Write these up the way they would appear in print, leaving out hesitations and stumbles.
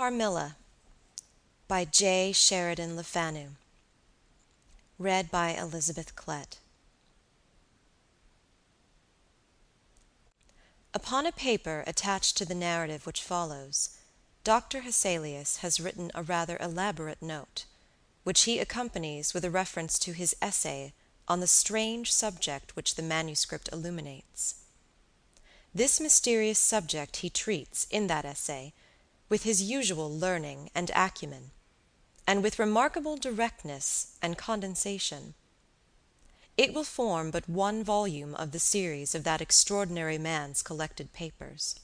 Carmilla by J. Sheridan Le Fanu. Read by Elizabeth Klett. Upon a paper attached to the narrative which follows, Dr. Hesselius has written a rather elaborate note, which he accompanies with a reference to his essay on the strange subject which the manuscript illuminates. This mysterious subject he treats, in that essay, with his usual learning and acumen, and with remarkable directness and condensation. It will form but one volume of the series of that extraordinary man's collected papers.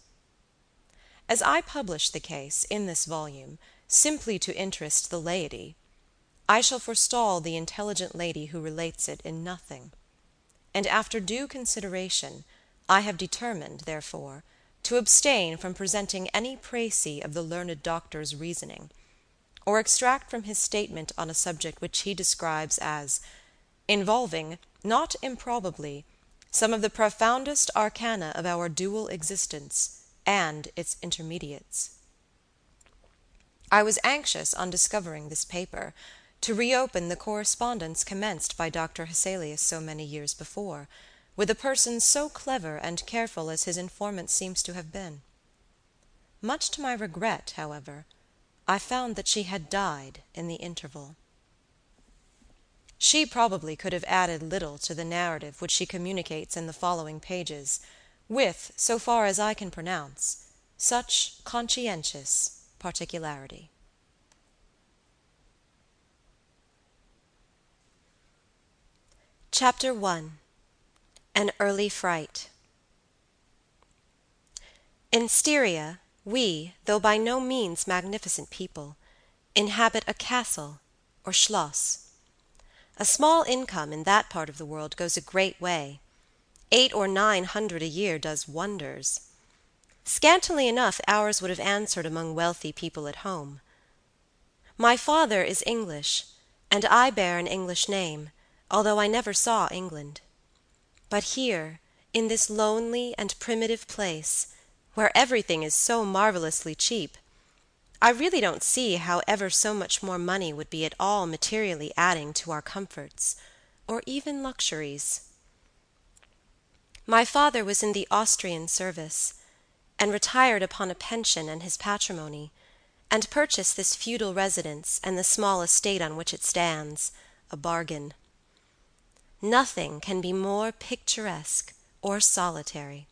As I publish the case in this volume simply to interest the laity, I shall forestall the intelligent lady who relates it in nothing, and after due consideration I have determined, therefore, to abstain from presenting any précis of the learned doctor's reasoning, or extract from his statement on a subject which he describes as involving, not improbably, some of the profoundest arcana of our dual existence and its intermediates. I was anxious, on discovering this paper, to reopen the correspondence commenced by Dr. Hesselius so many years before, with a person so clever and careful as his informant seems to have been. Much to my regret, however, I found that she had died in the interval. She probably could have added little to the narrative which she communicates in the following pages, with, so far as I can pronounce, such conscientious particularity. Chapter 1. An Early Fright. In Styria, we, though by no means magnificent people, inhabit a castle, or schloss. A small income in that part of the world goes a great way. 800 or 900 a year does wonders. Scantily enough ours would have answered among wealthy people at home. My father is English, and I bear an English name, although I never saw England. But here, in this lonely and primitive place, where everything is so marvelously cheap, I really don't see how ever so much more money would be at all materially adding to our comforts, or even luxuries. My father was in the Austrian service, and retired upon a pension and his patrimony, and purchased this feudal residence and the small estate on which it stands, a bargain. Nothing can be more picturesque or solitary.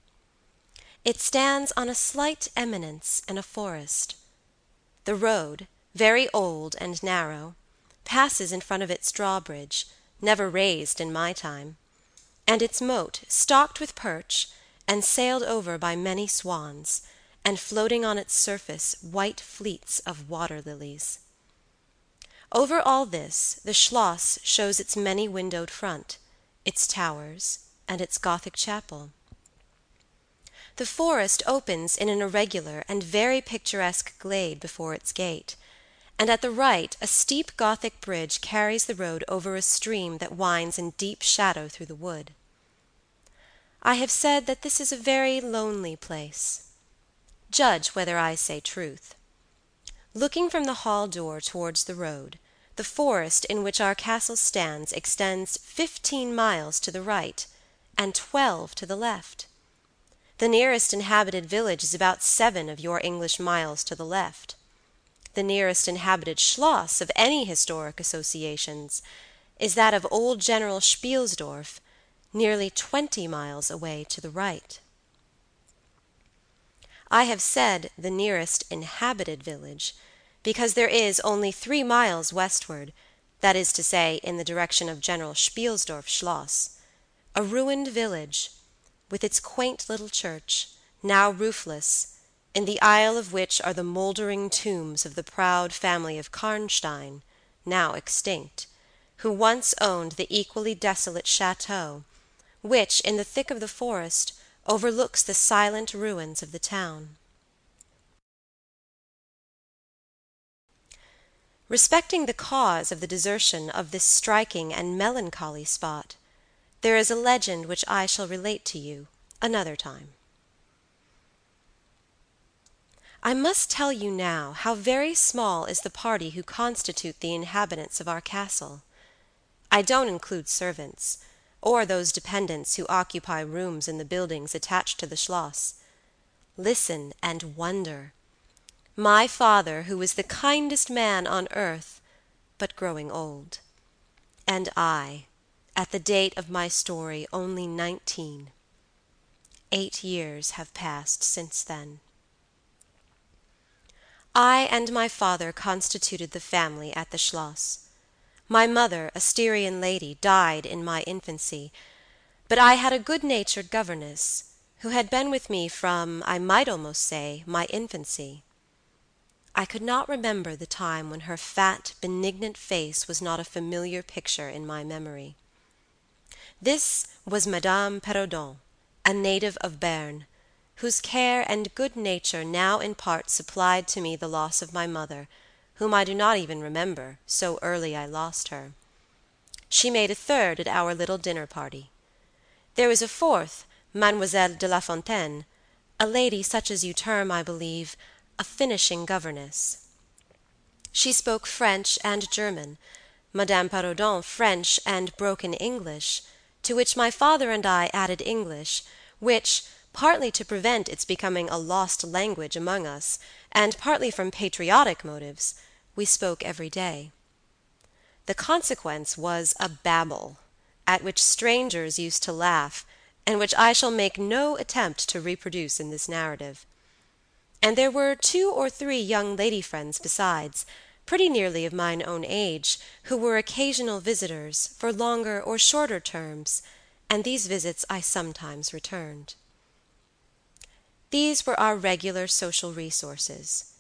It stands on a slight eminence in a forest. The road, very old and narrow, passes in front of its drawbridge, never raised in my time, and its moat stocked with perch and sailed over by many swans, and floating on its surface white fleets of water-lilies. Over all this the schloss shows its many-windowed front, its towers, and its Gothic chapel. The forest opens in an irregular and very picturesque glade before its gate, and at the right a steep Gothic bridge carries the road over a stream that winds in deep shadow through the wood. I have said that this is a very lonely place. Judge whether I say truth. Looking from the hall door towards the road, the forest in which our castle stands extends 15 miles to the right, and 12 to the left. The nearest inhabited village is about 7 of your English miles to the left. The nearest inhabited schloss of any historic associations is that of old General Spielsdorf, nearly 20 miles away to the right. I have said the nearest inhabited village, because there is only 3 miles westward, that is to say, in the direction of General Spielsdorf Schloss, a ruined village, with its quaint little church, now roofless, in the aisle of which are the mouldering tombs of the proud family of Karnstein, now extinct, who once owned the equally desolate chateau, which, in the thick of the forest, overlooks the silent ruins of the town. Respecting the cause of the desertion of this striking and melancholy spot, there is a legend which I shall relate to you another time. I must tell you now how very small is the party who constitute the inhabitants of our castle. I don't include servants, or those dependents who occupy rooms in the buildings attached to the Schloss. Listen and wonder. My father, who was the kindest man on earth, but growing old, and I, at the date of my story, only 19. 8 years have passed since then. I and my father constituted the family at the Schloss. My mother, a Styrian lady, died in my infancy, but I had a good-natured governess, who had been with me from, I might almost say, my infancy. I could not remember the time when her fat, benignant face was not a familiar picture in my memory. This was Madame Perrodon, a native of Béarn, whose care and good nature now in part supplied to me the loss of my mother, whom I do not even remember, so early I lost her. She made a third at our little dinner party. There was a fourth, Mademoiselle de la Fontaine, a lady such as you term, I believe, a finishing governess. She spoke French and German, Madame Perrodon French and broken English, to which my father and I added English, which, partly to prevent its becoming a lost language among us, and partly from patriotic motives, we spoke every day. The consequence was a babel, at which strangers used to laugh, and which I shall make no attempt to reproduce in this narrative. And there were 2 or 3 young lady friends besides, pretty nearly of mine own age, who were occasional visitors, for longer or shorter terms, and these visits I sometimes returned. These were our regular social resources.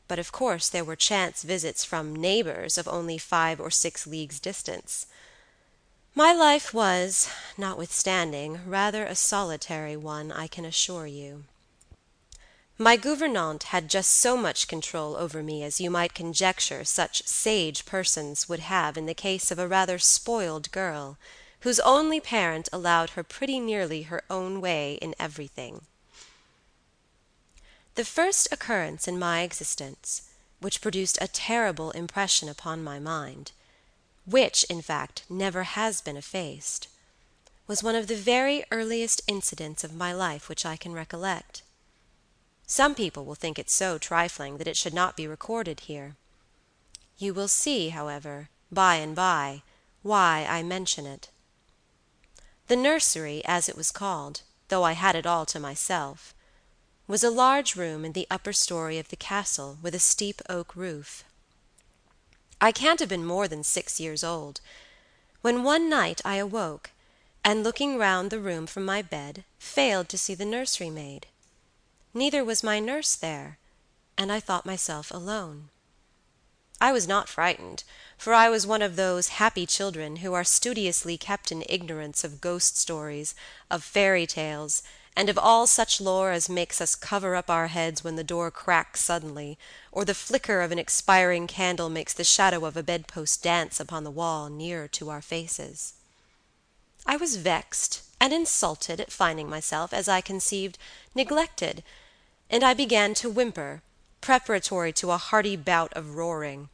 But of course there were chance visits from neighbors of only 5 or 6 leagues distance. My life was, notwithstanding, rather a solitary one, I can assure you. My gouvernante had just so much control over me as you might conjecture such sage persons would have in the case of a rather spoiled girl, whose only parent allowed her pretty nearly her own way in everything. The first occurrence in my existence, which produced a terrible impression upon my mind, which, in fact, never has been effaced, was one of the very earliest incidents of my life which I can recollect. Some people will think it so trifling that it should not be recorded here. You will see, however, by and by, why I mention it. The nursery, as it was called, though I had it all to myself, was a large room in the upper story of the castle with a steep oak roof. I can't have been more than 6 years old, when one night I awoke, and looking round the room from my bed, failed to see the nursery maid. Neither was my nurse there, and I thought myself alone. I was not frightened, for I was one of those happy children who are studiously kept in ignorance of ghost stories, of fairy tales, and of all such lore as makes us cover up our heads when the door cracks suddenly, or the flicker of an expiring candle makes the shadow of a bedpost dance upon the wall nearer to our faces. I was vexed and insulted at finding myself, as I conceived, neglected, and I began to whimper, preparatory to a hearty bout of roaring,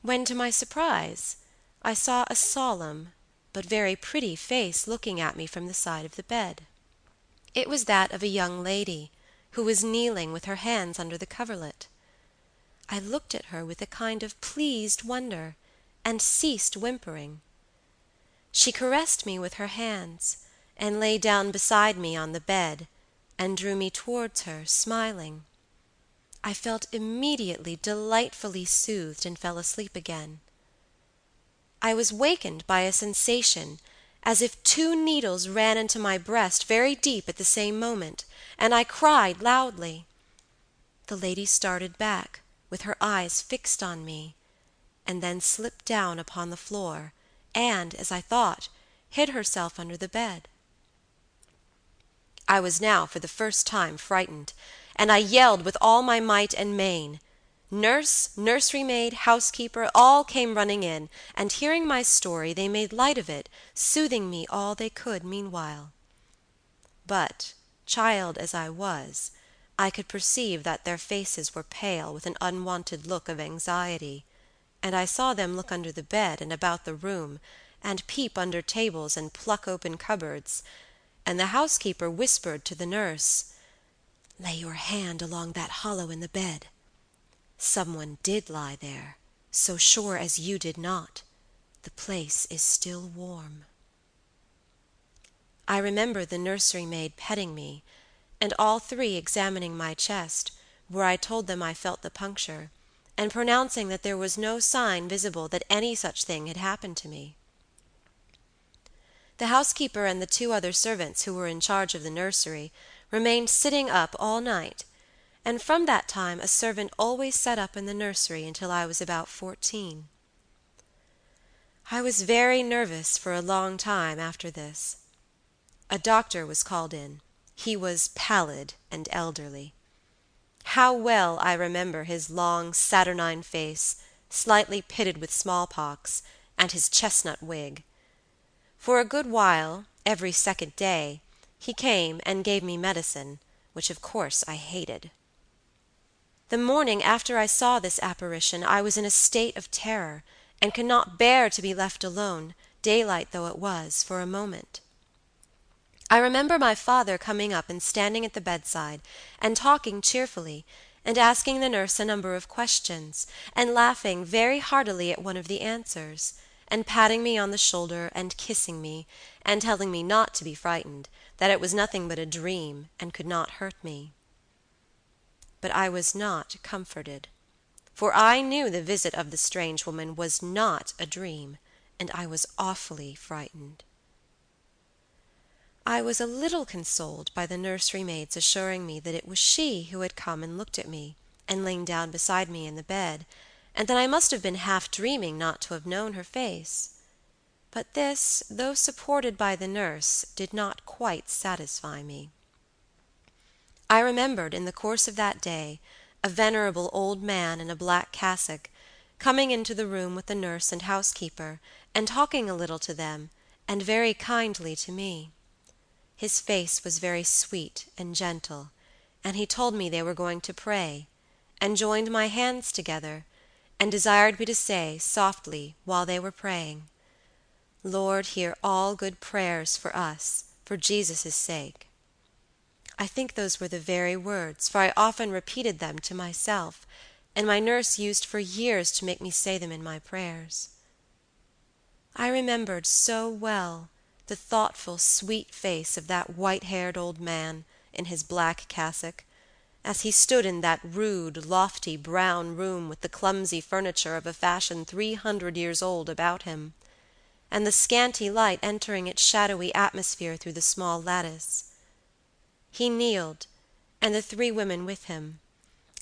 when to my surprise I saw a solemn but very pretty face looking at me from the side of the bed. It was that of a young lady, who was kneeling with her hands under the coverlet. I looked at her with a kind of pleased wonder, and ceased whimpering. She caressed me with her hands, and lay down beside me on the bed, and drew me towards her, smiling. I felt immediately delightfully soothed, and fell asleep again. I was wakened by a sensation as if 2 needles ran into my breast very deep at the same moment, and I cried loudly. The lady started back, with her eyes fixed on me, and then slipped down upon the floor, and, as I thought, hid herself under the bed. I was now for the first time frightened, and I yelled with all my might and main. Nurse, nursery maid, housekeeper, all came running in, and hearing my story, they made light of it, soothing me all they could meanwhile. But, child as I was, I could perceive that their faces were pale with an unwonted look of anxiety, and I saw them look under the bed and about the room, and peep under tables and pluck open cupboards, and the housekeeper whispered to the nurse, "Lay your hand along that hollow in the bed. Someone did lie there, so sure as you did not. The place is still warm." I remember the nursery maid petting me, and all three examining my chest, where I told them I felt the puncture, and pronouncing that there was no sign visible that any such thing had happened to me. The housekeeper and the two other servants who were in charge of the nursery remained sitting up all night, and from that time a servant always sat up in the nursery until I was about 14. I was very nervous for a long time after this. A doctor was called in. He was pallid and elderly. How well I remember his long, saturnine face, slightly pitted with smallpox, and his chestnut wig. For a good while, every second day, he came and gave me medicine, which of course I hated. The morning after I saw this apparition, I was in a state of terror, and could not bear to be left alone, daylight though it was, for a moment. I remember my father coming up and standing at the bedside, and talking cheerfully, and asking the nurse a number of questions, and laughing very heartily at one of the answers, and patting me on the shoulder and kissing me, and telling me not to be frightened, that it was nothing but a dream, and could not hurt me. But I was not comforted, for I knew the visit of the strange woman was not a dream, and I was awfully frightened. I was a little consoled by the nursery maid's assuring me that it was she who had come and looked at me, and lain down beside me in the bed, and that I must have been half dreaming not to have known her face. But this, though supported by the nurse, did not quite satisfy me. I remembered, in the course of that day, a venerable old man in a black cassock, coming into the room with the nurse and housekeeper, and talking a little to them, and very kindly to me. His face was very sweet and gentle, and he told me they were going to pray, and joined my hands together, and desired me to say, softly, while they were praying, "Lord, hear all good prayers for us, for Jesus' sake." I think those were the very words, for I often repeated them to myself, and my nurse used for years to make me say them in my prayers. I remembered so well the thoughtful, sweet face of that white-haired old man in his black cassock, as he stood in that rude, lofty, brown room with the clumsy furniture of a fashion 300 years old about him, and the scanty light entering its shadowy atmosphere through the small lattice. He kneeled, and the three women with him,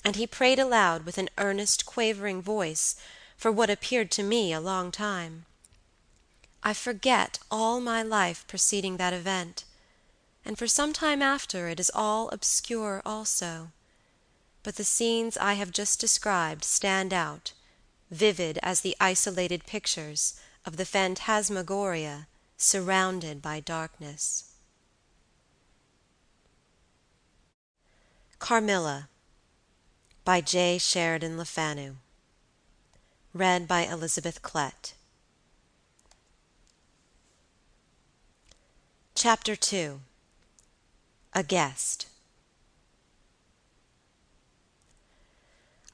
and he prayed aloud with an earnest, quavering voice for what appeared to me a long time. I forget all my life preceding that event, and for some time after it is all obscure also, but the scenes I have just described stand out, vivid as the isolated pictures of the phantasmagoria surrounded by darkness. Carmilla by J. Sheridan Le Fanu. Read by Elizabeth Klett. Chapter 2. A Guest.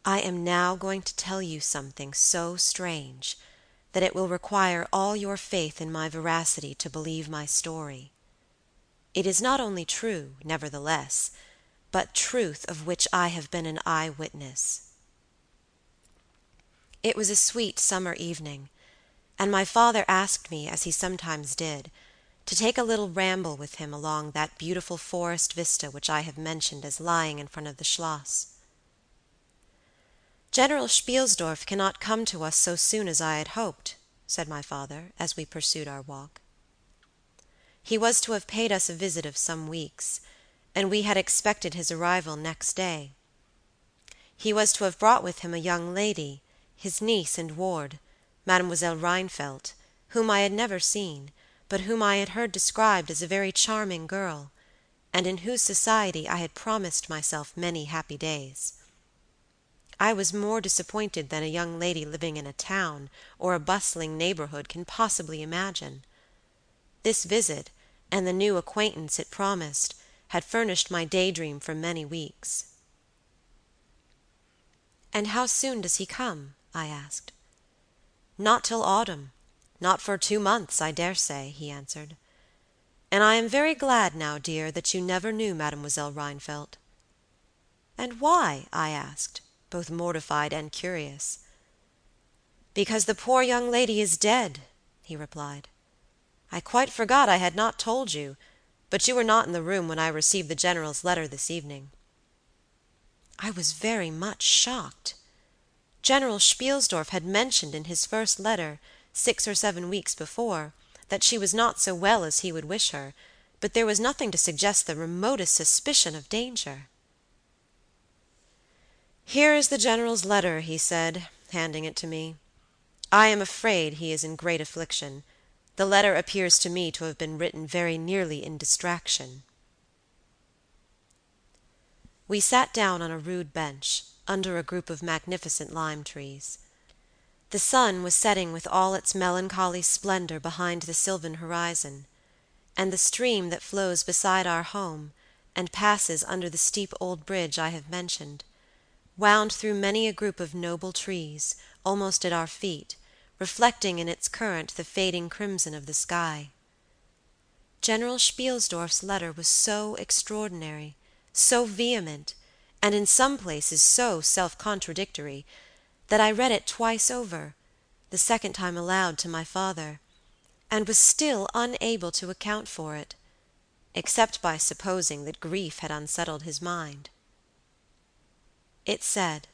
I am now going to tell you something so strange that it will require all your faith in my veracity to believe my story. It is not only true, nevertheless, but truth of which I have been an eye-witness. It was a sweet summer evening, and my father asked me, as he sometimes did, to take a little ramble with him along that beautiful forest vista which I have mentioned as lying in front of the Schloss. "General Spielsdorf cannot come to us so soon as I had hoped," said my father, as we pursued our walk. He was to have paid us a visit of some weeks, and we had expected his arrival next day. He was to have brought with him a young lady, his niece and ward, Mademoiselle Rheinfeldt, whom I had never seen, but whom I had heard described as a very charming girl, and in whose society I had promised myself many happy days. I was more disappointed than a young lady living in a town or a bustling neighborhood can possibly imagine. This visit, and the new acquaintance it promised, had furnished my daydream for many weeks. "And how soon does he come?" I asked. "Not till autumn; not for 2 months, I dare say," he answered. "And I am very glad now, dear, that you never knew Mademoiselle Rheinfeldt." "And why?" I asked, both mortified and curious. "Because the poor young lady is dead," he replied. "I quite forgot I had not told you, but you were not in the room when I received the General's letter this evening." I was very much shocked. General Spielsdorf had mentioned in his first letter, 6 or 7 weeks before, that she was not so well as he would wish her, but there was nothing to suggest the remotest suspicion of danger. "Here is the General's letter," he said, handing it to me. "I am afraid he is in great affliction. The letter appears to me to have been written very nearly in distraction." We sat down on a rude bench, under a group of magnificent lime trees. The sun was setting with all its melancholy splendor behind the sylvan horizon, and the stream that flows beside our home, and passes under the steep old bridge I have mentioned, wound through many a group of noble trees, almost at our feet, reflecting in its current the fading crimson of the sky. General Spielsdorf's letter was so extraordinary, so vehement, and in some places so self-contradictory, that I read it twice over, the second time aloud to my father, and was still unable to account for it, except by supposing that grief had unsettled his mind. It said,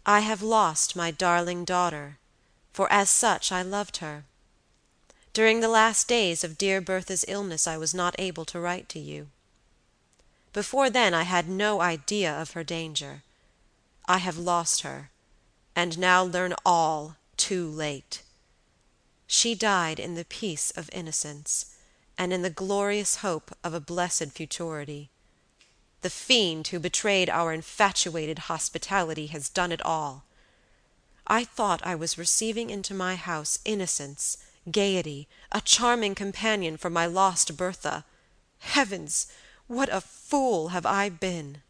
"I have lost my darling daughter, for as such I loved her. During the last days of dear Bertha's illness I was not able to write to you. Before then I had no idea of her danger. I have lost her, and now learn all too late. She died in the peace of innocence, and in the glorious hope of a blessed futurity. The fiend who betrayed our infatuated hospitality has done it all. I thought I was receiving into my house innocence, gaiety, a charming companion for my lost Bertha. Heavens, what a fool have I been!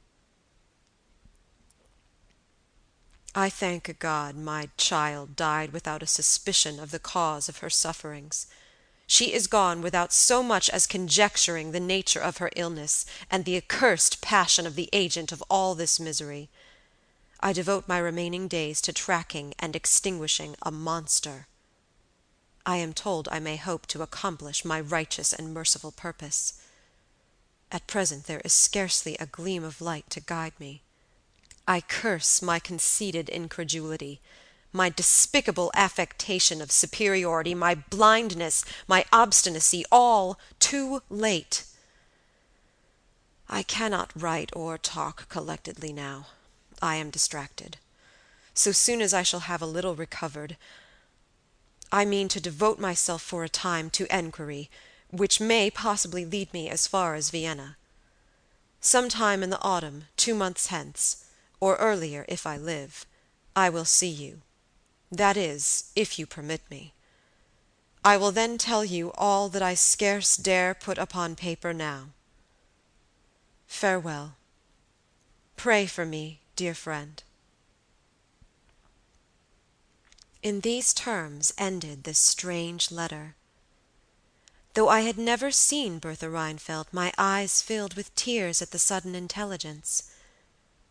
I thank God my child died without a suspicion of the cause of her sufferings. She is gone without so much as conjecturing the nature of her illness, and the accursed passion of the agent of all this misery. I devote my remaining days to tracking and extinguishing a monster. I am told I may hope to accomplish my righteous and merciful purpose. At present there is scarcely a gleam of light to guide me. I curse my conceited incredulity, my despicable affectation of superiority, my blindness, my obstinacy, all too late. I cannot write or talk collectedly now. I am distracted. So soon as I shall have a little recovered, I mean to devote myself for a time to enquiry, which may possibly lead me as far as Vienna. Some time in the autumn, 2 months hence, or earlier if I live, I will see you. That is, if you permit me. I will then tell you all that I scarce dare put upon paper now. Farewell. Pray for me, dear friend." In these terms ended this strange letter. Though I had never seen Bertha Rheinfeldt, my eyes filled with tears at the sudden intelligence.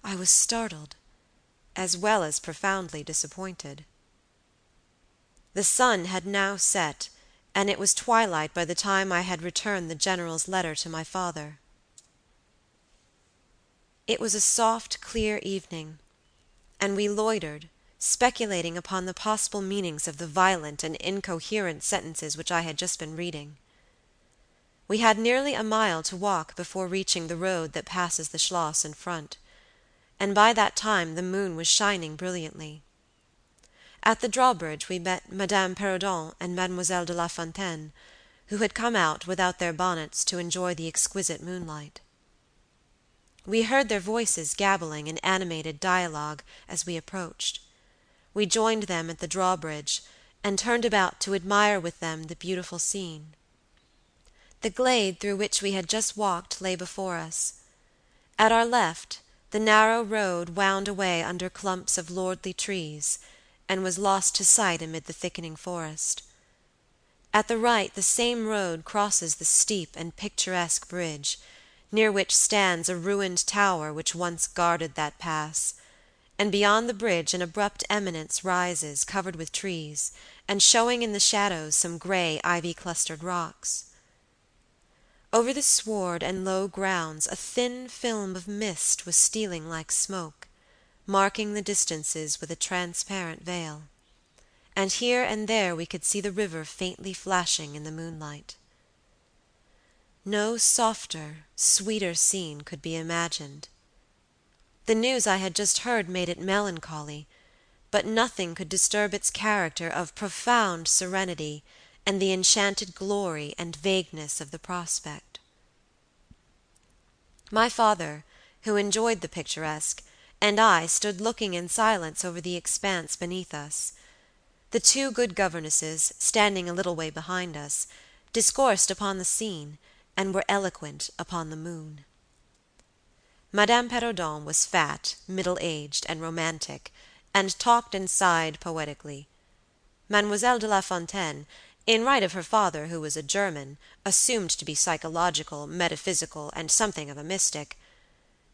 I was startled, as well as profoundly disappointed. The sun had now set, and it was twilight by the time I had returned the General's letter to my father. It was a soft, clear evening, and we loitered, speculating upon the possible meanings of the violent and incoherent sentences which I had just been reading. We had nearly a mile to walk before reaching the road that passes the Schloss in front, and by that time the moon was shining brilliantly. At the drawbridge we met Madame Perrodon and Mademoiselle de la Fontaine, who had come out without their bonnets to enjoy the exquisite moonlight. We heard their voices gabbling in animated dialogue as we approached. We joined them at the drawbridge, and turned about to admire with them the beautiful scene. The glade through which we had just walked lay before us. At our left, the narrow road wound away under clumps of lordly trees, and was lost to sight amid the thickening forest. At the right the same road crosses the steep and picturesque bridge, near which stands a ruined tower which once guarded that pass, and beyond the bridge an abrupt eminence rises, covered with trees, and showing in the shadows some grey ivy-clustered rocks. Over the sward and low grounds a thin film of mist was stealing like smoke, marking the distances with a transparent veil, and here and there we could see the river faintly flashing in the moonlight. No softer, sweeter scene could be imagined. The news I had just heard made it melancholy, but nothing could disturb its character of profound serenity and the enchanted glory and vagueness of the prospect. My father, who enjoyed the picturesque, and I stood looking in silence over the expanse beneath us. The two good governesses, standing a little way behind us, discoursed upon the scene, and were eloquent upon the moon. Madame Perrodon was fat, middle-aged, and romantic, and talked and sighed poetically. Mademoiselle de la Fontaine, in right of her father, who was a German, assumed to be psychological, metaphysical, and something of a mystic,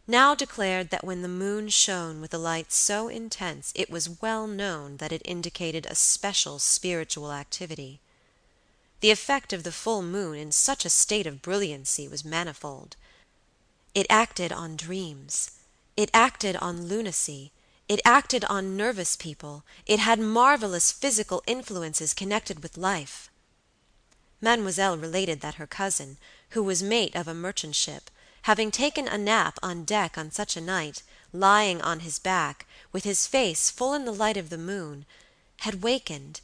now declared that when the moon shone with a light so intense it was well known that it indicated a special spiritual activity. The effect of the full moon in such a state of brilliancy was manifold. It acted on dreams, it acted on lunacy, it acted on nervous people, it had marvelous physical influences connected with life. Mademoiselle related that her cousin, who was mate of a merchant ship, having taken a nap on deck on such a night, lying on his back, with his face full in the light of the moon, had wakened,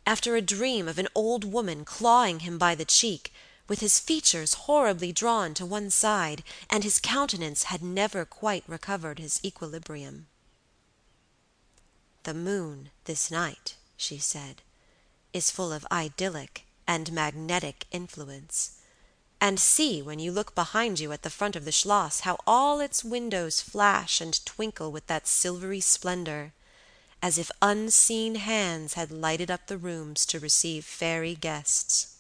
after a dream of an old woman clawing him by the cheek, with his features horribly drawn to one side, and his countenance had never quite recovered his equilibrium. "The moon this night," she said, "is full of idyllic and magnetic influence. And see, when you look behind you at the front of the Schloss, how all its windows flash and twinkle with that silvery splendor, as if unseen hands had lighted up the rooms to receive fairy guests."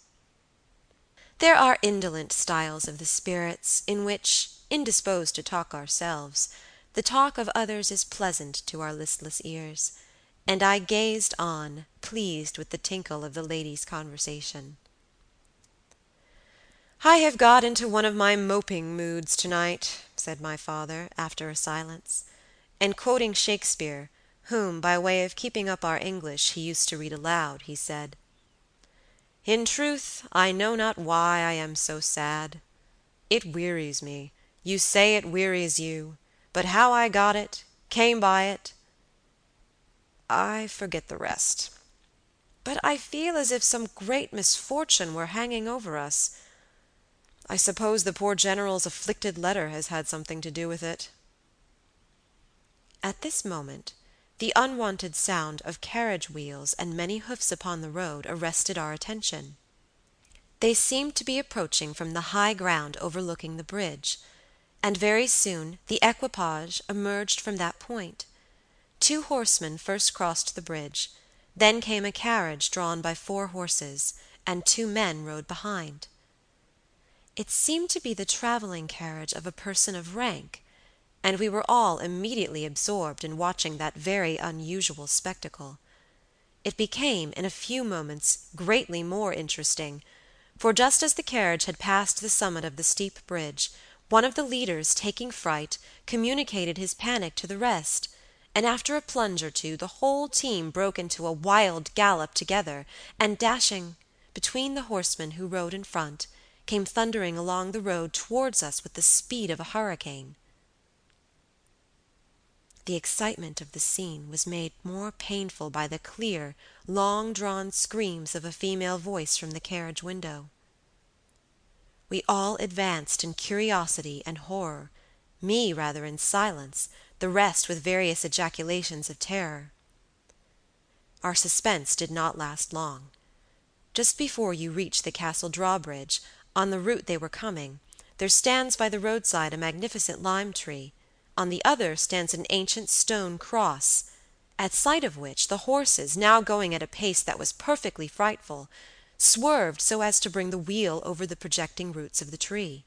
There are indolent styles of the spirits, in which, indisposed to talk ourselves, the talk of others is pleasant to our listless ears, and I gazed on, pleased with the tinkle of the ladies' conversation. "I have got into one of my moping moods to-night," said my father, after a silence, and quoting Shakespeare, whom, by way of keeping up our English, he used to read aloud, he said, "In truth, I know not why I am so sad. It wearies me. You say it wearies you, but how I got it, came by it, I forget the rest. But I feel as if some great misfortune were hanging over us. I suppose the poor General's afflicted letter has had something to do with it." At this moment, the unwonted sound of carriage wheels and many hoofs upon the road arrested our attention. They seemed to be approaching from the high ground overlooking the bridge, and very soon the equipage emerged from that point. 2 horsemen first crossed the bridge, then came a carriage drawn by 4 horses, and 2 men rode behind. It seemed to be the traveling carriage of a person of rank, and we were all immediately absorbed in watching that very unusual spectacle. It became, in a few moments, greatly more interesting, for just as the carriage had passed the summit of the steep bridge, one of the leaders, taking fright, communicated his panic to the rest, and after a plunge or two the whole team broke into a wild gallop together, and dashing between the horsemen who rode in front, came thundering along the road towards us with the speed of a hurricane. The excitement of the scene was made more painful by the clear, long-drawn screams of a female voice from the carriage window. We all advanced in curiosity and horror, me rather in silence, the rest with various ejaculations of terror. Our suspense did not last long. Just before you reach the castle drawbridge, on the route they were coming, there stands by the roadside a magnificent lime tree. On the other stands an ancient stone cross, at sight of which the horses, now going at a pace that was perfectly frightful, swerved so as to bring the wheel over the projecting roots of the tree.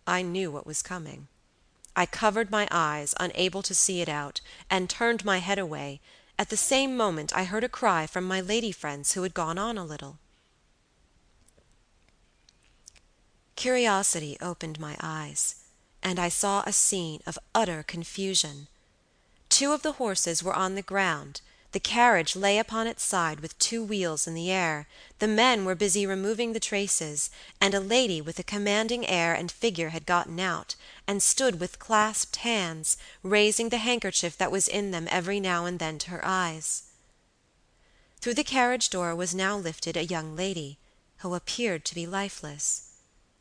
I knew what was coming. I covered my eyes, unable to see it out, and turned my head away. At the same moment I heard a cry from my lady friends who had gone on a little. Curiosity opened my eyes, and I saw a scene of utter confusion. Two of the horses were on the ground, the carriage lay upon its side with two wheels in the air, the men were busy removing the traces, and a lady with a commanding air and figure had gotten out, and stood with clasped hands, raising the handkerchief that was in them every now and then to her eyes. Through the carriage door was now lifted a young lady, who appeared to be lifeless.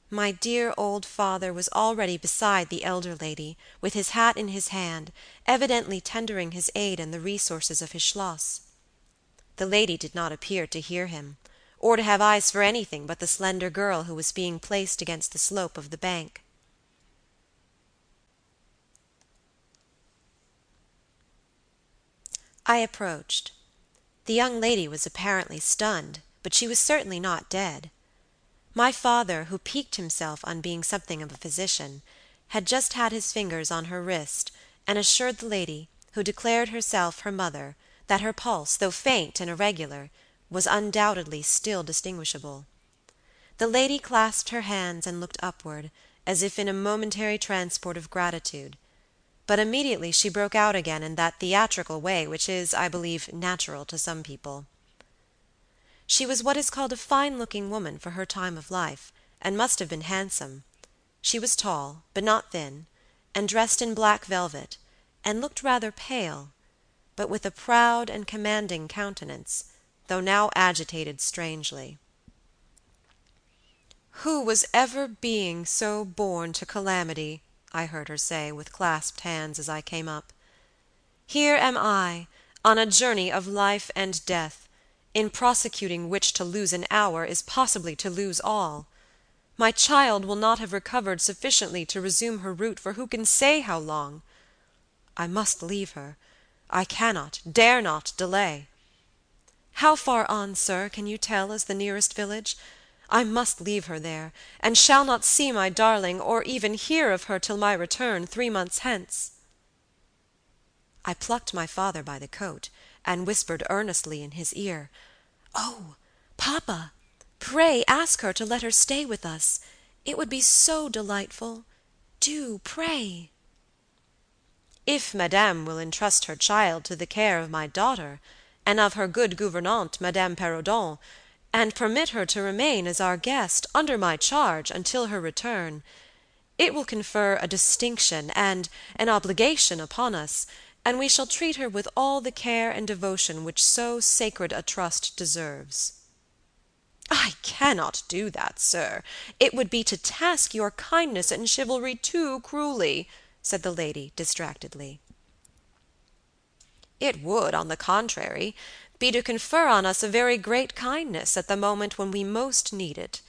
My dear old father was already beside the elder lady, with his hat in his hand, evidently tendering his aid and the resources of his schloss. The lady did not appear to hear him, or to have eyes for anything but the slender girl who was being placed against the slope of the bank. I approached. The young lady was apparently stunned, but she was certainly not dead. My father, who piqued himself on being something of a physician, had just had his fingers on her wrist, and assured the lady, who declared herself her mother, that her pulse, though faint and irregular, was undoubtedly still distinguishable. The lady clasped her hands and looked upward, as if in a momentary transport of gratitude, but immediately she broke out again in that theatrical way which is, I believe, natural to some people. She was what is called a fine-looking woman for her time of life, and must have been handsome. She was tall, but not thin, and dressed in black velvet, and looked rather pale, but with a proud and commanding countenance, though now agitated strangely. "Who was ever being so born to calamity?" I heard her say, with clasped hands, as I came up. "Here am I, on a journey of life and death, in prosecuting which to lose an hour is possibly to lose all. My child will not have recovered sufficiently to resume her route for who can say how long? I must leave her. I cannot, dare not delay. How far on, sir, can you tell is the nearest village? I must leave her there, and shall not see my darling, or even hear of her till my return 3 months hence." I plucked my father by the coat, and whispered earnestly in his ear, "Oh, papa, pray ask her to let her stay with us. It would be so delightful. Do, pray." "If madame will entrust her child to the care of my daughter, and of her good gouvernante, Madame Perrodon, and permit her to remain as our guest, under my charge, until her return, it will confer a distinction and an obligation upon us, and we shall treat her with all the care and devotion which so sacred a trust deserves." "I cannot do that, sir. It would be to task your kindness and chivalry too cruelly," said the lady, distractedly. "It would, on the contrary, be to confer on us a very great kindness at the moment when we most need it.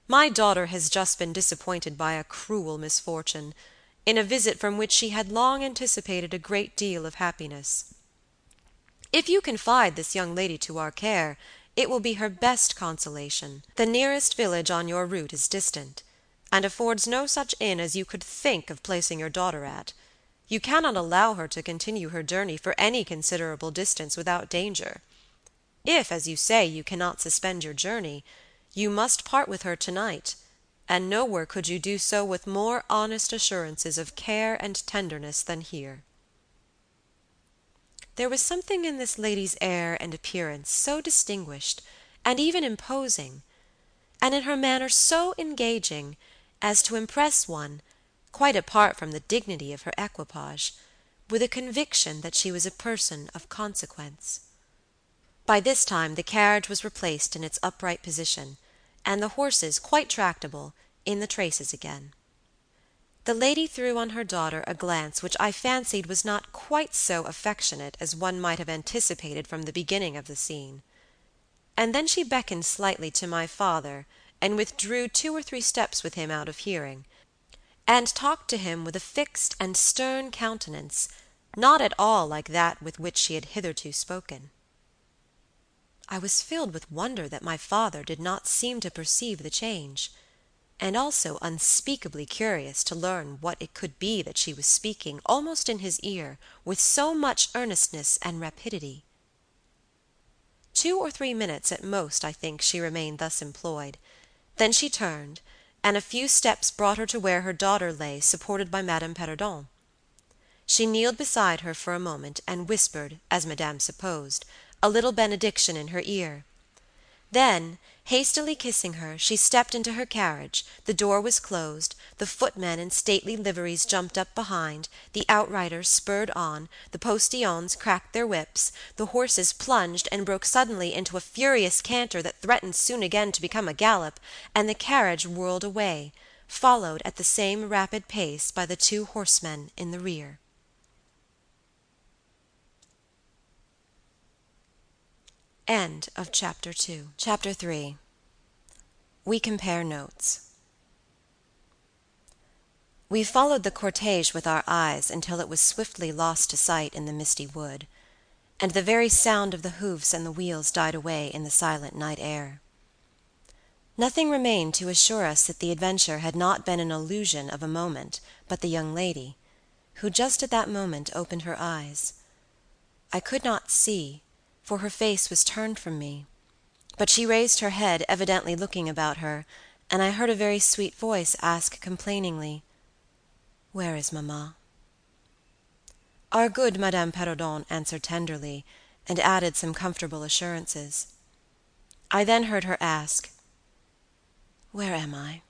My daughter has just been disappointed by a cruel misfortune, in a visit from which she had long anticipated a great deal of happiness. If you confide this young lady to our care, it will be her best consolation. The nearest village on your route is distant, and affords no such inn as you could think of placing your daughter at. You cannot allow her to continue her journey for any considerable distance without danger. If, as you say, you cannot suspend your journey, you must part with her tonight, and nowhere could you do so with more honest assurances of care and tenderness than here." There was something in this lady's air and appearance so distinguished, and even imposing, and in her manner so engaging, as to impress one, quite apart from the dignity of her equipage, with a conviction that she was a person of consequence. By this time the carriage was replaced in its upright position, and the horses, quite tractable, in the traces again. The lady threw on her daughter a glance which I fancied was not quite so affectionate as one might have anticipated from the beginning of the scene. And then she beckoned slightly to my father, and withdrew 2 or 3 steps with him out of hearing, and talked to him with a fixed and stern countenance, not at all like that with which she had hitherto spoken. I was filled with wonder that my father did not seem to perceive the change, and also unspeakably curious to learn what it could be that she was speaking almost in his ear with so much earnestness and rapidity. 2 or 3 minutes at most, I think, she remained thus employed. Then she turned, and a few steps brought her to where her daughter lay supported by Madame Perrodon. She kneeled beside her for a moment, and whispered, as Madame supposed, a little benediction in her ear. Then, hastily kissing her, she stepped into her carriage, the door was closed, the footmen in stately liveries jumped up behind, the outriders spurred on, the postilions cracked their whips, the horses plunged and broke suddenly into a furious canter that threatened soon again to become a gallop, and the carriage whirled away, followed at the same rapid pace by the 2 horsemen in the rear. End of Chapter 2. Chapter 3. We compare notes. We followed the cortege with our eyes until it was swiftly lost to sight in the misty wood, and the very sound of the hoofs and the wheels died away in the silent night air. Nothing remained to assure us that the adventure had not been an illusion of a moment but the young lady, who just at that moment opened her eyes. I could not see, for her face was turned from me, but she raised her head, evidently looking about her, and I heard a very sweet voice ask complainingly, "Where is Mamma?" Our good Madame Perrodon answered tenderly, and added some comfortable assurances. I then heard her ask, "Where am I?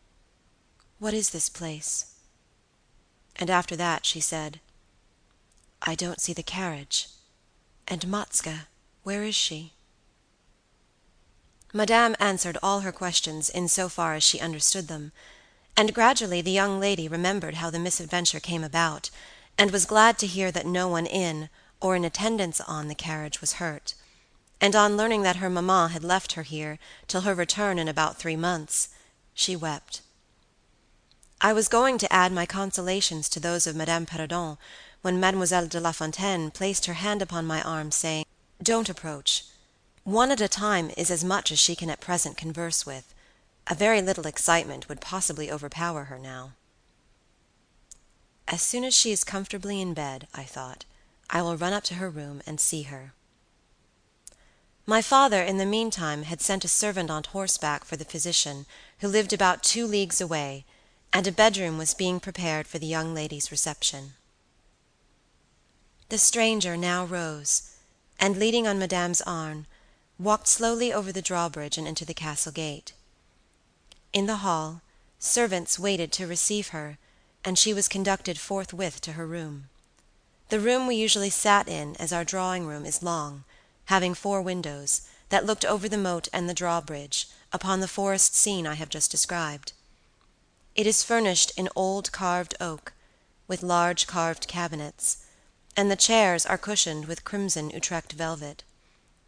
What is this place?" And after that she said, "I don't see the carriage, and Matska, where is she?" Madame answered all her questions in so far as she understood them, and gradually the young lady remembered how the misadventure came about, and was glad to hear that no one in or in attendance on the carriage was hurt, and on learning that her mamma had left her here till her return in about 3 months, she wept. I was going to add my consolations to those of Madame Perrodon when Mademoiselle de La Fontaine placed her hand upon my arm, saying, "Don't approach. One at a time is as much as she can at present converse with. A very little excitement would possibly overpower her now." As soon as she is comfortably in bed, I thought, I will run up to her room and see her. My father, in the meantime, had sent a servant on horseback for the physician, who lived about 2 leagues away, and a bedroom was being prepared for the young lady's reception. The stranger now rose, and leaning on Madame's arm, walked slowly over the drawbridge and into the castle gate. In the hall, servants waited to receive her, and she was conducted forthwith to her room. The room we usually sat in, as our drawing-room is long, having 4 windows, that looked over the moat and the drawbridge, upon the forest scene I have just described. It is furnished in old carved oak, with large carved cabinets, and the chairs are cushioned with crimson Utrecht velvet.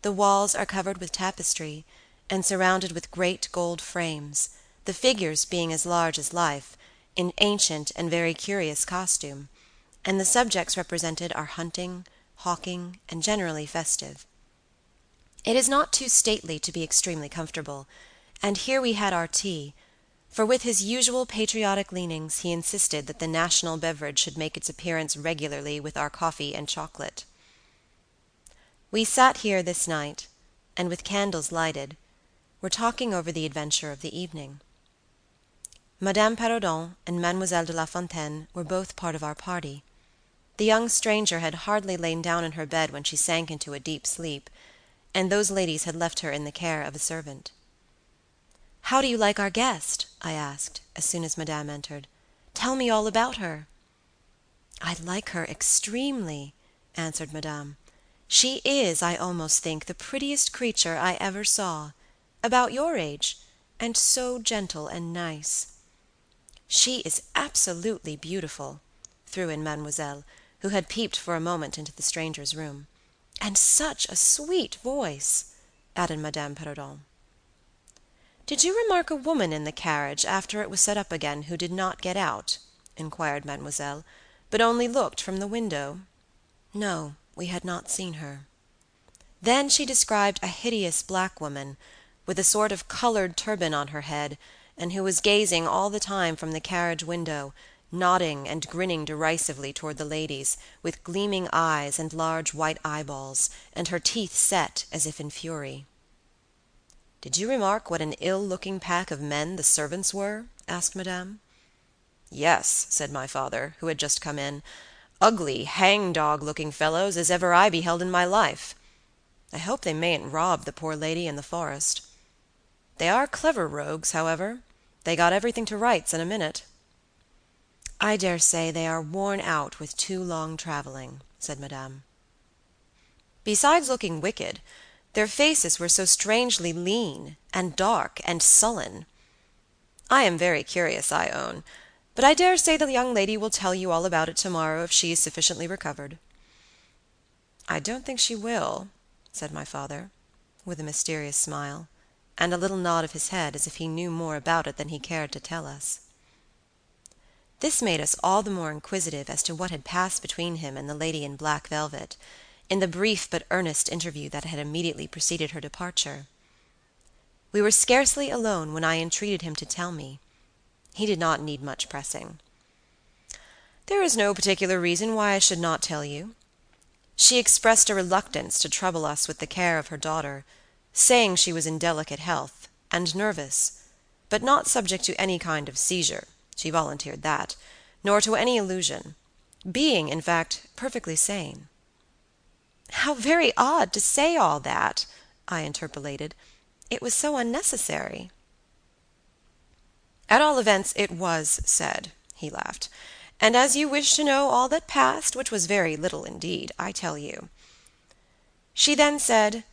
The walls are covered with tapestry, and surrounded with great gold frames, the figures being as large as life, in ancient and very curious costume, and the subjects represented are hunting, hawking, and generally festive. It is not too stately to be extremely comfortable, and here we had our tea, for with his usual patriotic leanings he insisted that the national beverage should make its appearance regularly with our coffee and chocolate. We sat here this night, and with candles lighted, were talking over the adventure of the evening. Madame Perrodon and Mademoiselle de La Fontaine were both part of our party. The young stranger had hardly lain down in her bed when she sank into a deep sleep, and those ladies had left her in the care of a servant. "How do you like our guest?" I asked, as soon as Madame entered. "Tell me all about her." "I like her extremely," answered Madame. "She is, I almost think, the prettiest creature I ever saw. About your age. and so gentle and nice." "She is absolutely beautiful," threw in Mademoiselle, who had peeped for a moment into the stranger's room. "And such a sweet voice," added Madame Perrodon. "Did you remark a woman in the carriage after it was set up again who did not get out?" inquired Mademoiselle, "but only looked from the window?" "No, we had not seen her." Then she described a hideous black woman, with a sort of colored turban on her head, and who was gazing all the time from the carriage window, nodding and grinning derisively toward the ladies, with gleaming eyes and large white eyeballs, and her teeth set as if in fury. "Did you remark what an ill-looking pack of men the servants were?" asked Madame. "Yes," said my father, who had just come in, "ugly, hang-dog-looking fellows as ever I beheld in my life. I hope they mayn't rob the poor lady in the forest. They are clever rogues, however. They got everything to rights in a minute." "I dare say they are worn out with too long traveling," said Madame. "Besides looking wicked, their faces were so strangely lean, and dark, and sullen. I am very curious, I own, but I dare say the young lady will tell you all about it tomorrow if she is sufficiently recovered." "I don't think she will," said my father, with a mysterious smile, and a little nod of his head as if he knew more about it than he cared to tell us. This made us all the more inquisitive as to what had passed between him and the lady in black velvet, in the brief but earnest interview that had immediately preceded her departure. We were scarcely alone when I entreated him to tell me. He did not need much pressing. "There is no particular reason why I should not tell you. She expressed a reluctance to trouble us with the care of her daughter, saying she was in delicate health, and nervous, but not subject to any kind of seizure, she volunteered that, nor to any illusion, being, in fact, perfectly sane." "How very odd to say all that," I interpolated. "It was so unnecessary." "At all events, it was said," he laughed, "and as you wish to know all that passed, which was very little indeed, I tell you. She then said,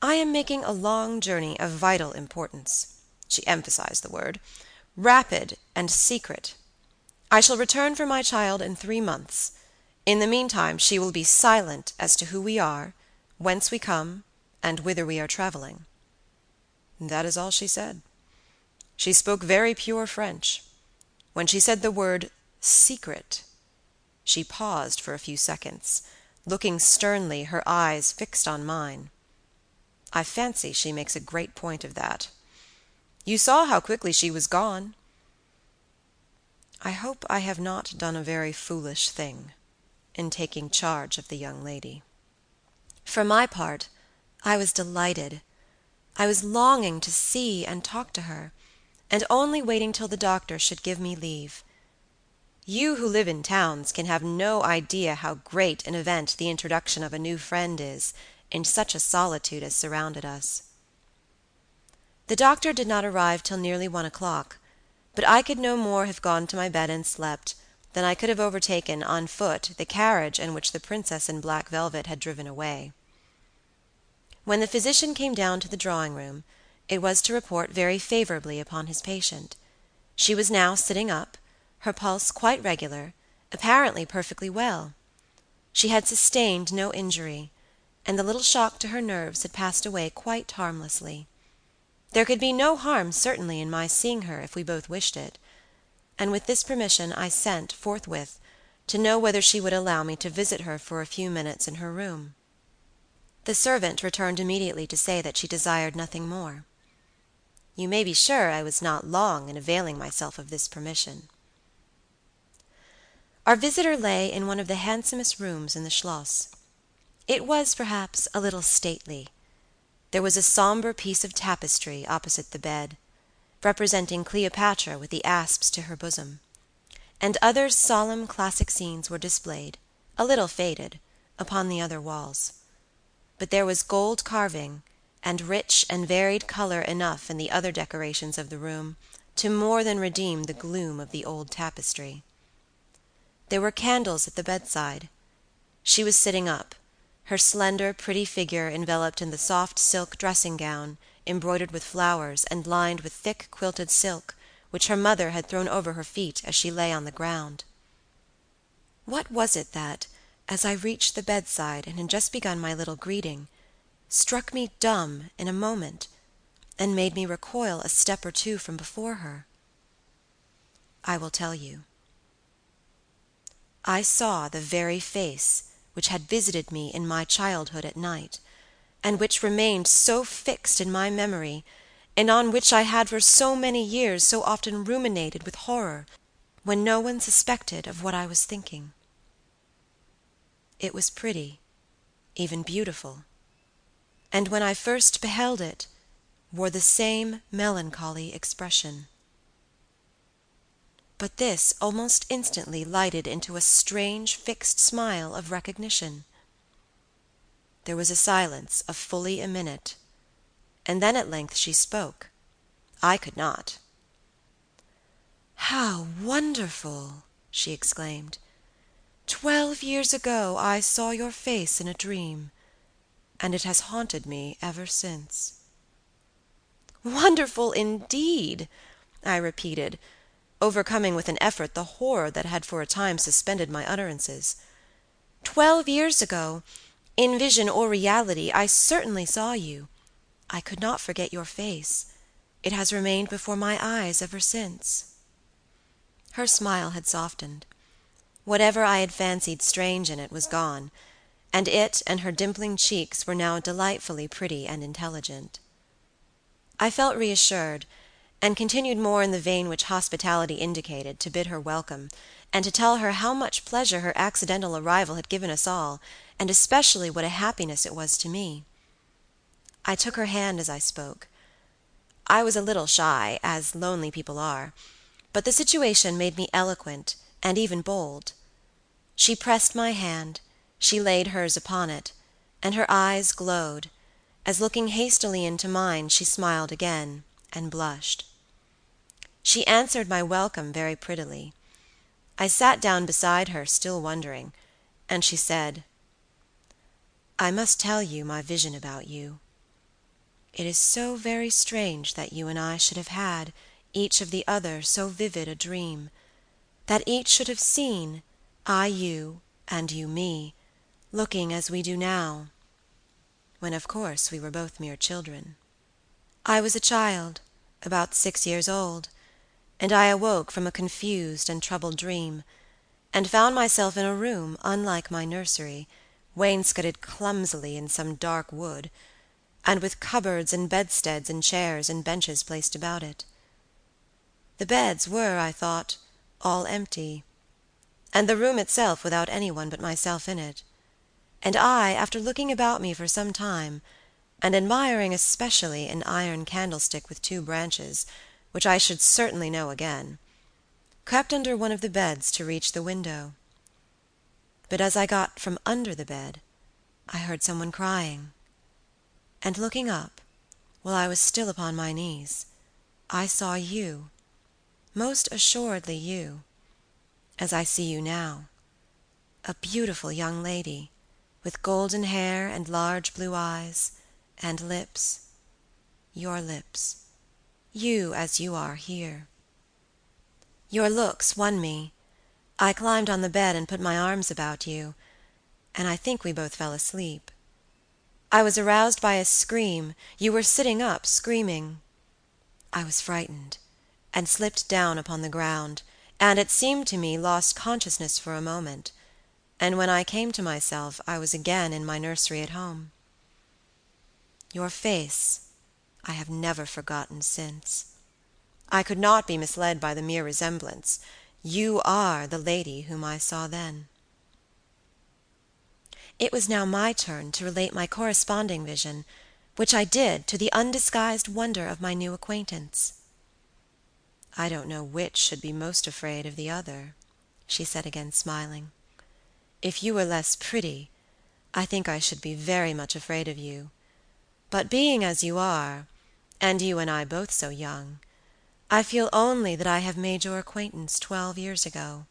'I am making a long journey of vital importance,' she emphasized the word, 'rapid and secret. I shall return for my child in 3 months. In the meantime she will be silent as to who we are, whence we come, and whither we are traveling.' That is all she said. She spoke very pure French. When she said the word 'secret,' she paused for a few seconds, looking sternly, her eyes fixed on mine. I fancy she makes a great point of that. You saw how quickly she was gone. I hope I have not done a very foolish thing in taking charge of the young lady." For my part, I was delighted. I was longing to see and talk to her, and only waiting till the doctor should give me leave. You who live in towns can have no idea how great an event the introduction of a new friend is in such a solitude as surrounded us. The doctor did not arrive till nearly 1 o'clock, but I could no more have gone to my bed and slept than I could have overtaken, on foot, the carriage in which the princess in black velvet had driven away. When the physician came down to the drawing-room, it was to report very favorably upon his patient. She was now sitting up, her pulse quite regular, apparently perfectly well. She had sustained no injury, and the little shock to her nerves had passed away quite harmlessly. There could be no harm certainly in my seeing her if we both wished it, and with this permission I sent, forthwith, to know whether she would allow me to visit her for a few minutes in her room. The servant returned immediately to say that she desired nothing more. You may be sure I was not long in availing myself of this permission. Our visitor lay in one of the handsomest rooms in the Schloss. It was, perhaps, a little stately. There was a sombre piece of tapestry opposite the bed, representing Cleopatra with the asps to her bosom, and other solemn classic scenes were displayed, a little faded, upon the other walls. But there was gold carving, and rich and varied color enough in the other decorations of the room to more than redeem the gloom of the old tapestry. There were candles at the bedside. She was sitting up, her slender, pretty figure enveloped in the soft silk dressing-gown embroidered with flowers and lined with thick quilted silk, which her mother had thrown over her feet as she lay on the ground. What was it that, as I reached the bedside and had just begun my little greeting, struck me dumb in a moment, and made me recoil a step or two from before her? I will tell you. I saw the very face which had visited me in my childhood at night, and which remained so fixed in my memory, and on which I had for so many years so often ruminated with horror, when no one suspected of what I was thinking. It was pretty, even beautiful, and when I first beheld it, wore the same melancholy expression. But this almost instantly lighted into a strange fixed smile of recognition. There was a silence of fully a minute, and then at length she spoke. I could not. "How wonderful!" she exclaimed. "12 years ago I saw your face in a dream, and it has haunted me ever since." "Wonderful indeed!" I repeated, overcoming with an effort the horror that had for a time suspended my utterances. 12 years ago, in vision or reality, I certainly saw you. I could not forget your face. It has remained before my eyes ever since." Her smile had softened. Whatever I had fancied strange in it was gone, and it and her dimpling cheeks were now delightfully pretty and intelligent. I felt reassured, and continued more in the vein which hospitality indicated, to bid her welcome, and to tell her how much pleasure her accidental arrival had given us all, and especially what a happiness it was to me. I took her hand as I spoke. I was a little shy, as lonely people are, but the situation made me eloquent and even bold. She pressed my hand, she laid hers upon it, and her eyes glowed, as looking hastily into mine she smiled again, and blushed. She answered my welcome very prettily. I sat down beside her, still wondering, and she said, "I must tell you my vision about you. It is so very strange that you and I should have had, each of the other, so vivid a dream, that each should have seen, I you, and you me, looking as we do now, when of course we were both mere children. I was a child, about 6 years old, and I awoke from a confused and troubled dream, and found myself in a room unlike my nursery, wainscoted clumsily in some dark wood, and with cupboards and bedsteads and chairs and benches placed about it. The beds were, I thought, all empty, and the room itself without anyone but myself in it, and I, after looking about me for some time, and admiring especially an iron candlestick with 2 branches, which I should certainly know again, crept under one of the beds to reach the window. But as I got from under the bed, I heard someone crying, and looking up, while I was still upon my knees, I saw you, most assuredly you, as I see you now, a beautiful young lady, with golden hair and large blue eyes, and lips, your lips, you as you are here. Your looks won me. I climbed on the bed and put my arms about you, and I think we both fell asleep. I was aroused by a scream. You were sitting up, screaming. I was frightened, and slipped down upon the ground, and it seemed to me lost consciousness for a moment, and when I came to myself I was again in my nursery at home. Your face I have never forgotten since. I could not be misled by the mere resemblance. You are the lady whom I saw then." It was now my turn to relate my corresponding vision, which I did to the undisguised wonder of my new acquaintance. "I don't know which should be most afraid of the other," she said again, smiling. "If you were less pretty, I think I should be very much afraid of you. But being as you are, and you and I both so young, I feel only that I have made your acquaintance 12 years ago,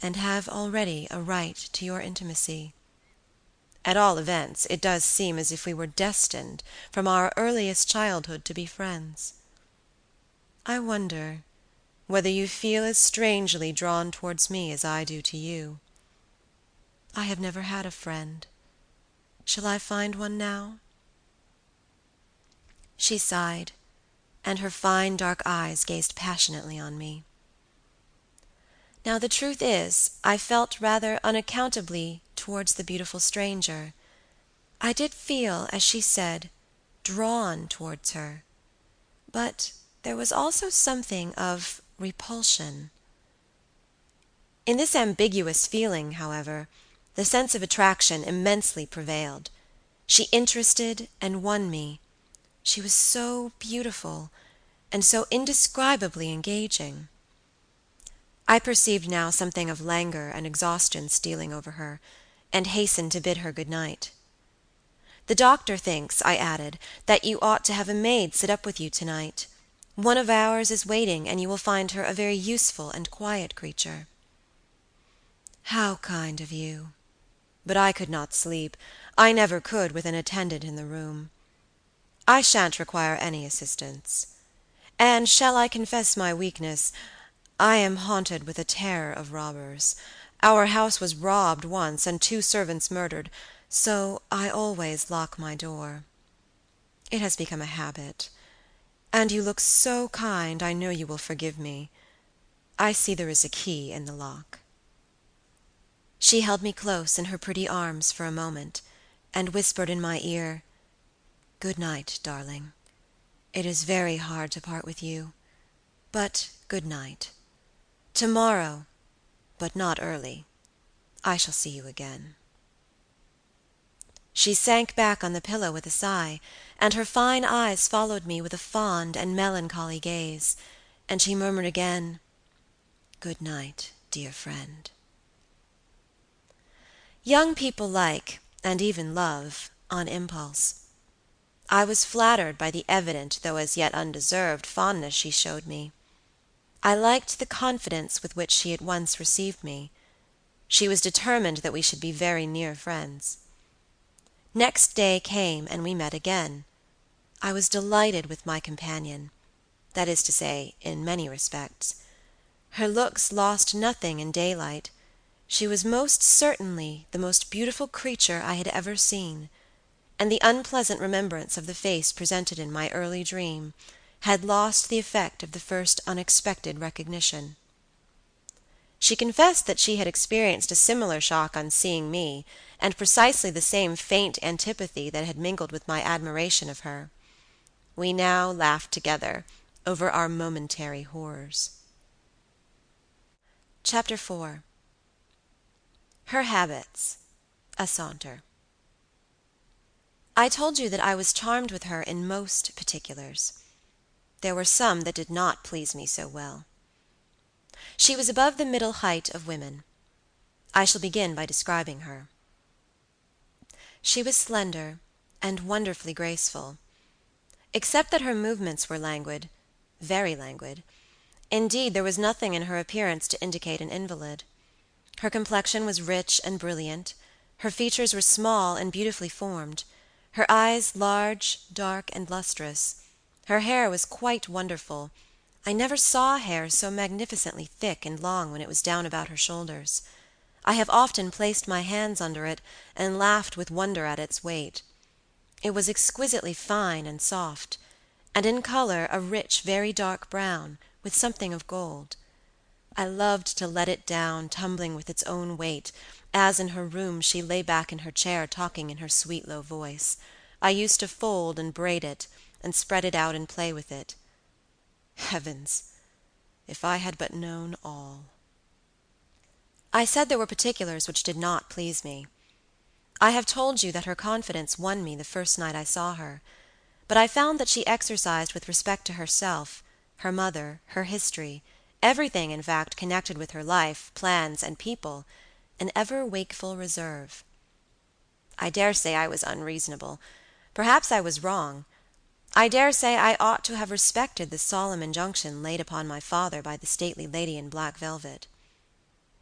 and have already a right to your intimacy. At all events, it does seem as if we were destined from our earliest childhood to be friends. I wonder whether you feel as strangely drawn towards me as I do to you. I have never had a friend. Shall I find one now?" She sighed, and her fine dark eyes gazed passionately on me. Now the truth is, I felt rather unaccountably towards the beautiful stranger. I did feel, as she said, drawn towards her, but there was also something of repulsion. In this ambiguous feeling, however, the sense of attraction immensely prevailed. She interested and won me. She was so beautiful, and so indescribably engaging. I perceived now something of languor and exhaustion stealing over her, and hastened to bid her good night. "The doctor thinks," I added, "that you ought to have a maid sit up with you tonight. One of ours is waiting, and you will find her a very useful and quiet creature." "How kind of you! But I could not sleep. I never could with an attendant in the room. I shan't require any assistance. And shall I confess my weakness? I am haunted with a terror of robbers. Our house was robbed once, and 2 servants murdered, so I always lock my door. It has become a habit. And you look so kind, I know you will forgive me. I see there is a key in the lock." She held me close in her pretty arms for a moment, and whispered in my ear, "Good night, darling. It is very hard to part with you, but good night. Tomorrow, but not early, I shall see you again." She sank back on the pillow with a sigh, and her fine eyes followed me with a fond and melancholy gaze, and she murmured again, "Good night, dear friend." Young people like, and even love, on impulse. I was flattered by the evident, though as yet undeserved, fondness she showed me. I liked the confidence with which she at once received me. She was determined that we should be very near friends. Next day came, and we met again. I was delighted with my companion, that is to say, in many respects. Her looks lost nothing in daylight. She was most certainly the most beautiful creature I had ever seen, and the unpleasant remembrance of the face presented in my early dream had lost the effect of the first unexpected recognition. She confessed that she had experienced a similar shock on seeing me, and precisely the same faint antipathy that had mingled with my admiration of her. We now laughed together over our momentary horrors. Chapter 4. Her habits. A saunter. I told you that I was charmed with her in most particulars. There were some that did not please me so well. She was above the middle height of women. I shall begin by describing her. She was slender and wonderfully graceful, except that her movements were languid, very languid. Indeed, there was nothing in her appearance to indicate an invalid. Her complexion was rich and brilliant. Her features were small and beautifully formed. Her eyes large, dark, and lustrous. Her hair was quite wonderful. I never saw hair so magnificently thick and long when it was down about her shoulders. I have often placed my hands under it and laughed with wonder at its weight. It was exquisitely fine and soft, and in color a rich, very dark brown, with something of gold. I loved to let it down, tumbling with its own weight, as in her room she lay back in her chair talking in her sweet low voice. I used to fold and braid it, and spread it out and play with it. Heavens! If I had but known all. I said there were particulars which did not please me. I have told you that her confidence won me the first night I saw her, but I found that she exercised with respect to herself, her mother, her history, everything, in fact, connected with her life, plans, and people, an ever wakeful reserve. I dare say I was unreasonable. Perhaps I was wrong. I dare say I ought to have respected the solemn injunction laid upon my father by the stately lady in black velvet.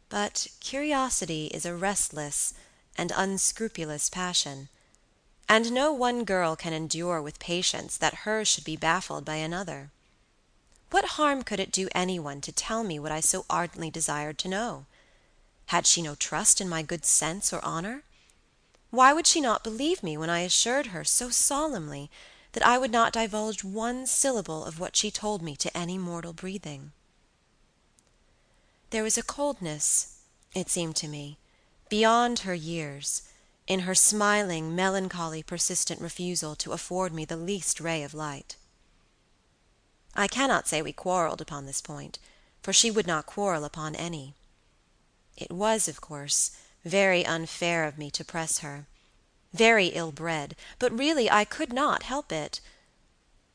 But curiosity is a restless and unscrupulous passion, and no one girl can endure with patience that hers should be baffled by another. What harm could it do anyone to tell me what I so ardently desired to know? Had she no trust in my good sense or honor? Why would she not believe me when I assured her so solemnly that I would not divulge one syllable of what she told me to any mortal breathing? There was a coldness, it seemed to me, beyond her years, in her smiling, melancholy, persistent refusal to afford me the least ray of light. I cannot say we quarreled upon this point, for she would not quarrel upon any. It was, of course, very unfair of me to press her, very ill-bred, but really I could not help it,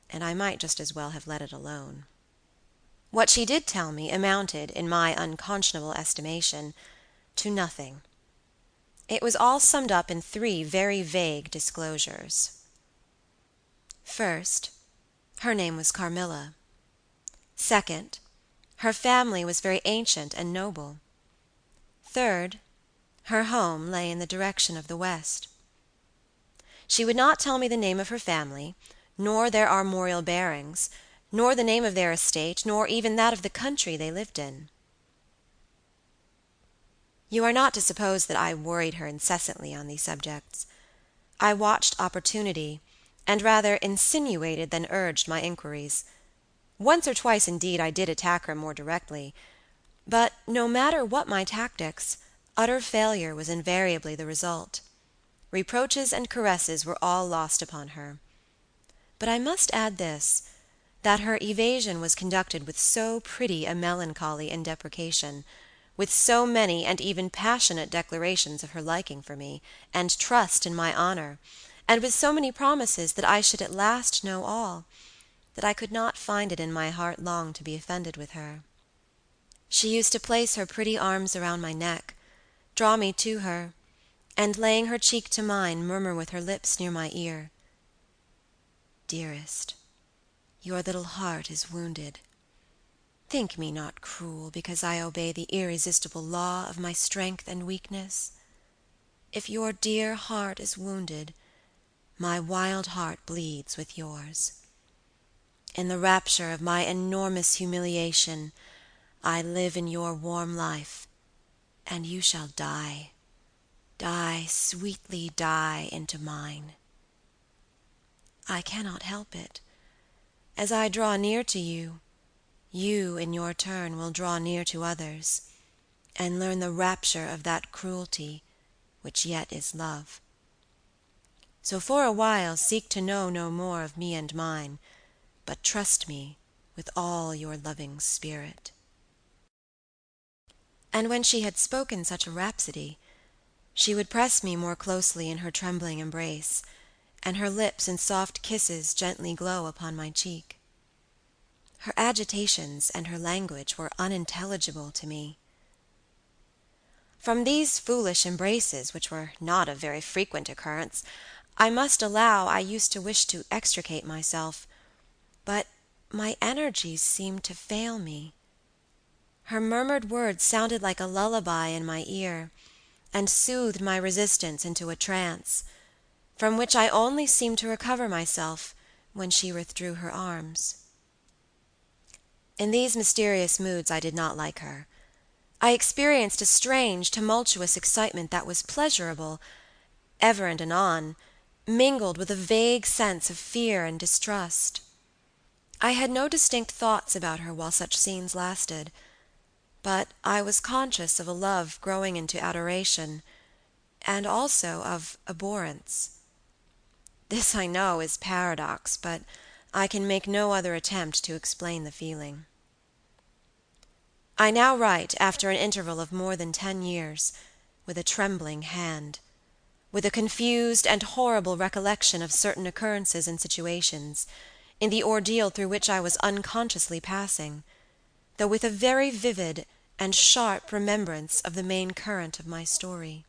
and I might just as well have let it alone. What she did tell me amounted, in my unconscionable estimation, to nothing. It was all summed up in 3 very vague disclosures. First, her name was Carmilla. Second, her family was very ancient and noble. Third, her home lay in the direction of the west. She would not tell me the name of her family, nor their armorial bearings, nor the name of their estate, nor even that of the country they lived in. You are not to suppose that I worried her incessantly on these subjects. I watched opportunity, and rather insinuated than urged my inquiries. Once or twice, indeed, I did attack her more directly, but no matter what my tactics, utter failure was invariably the result. Reproaches and caresses were all lost upon her. But I must add this, that her evasion was conducted with so pretty a melancholy and deprecation, with so many and even passionate declarations of her liking for me, and trust in my honor, and with so many promises that I should at last know all, that I could not find it in my heart long to be offended with her. She used to place her pretty arms around my neck, draw me to her, and laying her cheek to mine, murmur with her lips near my ear, "Dearest, your little heart is wounded. Think me not cruel because I obey the irresistible law of my strength and weakness. If your dear heart is wounded, my wild heart bleeds with yours. In the rapture of my enormous humiliation, I live in your warm life, and you shall die, sweetly die into mine. I cannot help it. As I draw near to you, you in your turn will draw near to others, and learn the rapture of that cruelty which yet is love. So for a while seek to know no more of me and mine, but trust me with all your loving spirit." And when she had spoken such a rhapsody, she would press me more closely in her trembling embrace, and her lips in soft kisses gently glow upon my cheek. Her agitations and her language were unintelligible to me. From these foolish embraces, which were not of very frequent occurrence, I must allow I used to wish to extricate myself, but my energies seemed to fail me. Her murmured words sounded like a lullaby in my ear, and soothed my resistance into a trance, from which I only seemed to recover myself when she withdrew her arms. In these mysterious moods I did not like her. I experienced a strange, tumultuous excitement that was pleasurable, ever and anon, mingled with a vague sense of fear and distrust. I had no distinct thoughts about her while such scenes lasted, but I was conscious of a love growing into adoration, and also of abhorrence. This I know is paradox, but I can make no other attempt to explain the feeling. I now write, after an interval of more than 10 years, with a trembling hand, with a confused and horrible recollection of certain occurrences and situations, in the ordeal through which I was unconsciously passing, though with a very vivid and sharp remembrance of the main current of my story.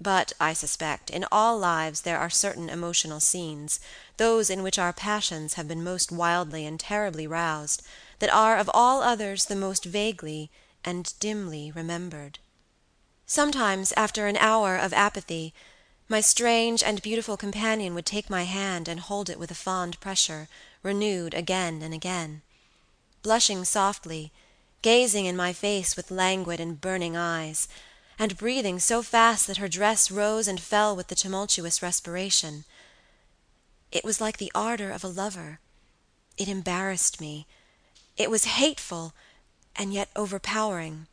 But, I suspect, in all lives there are certain emotional scenes, those in which our passions have been most wildly and terribly roused, that are of all others the most vaguely and dimly remembered. Sometimes, after an hour of apathy, my strange and beautiful companion would take my hand and hold it with a fond pressure, renewed again and again. Blushing softly, gazing in my face with languid and burning eyes, and breathing so fast that her dress rose and fell with the tumultuous respiration. It was like the ardor of a lover. It embarrassed me. It was hateful, and yet overpowering.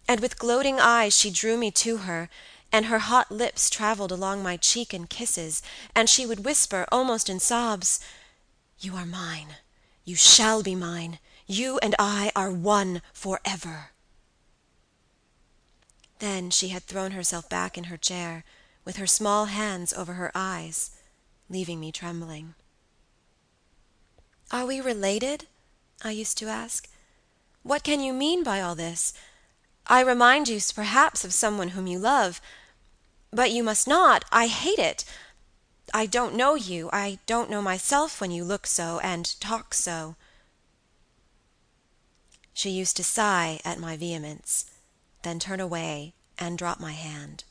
And with gloating eyes she drew me to her, and her hot lips traveled along my cheek in kisses, and she would whisper, almost in sobs, "You are mine. You shall be mine. You and I are one forever." Then she had thrown herself back in her chair, with her small hands over her eyes, leaving me trembling. "Are we related?" I used to ask. "What can you mean by all this? I remind you perhaps of someone whom you love, but you must not. I hate it. I don't know you. I don't know myself when you look so and talk so." She used to sigh at my vehemence, then turn away and drop my hand.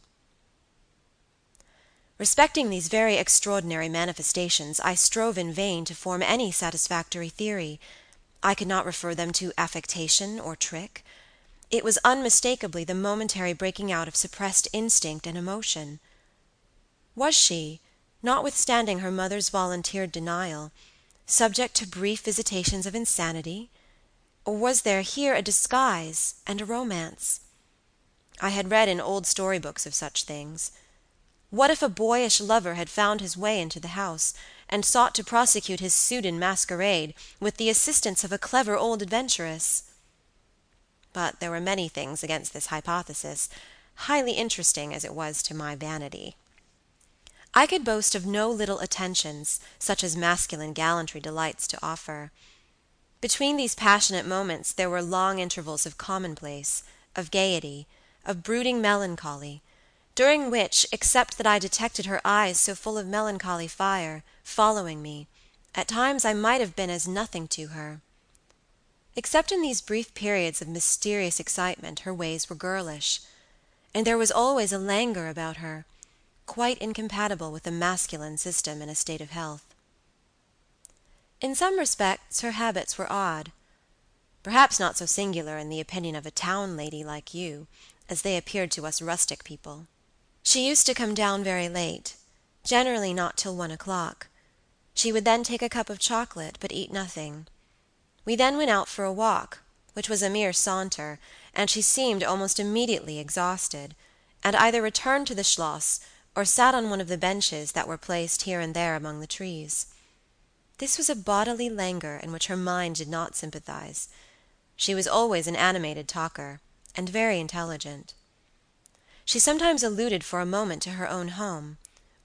Respecting these very extraordinary manifestations, I strove in vain to form any satisfactory theory. I could not refer them to affectation or trick. It was unmistakably the momentary breaking out of suppressed instinct and emotion. Was she, notwithstanding her mother's volunteered denial, subject to brief visitations of insanity? Or was there here a disguise and a romance? I had read in old storybooks of such things. What if a boyish lover had found his way into the house, and sought to prosecute his suit in masquerade, with the assistance of a clever old adventuress? But there were many things against this hypothesis, highly interesting as it was to my vanity. I could boast of no little attentions, such as masculine gallantry delights to offer. Between these passionate moments there were long intervals of commonplace, of gaiety, of brooding melancholy, during which, except that I detected her eyes so full of melancholy fire, following me, at times I might have been as nothing to her. Except in these brief periods of mysterious excitement her ways were girlish, and there was always a languor about her, quite incompatible with the masculine system in a state of health. In some respects her habits were odd, perhaps not so singular in the opinion of a town lady like you, as they appeared to us rustic people. She used to come down very late, generally not till 1 o'clock. She would then take a cup of chocolate, but eat nothing. We then went out for a walk, which was a mere saunter, and she seemed almost immediately exhausted, and either returned to the schloss or sat on one of the benches that were placed here and there among the trees. This was a bodily languor in which her mind did not sympathize. She was always an animated talker, and very intelligent. She sometimes alluded for a moment to her own home,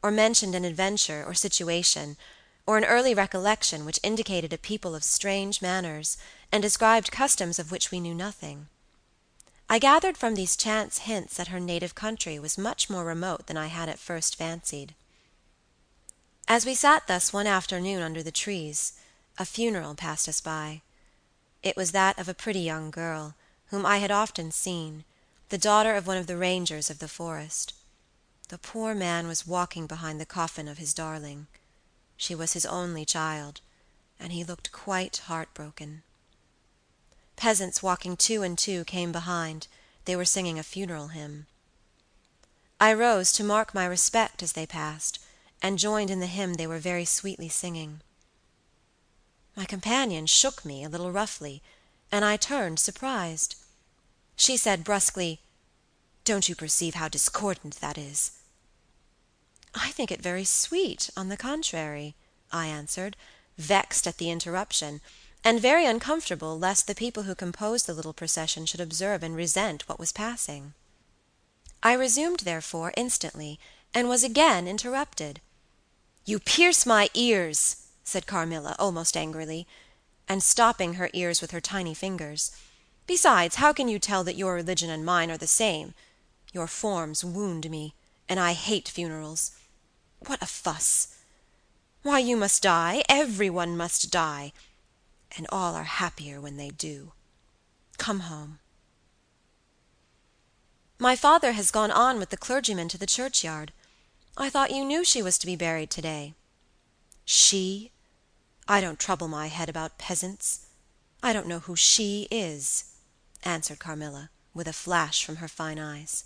or mentioned an adventure or situation, or an early recollection which indicated a people of strange manners, and described customs of which we knew nothing. I gathered from these chance hints that her native country was much more remote than I had at first fancied. As we sat thus one afternoon under the trees, a funeral passed us by. It was that of a pretty young girl, whom I had often seen, the daughter of one of the rangers of the forest. The poor man was walking behind the coffin of his darling. She was his only child, and he looked quite heartbroken. Peasants walking two and two came behind. They were singing a funeral hymn. I rose to mark my respect as they passed, and joined in the hymn they were very sweetly singing. My companion shook me a little roughly, and I turned surprised. She said brusquely, "Don't you perceive how discordant that is?" "I think it very sweet, on the contrary," I answered, vexed at the interruption, and very uncomfortable lest the people who composed the little procession should observe and resent what was passing. I resumed, therefore, instantly, and was again interrupted. "You pierce my ears," said Carmilla, almost angrily, and stopping her ears with her tiny fingers. "Besides, how can you tell that your religion and mine are the same? Your forms wound me, and I hate funerals. What a fuss! Why, you must die, everyone must die, and all are happier when they do. Come home." My father has gone on with the clergyman to the churchyard. I thought you knew she was to be buried today." "She? I don't trouble my head about peasants. I don't know who she is," answered Carmilla, with a flash from her fine eyes.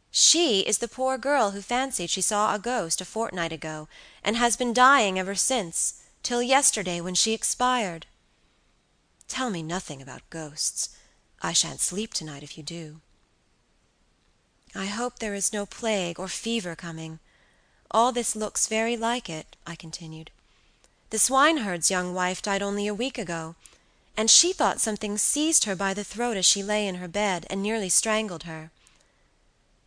"She is the poor girl who fancied she saw a ghost a fortnight ago, and has been dying ever since, till yesterday, when she expired." "Tell me nothing about ghosts. I shan't sleep tonight if you do." "I hope there is no plague or fever coming. All this looks very like it," I continued. "The swineherd's young wife died only a week ago, and she thought something seized her by the throat as she lay in her bed, and nearly strangled her.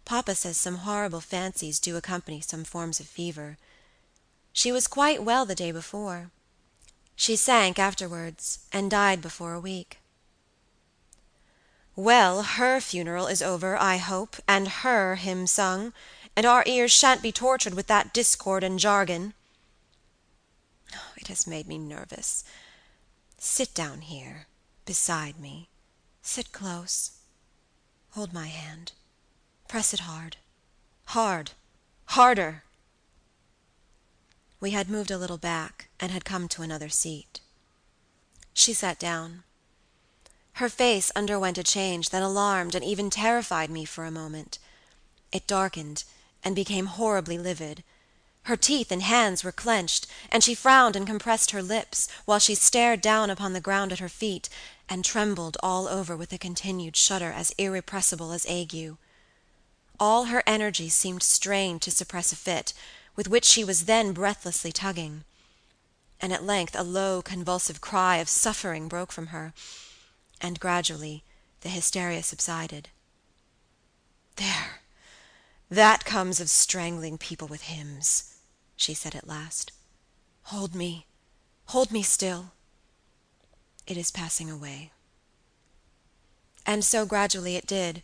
Papa says some horrible fancies do accompany some forms of fever. She was quite well the day before. She sank afterwards, and died before a week." "Well, her funeral is over, I hope, and her hymn sung, and our ears shan't be tortured with that discord and jargon. It has made me nervous. Sit down here, beside me. Sit close. Hold my hand. Press it hard. Hard. Harder." We had moved a little back, and had come to another seat. She sat down. Her face underwent a change that alarmed and even terrified me for a moment. It darkened, and became horribly livid. Her teeth and hands were clenched, and she frowned and compressed her lips, while she stared down upon the ground at her feet, and trembled all over with a continued shudder as irrepressible as ague. All her energy seemed strained to suppress a fit, with which she was then breathlessly tugging. And at length a low, convulsive cry of suffering broke from her, and gradually the hysteria subsided. "There, that comes of strangling people with hymns," she said at last. Hold me still. It is passing away." And so gradually it did,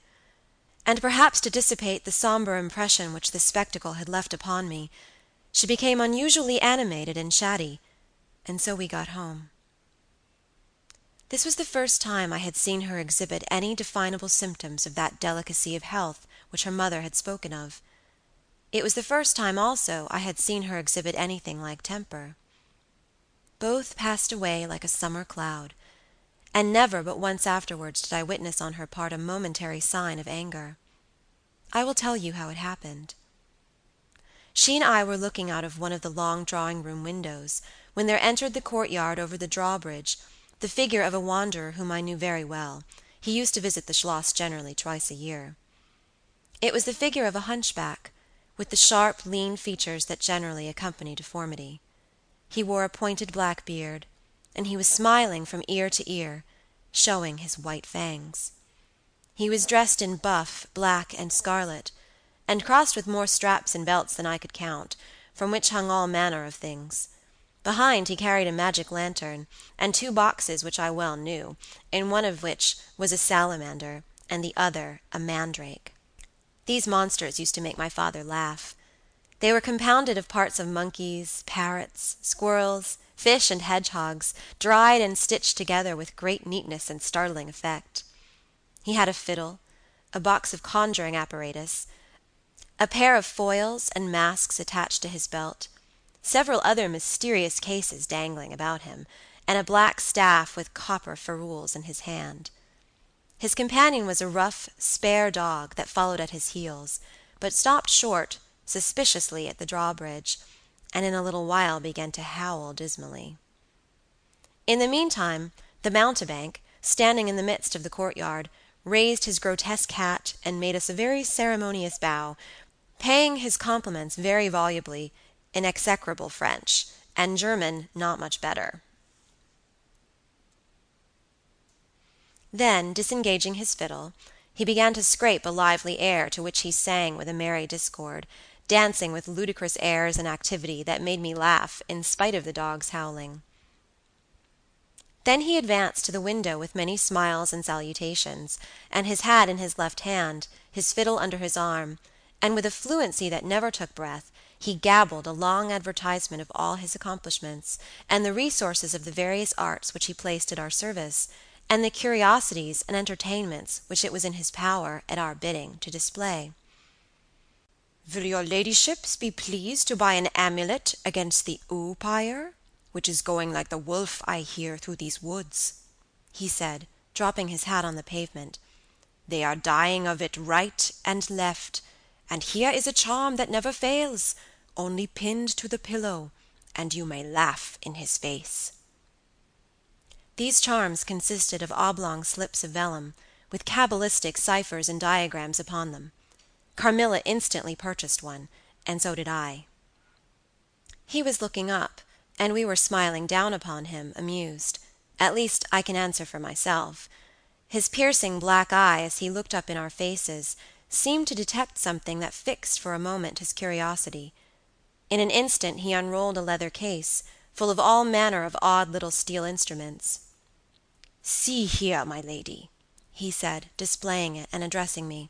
and perhaps to dissipate the somber impression which this spectacle had left upon me, she became unusually animated and chatty, and so we got home. This was the first time I had seen her exhibit any definable symptoms of that delicacy of health which her mother had spoken of. It was the first time also I had seen her exhibit anything like temper. Both passed away like a summer cloud, and never but once afterwards did I witness on her part a momentary sign of anger. I will tell you how it happened. She and I were looking out of one of the long drawing-room windows, when there entered the courtyard over the drawbridge the figure of a wanderer whom I knew very well. He used to visit the Schloss generally twice a year. It was the figure of a hunchback, with the sharp, lean features that generally accompany deformity. He wore a pointed black beard, and he was smiling from ear to ear, showing his white fangs. He was dressed in buff, black, and scarlet, and crossed with more straps and belts than I could count, from which hung all manner of things. Behind he carried a magic lantern, and two boxes which I well knew, in one of which was a salamander, and the other a mandrake. These monsters used to make my father laugh. They were compounded of parts of monkeys, parrots, squirrels, fish, and hedgehogs, dried and stitched together with great neatness and startling effect. He had a fiddle, a box of conjuring apparatus, a pair of foils and masks attached to his belt, several other mysterious cases dangling about him, and a black staff with copper ferrules in his hand. His companion was a rough, spare dog that followed at his heels, but stopped short, suspiciously, at the drawbridge, and in a little while began to howl dismally. In the meantime, the mountebank, standing in the midst of the courtyard, raised his grotesque hat and made us a very ceremonious bow, paying his compliments very volubly in execrable French, and German not much better. Then, disengaging his fiddle, he began to scrape a lively air to which he sang with a merry discord, dancing with ludicrous airs and activity that made me laugh in spite of the dog's howling. Then he advanced to the window with many smiles and salutations, and his hat in his left hand, his fiddle under his arm, and with a fluency that never took breath, he gabbled a long advertisement of all his accomplishments, and the resources of the various arts which he placed at our service, and the curiosities and entertainments which it was in his power, at our bidding, to display. "Will your ladyships be pleased to buy an amulet against the oupire, which is going like the wolf, I hear, through these woods?" he said, dropping his hat on the pavement. "They are dying of it right and left, and here is a charm that never fails, only pinned to the pillow, and you may laugh in his face." These charms consisted of oblong slips of vellum, with cabalistic ciphers and diagrams upon them. Carmilla instantly purchased one, and so did I. He was looking up, and we were smiling down upon him, amused. At least, I can answer for myself. His piercing black eye, as he looked up in our faces, seemed to detect something that fixed for a moment his curiosity. In an instant he unrolled a leather case, full of all manner of odd little steel instruments. "See here, my lady," he said, displaying it, and addressing me.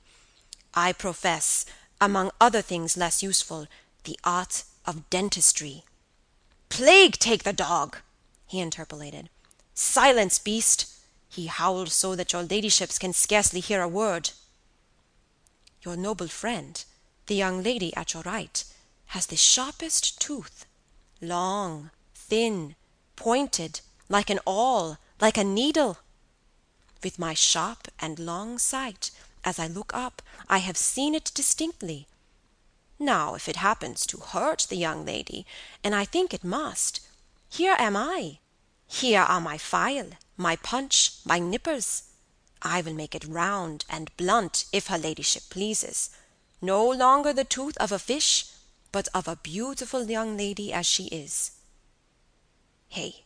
"I profess, among other things less useful, the art of dentistry." "Plague take the dog!" he interpolated. "Silence, beast! He howls so that your ladyships can scarcely hear a word." "Your noble friend, the young lady at your right, has the sharpest tooth, long, thin, pointed, like an awl, like a needle. With my sharp and long sight, as I look up, I have seen it distinctly. Now, if it happens to hurt the young lady, and I think it must, here am I. Here are my file, my punch, my nippers. I will make it round and blunt, if her ladyship pleases. No longer the tooth of a fish, but of a beautiful young lady as she is. Hey,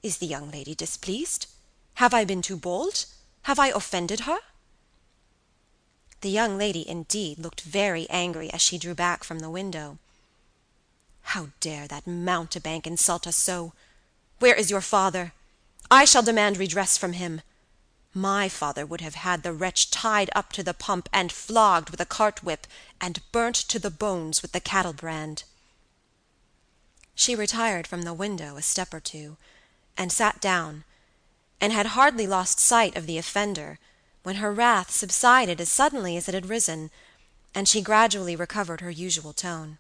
is the young lady displeased? Have I been too bold? Have I offended her?" The young lady, indeed, looked very angry as she drew back from the window. "How dare that mountebank insult us so? Where is your father? I shall demand redress from him. My father would have had the wretch tied up to the pump and flogged with a cart-whip, and burnt to the bones with the cattle-brand." She retired from the window a step or two, and sat down, and had hardly lost sight of the offender, when her wrath subsided as suddenly as it had risen, and she gradually recovered her usual tone,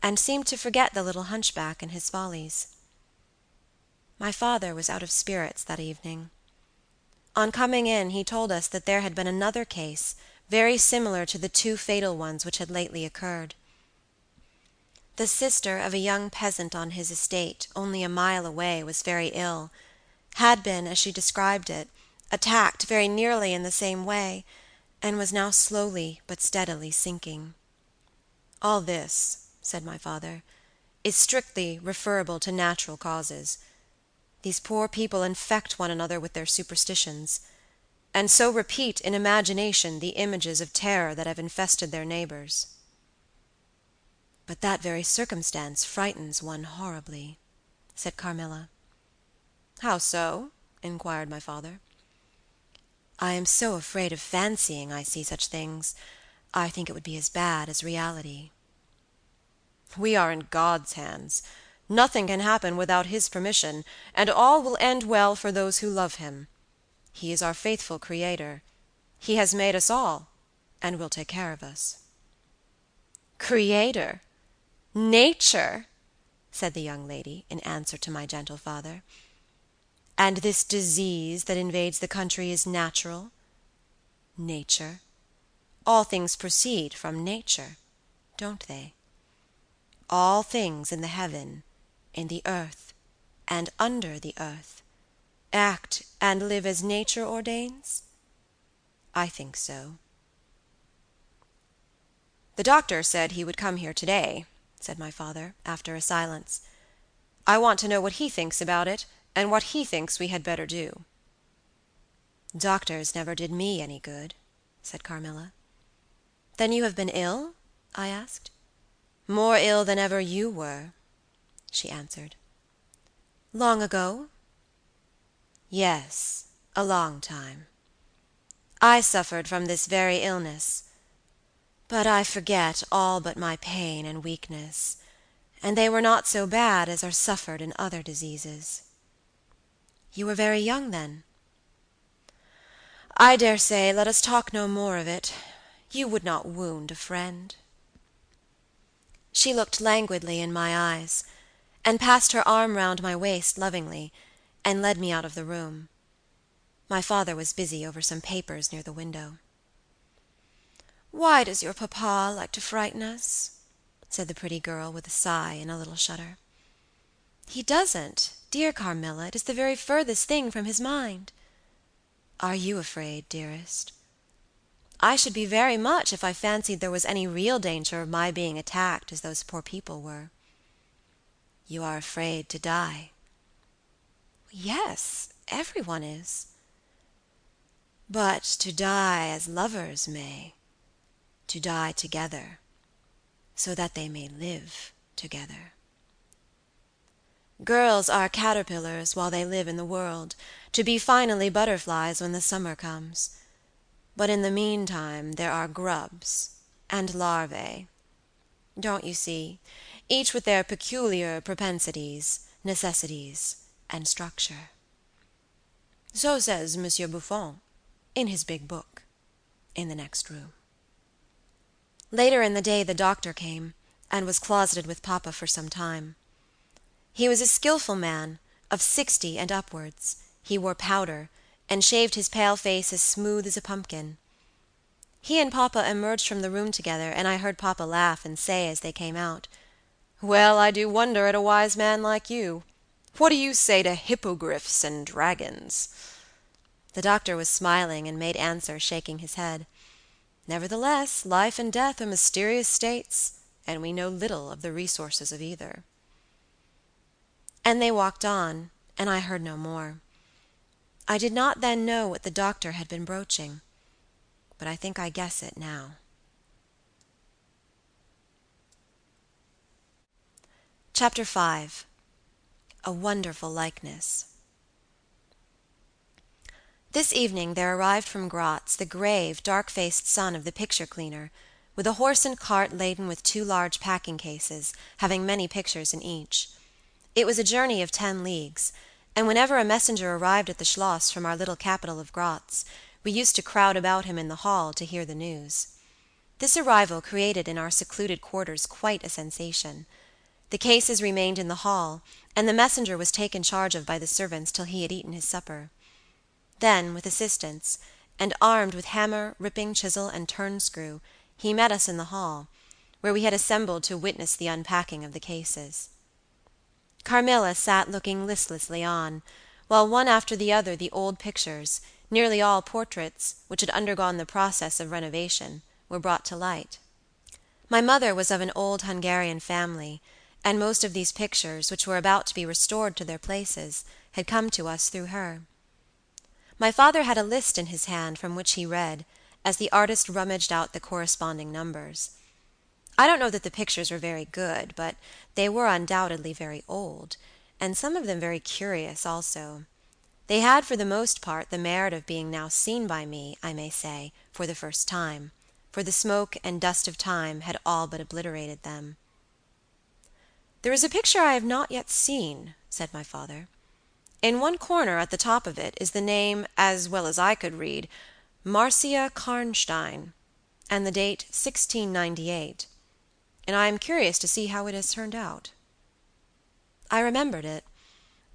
and seemed to forget the little hunchback and his follies. My father was out of spirits that evening. On coming in, he told us that there had been another case, very similar to the two fatal ones which had lately occurred. The sister of a young peasant on his estate, only a mile away, was very ill, had been, as she described it, attacked very nearly in the same way, and was now slowly but steadily sinking. "All this," said my father, "is strictly referable to natural causes. These poor people infect one another with their superstitions, and so repeat in imagination the images of terror that have infested their neighbors." "But that very circumstance frightens one horribly," said Carmilla. "How so?" inquired my father. "I am so afraid of fancying I see such things. I think it would be as bad as reality." "We are in God's hands. Nothing can happen without His permission, and all will end well for those who love Him. He is our faithful Creator. He has made us all, and will take care of us." "Creator? Nature?" said the young lady, in answer to my gentle father. "And this disease that invades the country is natural?" "Nature. All things proceed from nature, don't they? All things in the heaven, in the earth, and under the earth, act and live as nature ordains? I think so." "The doctor said he would come here today," said my father, after a silence. "I want to know what he thinks about it, and what he thinks we had better do." "Doctors never did me any good," said Carmilla. "Then you have been ill?" I asked. "More ill than ever you were," she answered. "Long ago?" "Yes, a long time. I suffered from this very illness, but I forget all but my pain and weakness, and they were not so bad as are suffered in other diseases." "You were very young then?" I dare say, let us talk no more of it. You would not wound a friend." She looked languidly in my eyes, and passed her arm round my waist lovingly, and led me out of the room. My father was busy over some papers near the window. "Why does your papa like to frighten us?" said the pretty girl, with a sigh and a little shudder. "He doesn't, dear Carmilla. It is the very furthest thing from his mind." "Are you afraid, dearest?" "I should be very much if I fancied there was any real danger of my being attacked as those poor people were." "You are afraid to die?" "Yes, everyone is." "But to die as lovers may, to die together, so that they may live together. Girls are caterpillars while they live in the world, to be finally butterflies when the summer comes. But in the meantime there are grubs and larvae. Don't you see, each with their peculiar propensities, necessities, and structure. So says Monsieur Buffon, in his big book, in the next room." Later in the day the doctor came, and was closeted with papa for some time. He was a skillful man, of 60 and upwards. He wore powder, and shaved his pale face as smooth as a pumpkin. He and papa emerged from the room together, and I heard papa laugh and say as they came out, "Well, I do wonder at a wise man like you. What do you say to hippogriffs and dragons?" The doctor was smiling, and made answer, shaking his head, "Nevertheless, life and death are mysterious states, and we know little of the resources of either." And they walked on, and I heard no more. I did not then know what the doctor had been broaching, but I think I guess it now. Chapter 5. A Wonderful Likeness. This evening there arrived from Gratz the grave, dark-faced son of the picture cleaner, with a horse and cart laden with 2 large packing cases, having many pictures in each. It was a journey of 10 leagues, and whenever a messenger arrived at the Schloss from our little capital of Gratz, we used to crowd about him in the hall to hear the news. This arrival created in our secluded quarters quite a sensation. The cases remained in the hall, and the messenger was taken charge of by the servants till he had eaten his supper. Then, with assistants, and armed with hammer, ripping chisel, and turnscrew, he met us in the hall, where we had assembled to witness the unpacking of the cases. Carmilla sat looking listlessly on, while one after the other the old pictures, nearly all portraits, which had undergone the process of renovation, were brought to light. My mother was of an old Hungarian family, and most of these pictures, which were about to be restored to their places, had come to us through her. My father had a list in his hand from which he read, as the artist rummaged out the corresponding numbers. I don't know that the pictures were very good, but they were undoubtedly very old, and some of them very curious also. They had for the most part the merit of being now seen by me, I may say, for the first time, for the smoke and dust of time had all but obliterated them. "There is a picture I have not yet seen," said my father. "In one corner at the top of it is the name, as well as I could read, Marcia Karnstein, and the date 1698, and I am curious to see how it has turned out." I remembered it.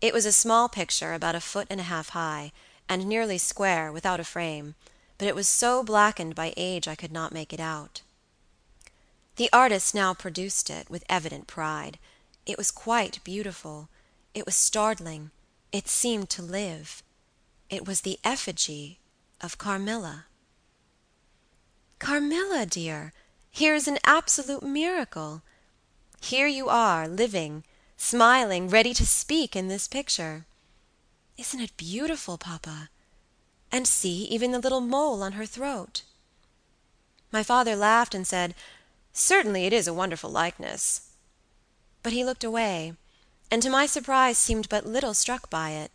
It was a small picture about 1.5 feet high, and nearly square, without a frame, but it was so blackened by age I could not make it out. The artist now produced it, with evident pride. It was quite beautiful. It was startling. It seemed to live. It was the effigy of Carmilla. "Carmilla, dear, here is an absolute miracle. Here you are, living, smiling, ready to speak in this picture. Isn't it beautiful, papa? And see, even the little mole on her throat." My father laughed and said, "Certainly it is a wonderful likeness." But he looked away, and to my surprise seemed but little struck by it,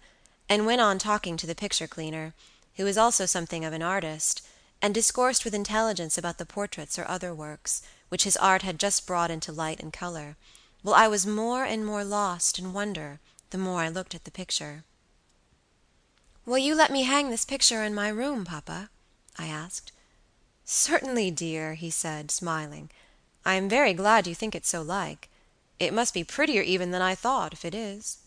and went on talking to the picture cleaner, who was also something of an artist, and discoursed with intelligence about the portraits or other works, which his art had just brought into light and color, while I was more and more lost in wonder the more I looked at the picture. "Will you let me hang this picture in my room, Papa?" I asked. "Certainly, dear," he said, smiling. "I am very glad you think it so like. It must be prettier even than I thought, if it is."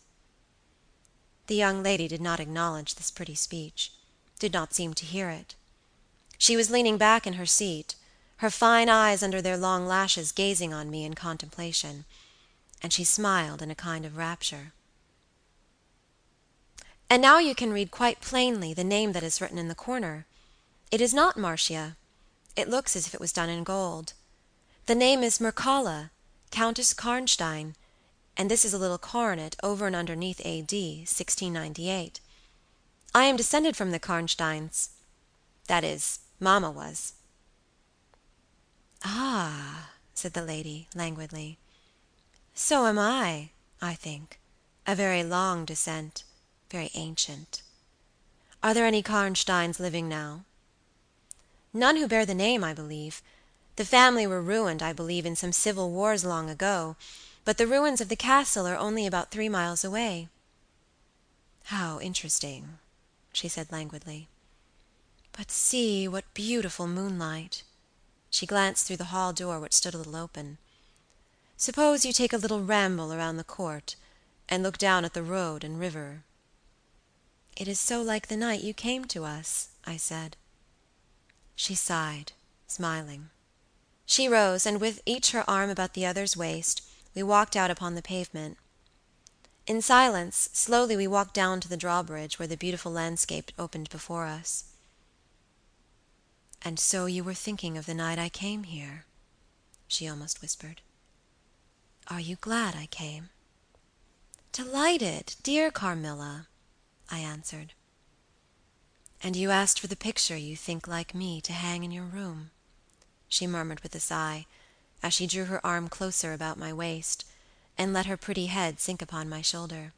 The young lady did not acknowledge this pretty speech, did not seem to hear it. She was leaning back in her seat, her fine eyes under their long lashes gazing on me in contemplation, and she smiled in a kind of rapture. "And now you can read quite plainly the name that is written in the corner. It is not Marcia. It looks as if it was done in gold. The name is Mircalla, Countess Karnstein, and this is a little coronet over and underneath A.D. 1698. I am descended from the Karnsteins. That is, Mamma was." "Ah," said the lady, languidly. "So am I think. A very long descent, very ancient. Are there any Karnsteins living now?" "None who bear the name, I believe. The family were ruined, I believe, in some civil wars long ago, but the ruins of the castle are only about 3 miles away." "How interesting," she said languidly. "But see, what beautiful moonlight." She glanced through the hall door, which stood a little open. "Suppose you take a little ramble around the court, and look down at the road and river." "It is so like the night you came to us," I said. She sighed, smiling. She rose, and with each her arm about the other's waist, we walked out upon the pavement. In silence, slowly we walked down to the drawbridge where the beautiful landscape opened before us. "And so you were thinking of the night I came here," she almost whispered. "Are you glad I came?" "Delighted, dear Carmilla," I answered. "And you asked for the picture you think like me to hang in your room," she murmured with a sigh, as she drew her arm closer about my waist, and let her pretty head sink upon my shoulder.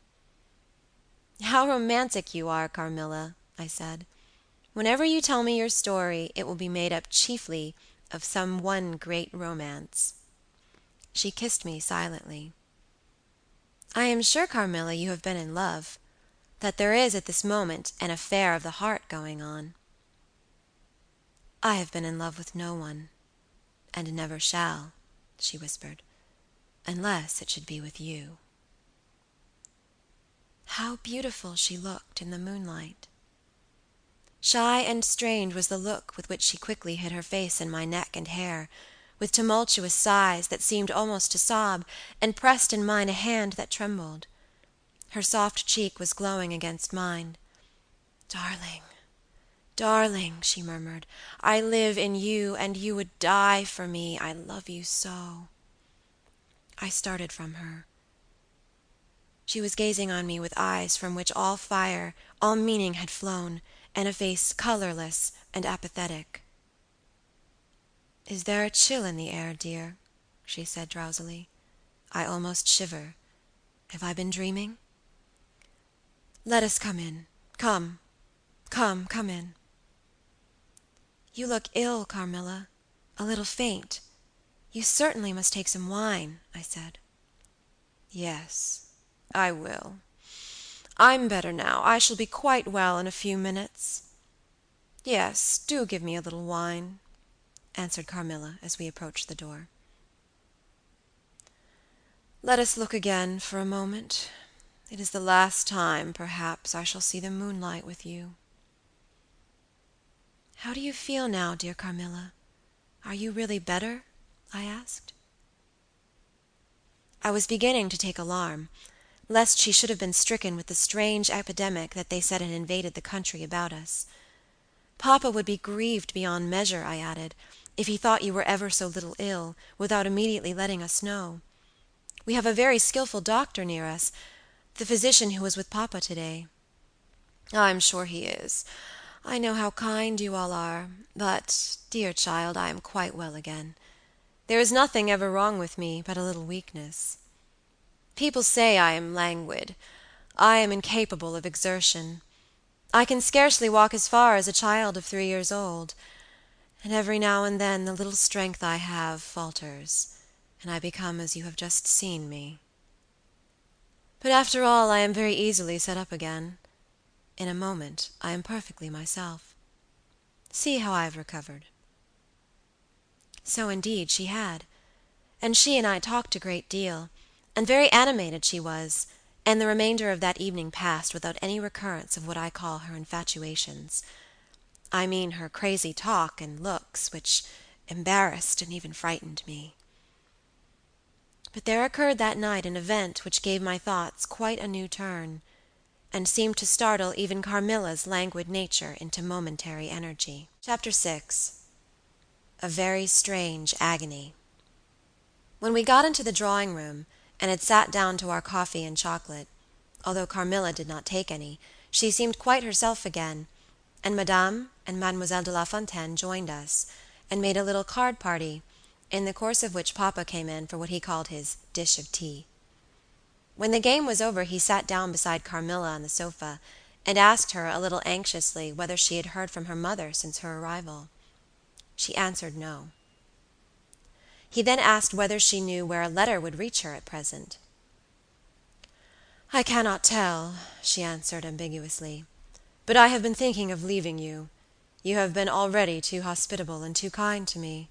"How romantic you are, Carmilla," I said. "Whenever you tell me your story, it will be made up chiefly of some one great romance." She kissed me silently. "I am sure, Carmilla, you have been in love, that there is at this moment an affair of the heart going on." "I have been in love with no one, and never shall," she whispered, "unless it should be with you." How beautiful she looked in the moonlight! Shy and strange was the look with which she quickly hid her face in my neck and hair, with tumultuous sighs that seemed almost to sob, and pressed in mine a hand that trembled. Her soft cheek was glowing against mine. "Darling, darling," she murmured, "I live in you, and you would die for me. I love you so." I started from her. She was gazing on me with eyes from which all fire, all meaning had flown, and a face colorless and apathetic. "Is there a chill in the air, dear?" she said drowsily. "I almost shiver. Have I been dreaming?" "Let us come in. Come in." "You look ill, Carmilla, a little faint. You certainly must take some wine," I said. "Yes, I will. I'm better now. I shall be quite well in a few minutes. Yes, do give me a little wine," answered Carmilla as we approached the door. "Let us look again for a moment. It is the last time, perhaps, I shall see the moonlight with you." "How do you feel now, dear Carmilla? Are you really better?" I asked. I was beginning to take alarm, lest she should have been stricken with the strange epidemic that they said had invaded the country about us. "Papa would be grieved beyond measure," I added, "if he thought you were ever so little ill, without immediately letting us know. We have a very skillful doctor near us, the physician who was with Papa today." "I'm sure he is. I know how kind you all are, but, dear child, I am quite well again. There is nothing ever wrong with me but a little weakness. People say I am languid. I am incapable of exertion. I can scarcely walk as far as a child of 3 years old, and every now and then the little strength I have falters, and I become as you have just seen me. But after all I am very easily set up again. In a moment I am perfectly myself. See how I have recovered." So indeed she had, and she and I talked a great deal, and very animated she was, and the remainder of that evening passed without any recurrence of what I call her infatuations. I mean her crazy talk and looks, which embarrassed and even frightened me. But there occurred that night an event which gave my thoughts quite a new turn, and seemed to startle even Carmilla's languid nature into momentary energy. Chapter 6. A very strange agony. When we got into the drawing-room, and had sat down to our coffee and chocolate, although Carmilla did not take any, she seemed quite herself again, and Madame and Mademoiselle de la Fontaine joined us, and made a little card party, in the course of which Papa came in for what he called his dish of tea. When the game was over he sat down beside Carmilla on the sofa, and asked her a little anxiously whether she had heard from her mother since her arrival. She answered no. He then asked whether she knew where a letter would reach her at present. "I cannot tell," she answered ambiguously, "but I have been thinking of leaving you. You have been already too hospitable and too kind to me.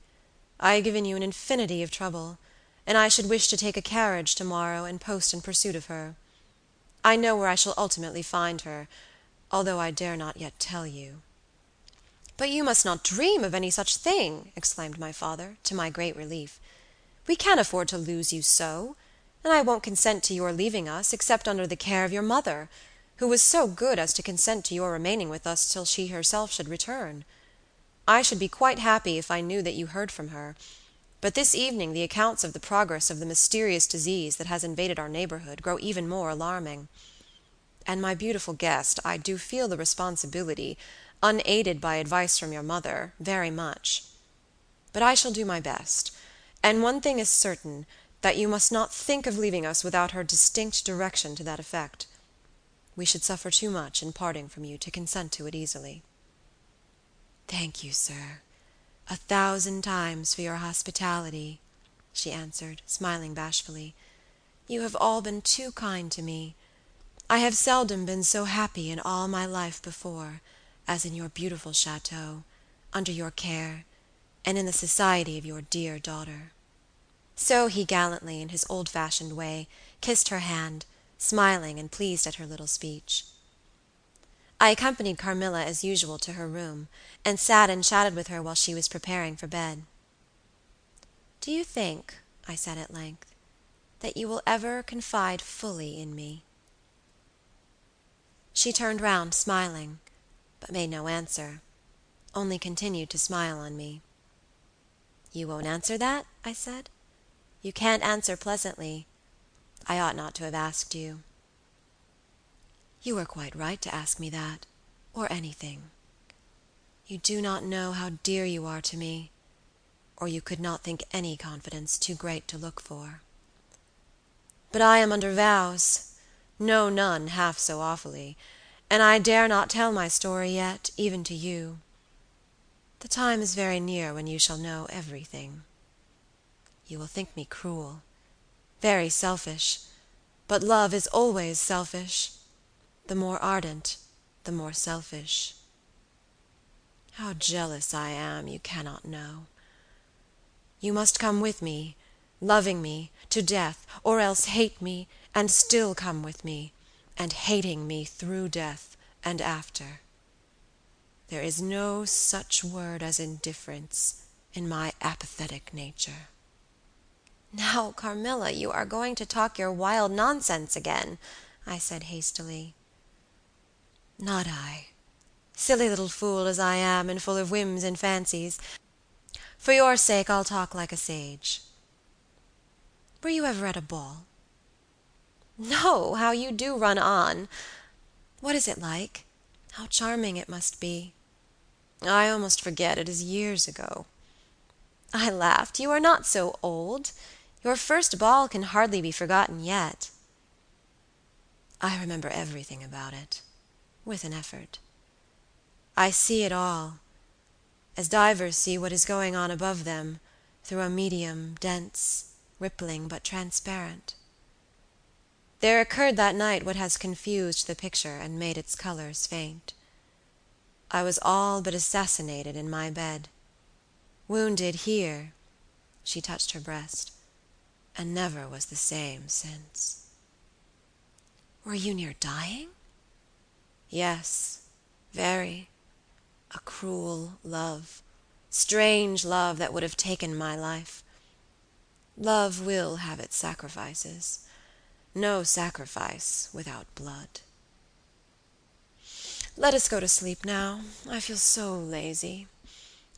I have given you an infinity of trouble, and I should wish to take a carriage tomorrow and post in pursuit of her. I know where I shall ultimately find her, although I dare not yet tell you." "But you must not dream of any such thing," exclaimed my father, to my great relief. "We can't afford to lose you so, and I won't consent to your leaving us except under the care of your mother, who was so good as to consent to your remaining with us till she herself should return. I should be quite happy if I knew that you heard from her, but this evening the accounts of the progress of the mysterious disease that has invaded our neighborhood grow even more alarming. And, my beautiful guest, I do feel the responsibility, unaided by advice from your mother, very much. But I shall do my best, and one thing is certain, that you must not think of leaving us without her distinct direction to that effect. We should suffer too much in parting from you to consent to it easily." "Thank you, sir, 1,000 times for your hospitality," she answered, smiling bashfully. "You have all been too kind to me. I have seldom been so happy in all my life before, as in your beautiful chateau, under your care, and in the society of your dear daughter." So he gallantly, in his old-fashioned way, kissed her hand, smiling and pleased at her little speech. I accompanied Carmilla as usual to her room, and sat and chatted with her while she was preparing for bed. "Do you think," I said at length, "that you will ever confide fully in me?" She turned round smiling, but made no answer, only continued to smile on me. "You won't answer that?" I said. "You can't answer pleasantly. I ought not to have asked you." "You are quite right to ask me that, or anything. You do not know how dear you are to me, or you could not think any confidence too great to look for. But I am under vows, know none half so awfully, and I dare not tell my story yet, even to you. The time is very near when you shall know everything. You will think me cruel, very selfish, but love is always selfish. The more ardent, the more selfish. How jealous I am, you cannot know. You must come with me, loving me, to death, or else hate me, and still come with me, and hating me through death and after. There is no such word as indifference in my apathetic nature." "Now, Carmilla, you are going to talk your wild nonsense again," I said hastily. "Not I. Silly little fool as I am, and full of whims and fancies. For your sake I'll talk like a sage. Were you ever at a ball?" "No, how you do run on. What is it like? How charming it must be." "I almost forget it is years ago." I laughed. "You are not so old. Your first ball can hardly be forgotten yet." "I remember everything about it," with an effort. "I see it all, as divers see what is going on above them, through a medium, dense, rippling, but transparent. There occurred that night what has confused the picture and made its colors faint. I was all but assassinated in my bed, wounded here," she touched her breast, "and never was the same since." "Were you near dying?" "Yes, very. A cruel love, strange love that would have taken my life. Love will have its sacrifices. No sacrifice without blood. Let us go to sleep now. I feel so lazy.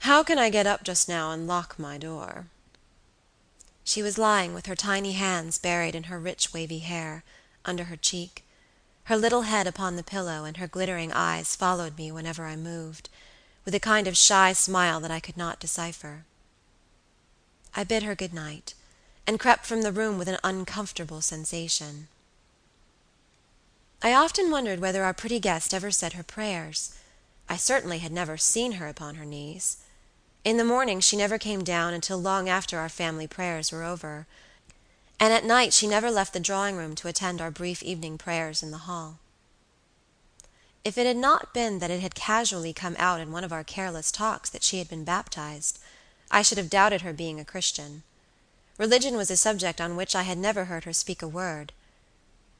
How can I get up just now and lock my door?" She was lying with her tiny hands buried in her rich wavy hair, under her cheek. Her little head upon the pillow, and her glittering eyes followed me whenever I moved, with a kind of shy smile that I could not decipher. I bid her good night, and crept from the room with an uncomfortable sensation. I often wondered whether our pretty guest ever said her prayers. I certainly had never seen her upon her knees. In the morning she never came down until long after our family prayers were over, and at night she never left the drawing-room to attend our brief evening prayers in the hall. If it had not been that it had casually come out in one of our careless talks that she had been baptized, I should have doubted her being a Christian. Religion was a subject on which I had never heard her speak a word.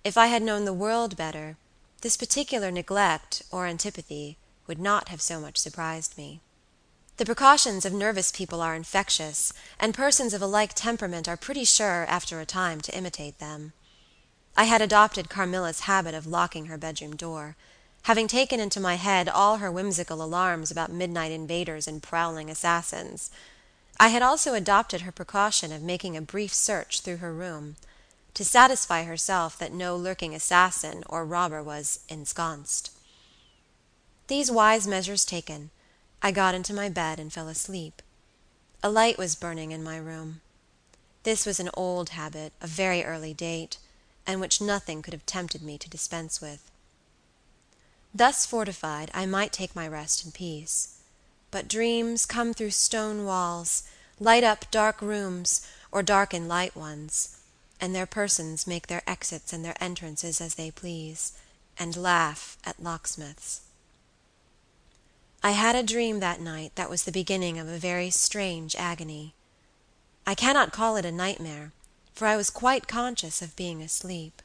If I had known the world better, this particular neglect or antipathy would not have so much surprised me. The precautions of nervous people are infectious, and persons of a like temperament are pretty sure, after a time, to imitate them. I had adopted Carmilla's habit of locking her bedroom door, having taken into my head all her whimsical alarms about midnight invaders and prowling assassins. I had also adopted her precaution of making a brief search through her room, to satisfy herself that no lurking assassin or robber was ensconced. These wise measures taken, I got into my bed and fell asleep. A light was burning in my room. This was an old habit, of very early date, and which nothing could have tempted me to dispense with. Thus fortified, I might take my rest in peace. But dreams come through stone walls, light up dark rooms, or darken light ones, and their persons make their exits and their entrances as they please, and laugh at locksmiths. I had a dream that night that was the beginning of a very strange agony. I cannot call it a nightmare, for I was quite conscious of being asleep.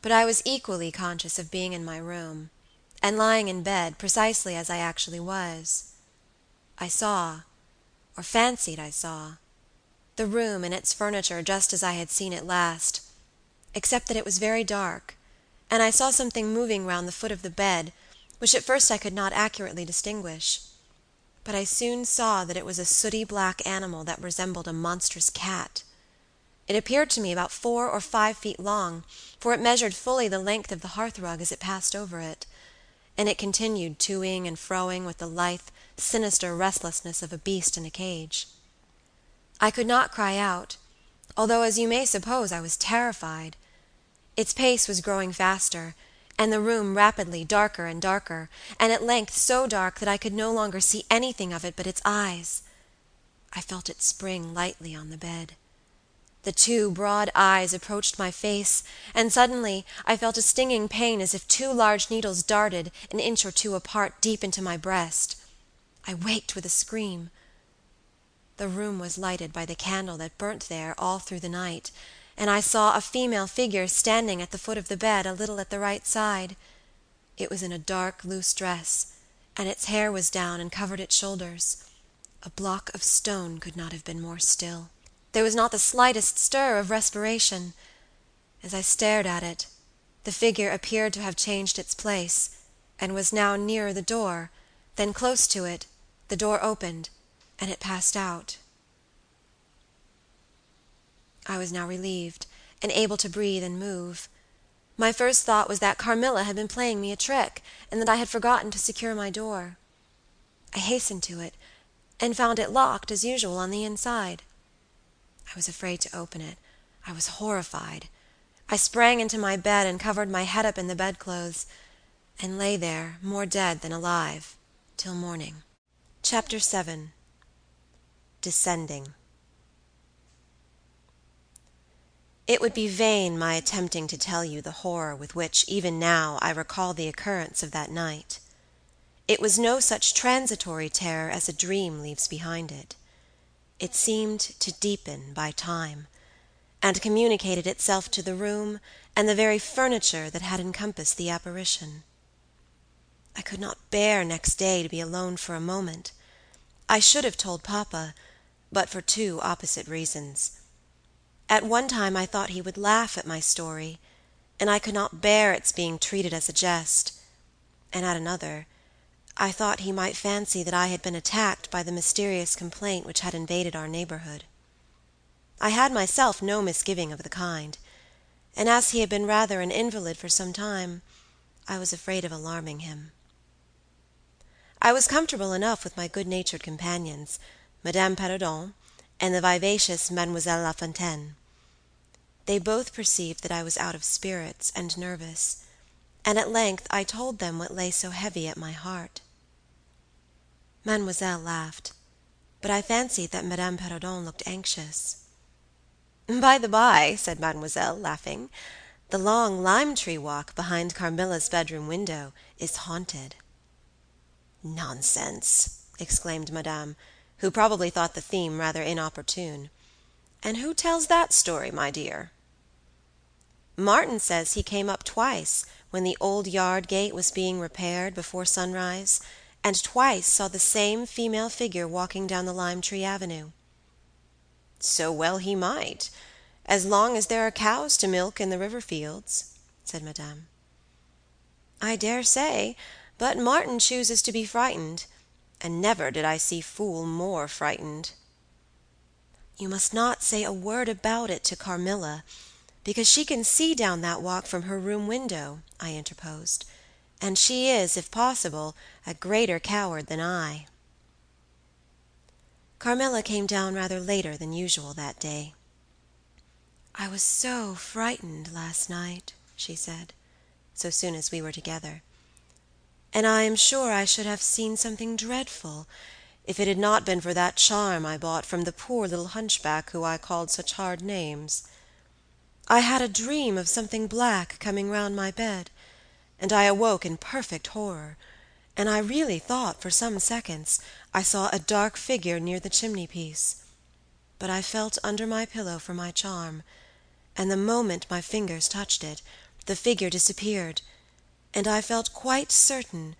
But I was equally conscious of being in my room, and lying in bed precisely as I actually was. I saw, or fancied I saw, the room and its furniture just as I had seen it last, except that it was very dark, and I saw something moving round the foot of the bed, which at first I could not accurately distinguish. But I soon saw that it was a sooty black animal that resembled a monstrous cat. It appeared to me about 4 or 5 feet long, for it measured fully the length of the hearthrug as it passed over it, and it continued to-ing and fro-ing with the lithe, sinister restlessness of a beast in a cage. I could not cry out, although, as you may suppose, I was terrified. Its pace was growing faster, and the room rapidly darker and darker, and at length so dark that I could no longer see anything of it but its eyes. I felt it spring lightly on the bed. The 2 broad eyes approached my face, and suddenly I felt a stinging pain as if 2 large needles darted, an inch or 2 apart, deep into my breast. I waked with a scream. The room was lighted by the candle that burnt there all through the night, and I saw a female figure standing at the foot of the bed, a little at the right side. It was in a dark, loose dress, and its hair was down and covered its shoulders. A block of stone could not have been more still. There was not the slightest stir of respiration. As I stared at it, the figure appeared to have changed its place, and was now nearer the door, then close to it, the door opened, and it passed out. I was now relieved, and able to breathe and move. My first thought was that Carmilla had been playing me a trick, and that I had forgotten to secure my door. I hastened to it, and found it locked as usual on the inside. I was afraid to open it. I was horrified. I sprang into my bed and covered my head up in the bedclothes, and lay there, more dead than alive, till morning. Chapter 7. Descending. It would be vain my attempting to tell you the horror with which even now I recall the occurrence of that night. It was no such transitory terror as a dream leaves behind it. It seemed to deepen by time, and communicated itself to the room and the very furniture that had encompassed the apparition. I could not bear next day to be alone for a moment. I should have told papa, but for two opposite reasons. At one time I thought he would laugh at my story, and I could not bear its being treated as a jest, and at another, I thought he might fancy that I had been attacked by the mysterious complaint which had invaded our neighborhood. I had myself no misgiving of the kind, and as he had been rather an invalid for some time, I was afraid of alarming him. I was comfortable enough with my good-natured companions, Madame Perrodon and the vivacious Mademoiselle La Fontaine. They both perceived that I was out of spirits and nervous, and at length I told them what lay so heavy at my heart. Mademoiselle laughed, but I fancied that Madame Perrodon looked anxious. "By the by," said Mademoiselle, laughing, "the long lime-tree walk behind Carmilla's bedroom window is haunted." "Nonsense!" exclaimed Madame, who probably thought the theme rather inopportune. "And who tells that story, my dear?" "Martin says he came up twice when the old yard gate was being repaired before sunrise, and twice saw the same female figure walking down the lime-tree avenue." "So well he might, as long as there are cows to milk in the river fields," said Madame. "I dare say, but Martin chooses to be frightened, and never did I see fool more frightened." "You must not say a word about it to Carmilla, because she can see down that walk from her room window," I interposed, "and she is, if possible, a greater coward than I." Carmilla came down rather later than usual that day. "I was so frightened last night," she said, so soon as we were together, "and I am sure I should have seen something dreadful if it had not been for that charm I bought from the poor little hunchback who I called such hard names. I had a dream of something black coming round my bed, and I awoke in perfect horror, and I really thought for some seconds I saw a dark figure near the chimney-piece. But I felt under my pillow for my charm, and the moment my fingers touched it, the figure disappeared, and I felt quite certain,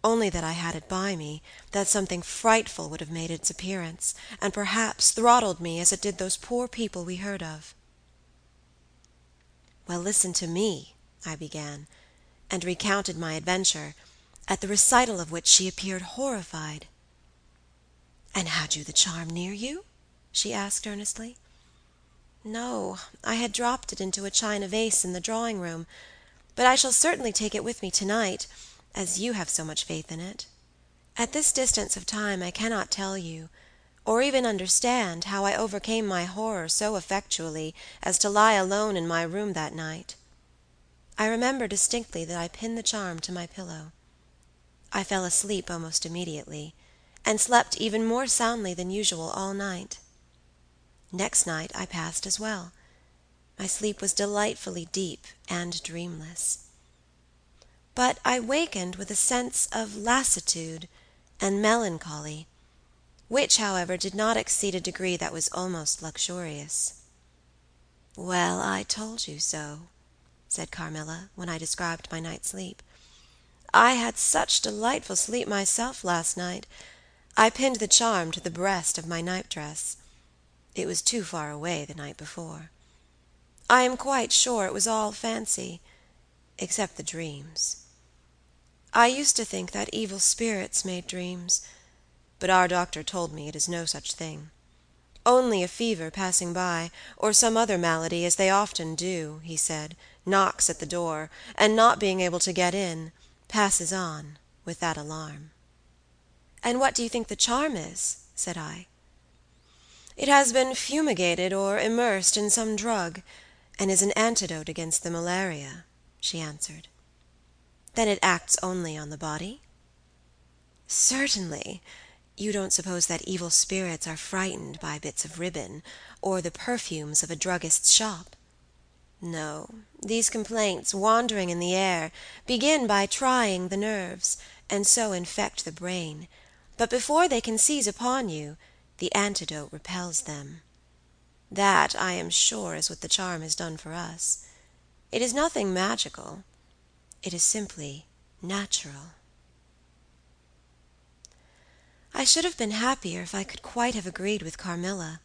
only that I had it by me, that something frightful would have made its appearance, and perhaps throttled me as it did those poor people we heard of." "Well, listen to me," I began, and recounted my adventure, at the recital of which she appeared horrified. "And had you the charm near you?" she asked earnestly. "No, I had dropped it into a china vase in the drawing-room, but I shall certainly take it with me tonight, as you have so much faith in it. At this distance of time I cannot tell you, or even understand, how I overcame my horror so effectually as to lie alone in my room that night. I remember distinctly that I pinned the charm to my pillow. I fell asleep almost immediately, and slept even more soundly than usual all night. Next night I passed as well. My sleep was delightfully deep and dreamless. But I wakened with a sense of lassitude and melancholy, which, however, did not exceed a degree that was almost luxurious. "Well, I told you so," said Carmilla, when I described my night's sleep. "I had such delightful sleep myself last night. I pinned the charm to the breast of my nightdress. It was too far away the night before. I am quite sure it was all fancy, except the dreams. I used to think that evil spirits made dreams, but our doctor told me it is no such thing. Only a fever passing by, or some other malady, as they often do, he said, knocks at the door, and not being able to get in, passes on with that alarm." "And what do you think the charm is?" said I. "It has been fumigated or immersed in some drug, and is an antidote against the malaria," she answered. "Then it acts only on the body?" "Certainly. You don't suppose that evil spirits are frightened by bits of ribbon, or the perfumes of a druggist's shop?" No, these complaints, wandering in the air, begin by trying the nerves, and so infect the brain, but before they can seize upon you, the antidote repels them. That, I am sure, is what the charm has done for us. It is nothing magical. It is simply natural. I should have been happier if I could quite have agreed with Carmilla,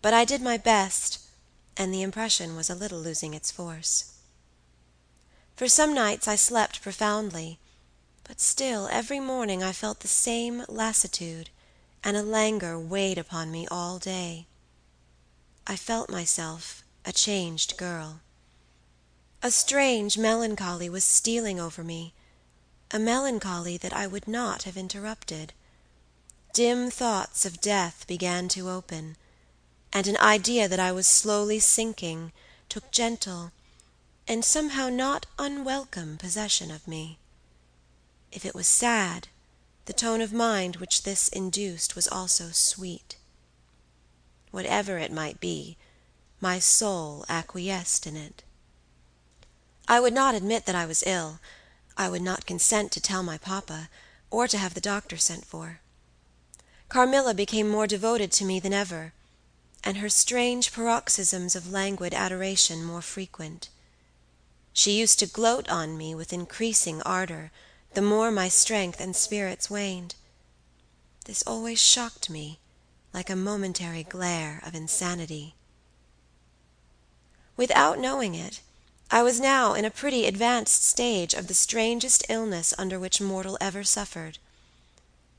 but I did my best, and the impression was a little losing its force. For some nights I slept profoundly, but still every morning I felt the same lassitude, and a languor weighed upon me all day. I felt myself a changed girl. A strange melancholy was stealing over me, a melancholy that I would not have interrupted. Dim thoughts of death began to open, and an idea that I was slowly sinking took gentle, and somehow not unwelcome possession of me. If it was sad, the tone of mind which this induced was also sweet. Whatever it might be, my soul acquiesced in it. I would not admit that I was ill. I would not consent to tell my papa, or to have the doctor sent for. Carmilla became more devoted to me than ever, and her strange paroxysms of languid adoration more frequent. She used to gloat on me with increasing ardor, the more my strength and spirits waned. This always shocked me, like a momentary glare of insanity. Without knowing it, I was now in a pretty advanced stage of the strangest illness under which mortal ever suffered.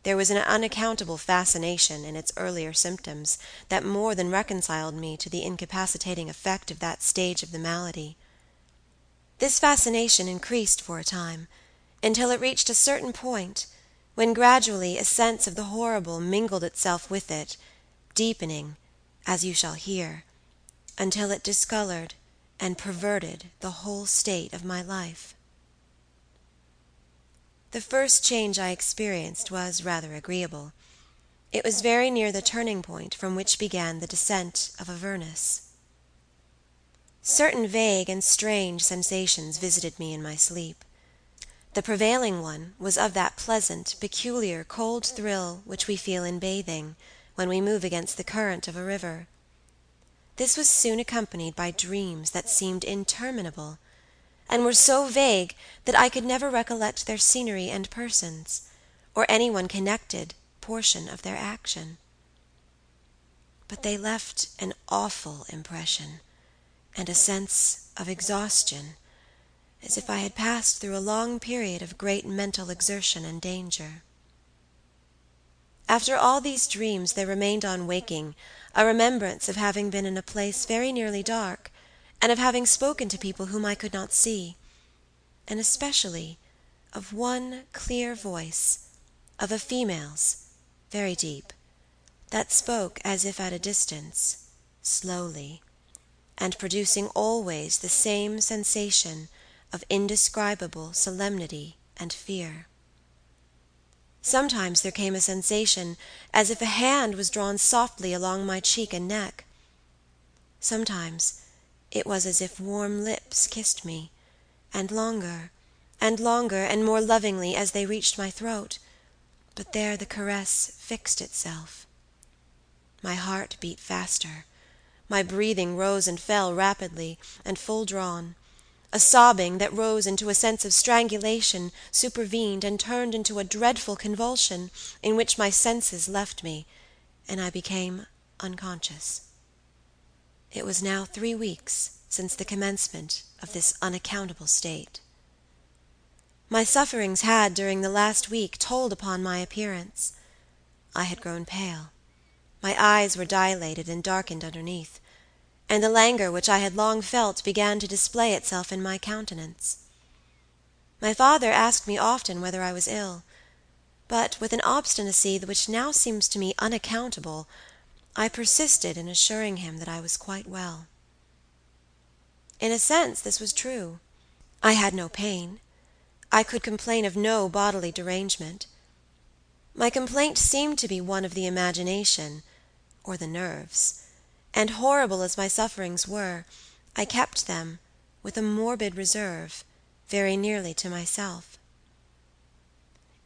There was an unaccountable fascination in its earlier symptoms that more than reconciled me to the incapacitating effect of that stage of the malady. This fascination increased for a time, until it reached a certain point, when gradually a sense of the horrible mingled itself with it, deepening, as you shall hear, until it discolored and perverted the whole state of my life. The first change I experienced was rather agreeable. It was very near the turning point from which began the descent of Avernus. Certain vague and strange sensations visited me in my sleep. The prevailing one was of that pleasant, peculiar, cold thrill which we feel in bathing, when we move against the current of a river. This was soon accompanied by dreams that seemed interminable, and were so vague that I could never recollect their scenery and persons, or any one connected portion of their action. But they left an awful impression, and a sense of exhaustion, as if I had passed through a long period of great mental exertion and danger. After all these dreams there remained on waking a remembrance of having been in a place very nearly dark, and of having spoken to people whom I could not see, and especially of one clear voice, of a female's, very deep, that spoke as if at a distance, slowly, and producing always the same sensation of indescribable solemnity and fear. Sometimes there came a sensation as if a hand was drawn softly along my cheek and neck. Sometimes it was as if warm lips kissed me, and longer, and more lovingly as they reached my throat, but there the caress fixed itself. My heart beat faster, my breathing rose and fell rapidly and full drawn. A sobbing that rose into a sense of strangulation supervened and turned into a dreadful convulsion in which my senses left me, and I became unconscious. It was now 3 weeks since the commencement of this unaccountable state. My sufferings had, during the last week, told upon my appearance. I had grown pale. My eyes were dilated and darkened underneath, and the languor which I had long felt began to display itself in my countenance. My father asked me often whether I was ill, but with an obstinacy which now seems to me unaccountable, I persisted in assuring him that I was quite well. In a sense this was true. I had no pain. I could complain of no bodily derangement. My complaint seemed to be one of the imagination, or the nerves, and horrible as my sufferings were, I kept them, with a morbid reserve, very nearly to myself.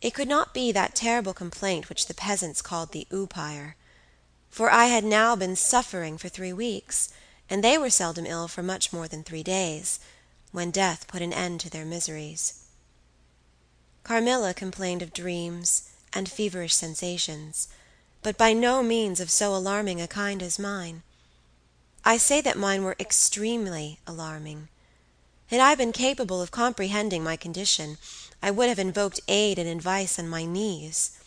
It could not be that terrible complaint which the peasants called the oupire, for I had now been suffering for 3 weeks, and they were seldom ill for much more than 3 days, when death put an end to their miseries. Carmilla complained of dreams and feverish sensations, but by no means of so alarming a kind as mine. I say that mine were extremely alarming. Had I been capable of comprehending my condition, I would have invoked aid and advice on my knees.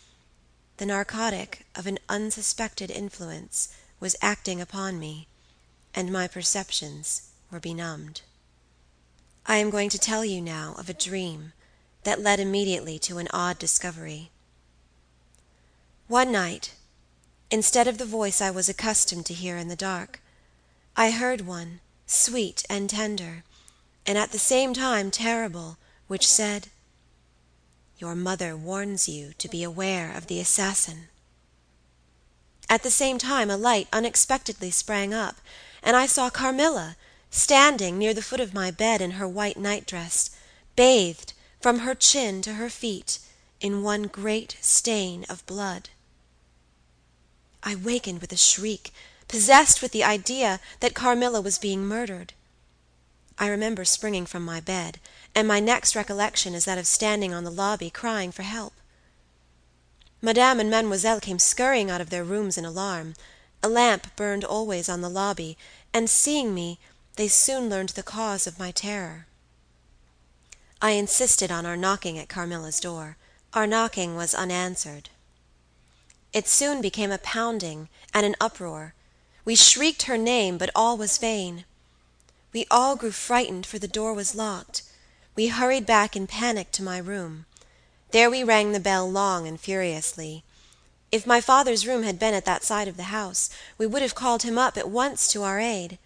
The narcotic of an unsuspected influence was acting upon me, and my perceptions were benumbed. I am going to tell you now of a dream that led immediately to an odd discovery. One night, instead of the voice I was accustomed to hear in the dark, I heard one, sweet and tender, and at the same time terrible, which said, "Your mother warns you to be aware of the assassin." At the same time a light unexpectedly sprang up, and I saw Carmilla standing near the foot of my bed in her white nightdress, bathed from her chin to her feet in one great stain of blood. I wakened with a shriek, possessed with the idea that Carmilla was being murdered. I remember springing from my bed, and my next recollection is that of standing on the lobby crying for help. Madame and Mademoiselle came scurrying out of their rooms in alarm. A lamp burned always on the lobby, and seeing me, they soon learned the cause of my terror. I insisted on our knocking at Carmilla's door. Our knocking was unanswered. It soon became a pounding and an uproar. We shrieked her name, but all was vain. We all grew frightened, for the door was locked. We hurried back in panic to my room. There we rang the bell long and furiously. If my father's room had been at that side of the house, we would have called him up at once to our aid.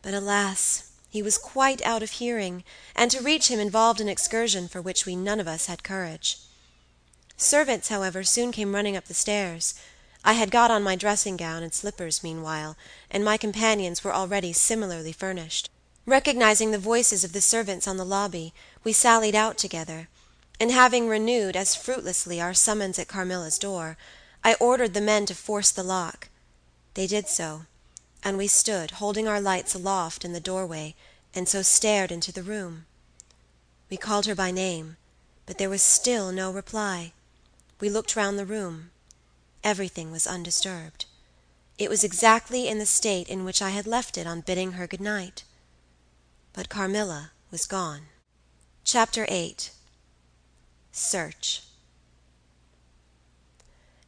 But alas, he was quite out of hearing, and to reach him involved an excursion for which we none of us had courage. Servants, however, soon came running up the stairs. I had got on my dressing-gown and slippers meanwhile, and my companions were already similarly furnished. Recognizing the voices of the servants on the lobby, we sallied out together, and having renewed as fruitlessly our summons at Carmilla's door, I ordered the men to force the lock. They did so, and we stood, holding our lights aloft in the doorway, and so stared into the room. We called her by name, but there was still no reply. We looked round the room. Everything was undisturbed. It was exactly in the state in which I had left it on bidding her good night. But Carmilla was gone. Chapter 8. Search.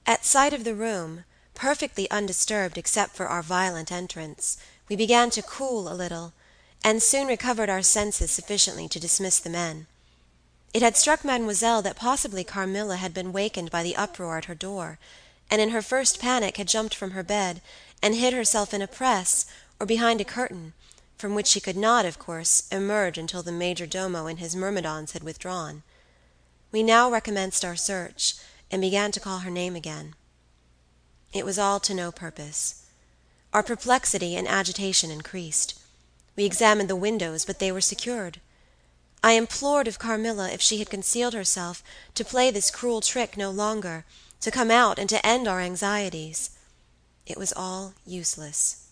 At sight of the room, perfectly undisturbed except for our violent entrance, we began to cool a little, and soon recovered our senses sufficiently to dismiss the men. It had struck Mademoiselle that possibly Carmilla had been wakened by the uproar at her door, and in her first panic had jumped from her bed, and hid herself in a press, or behind a curtain, from which she could not, of course, emerge until the major domo and his myrmidons had withdrawn. We now recommenced our search, and began to call her name again. It was all to no purpose. Our perplexity and agitation increased. We examined the windows, but they were secured. I implored of Carmilla, if she had concealed herself, to play this cruel trick no longer, to come out and to end our anxieties. It was all useless.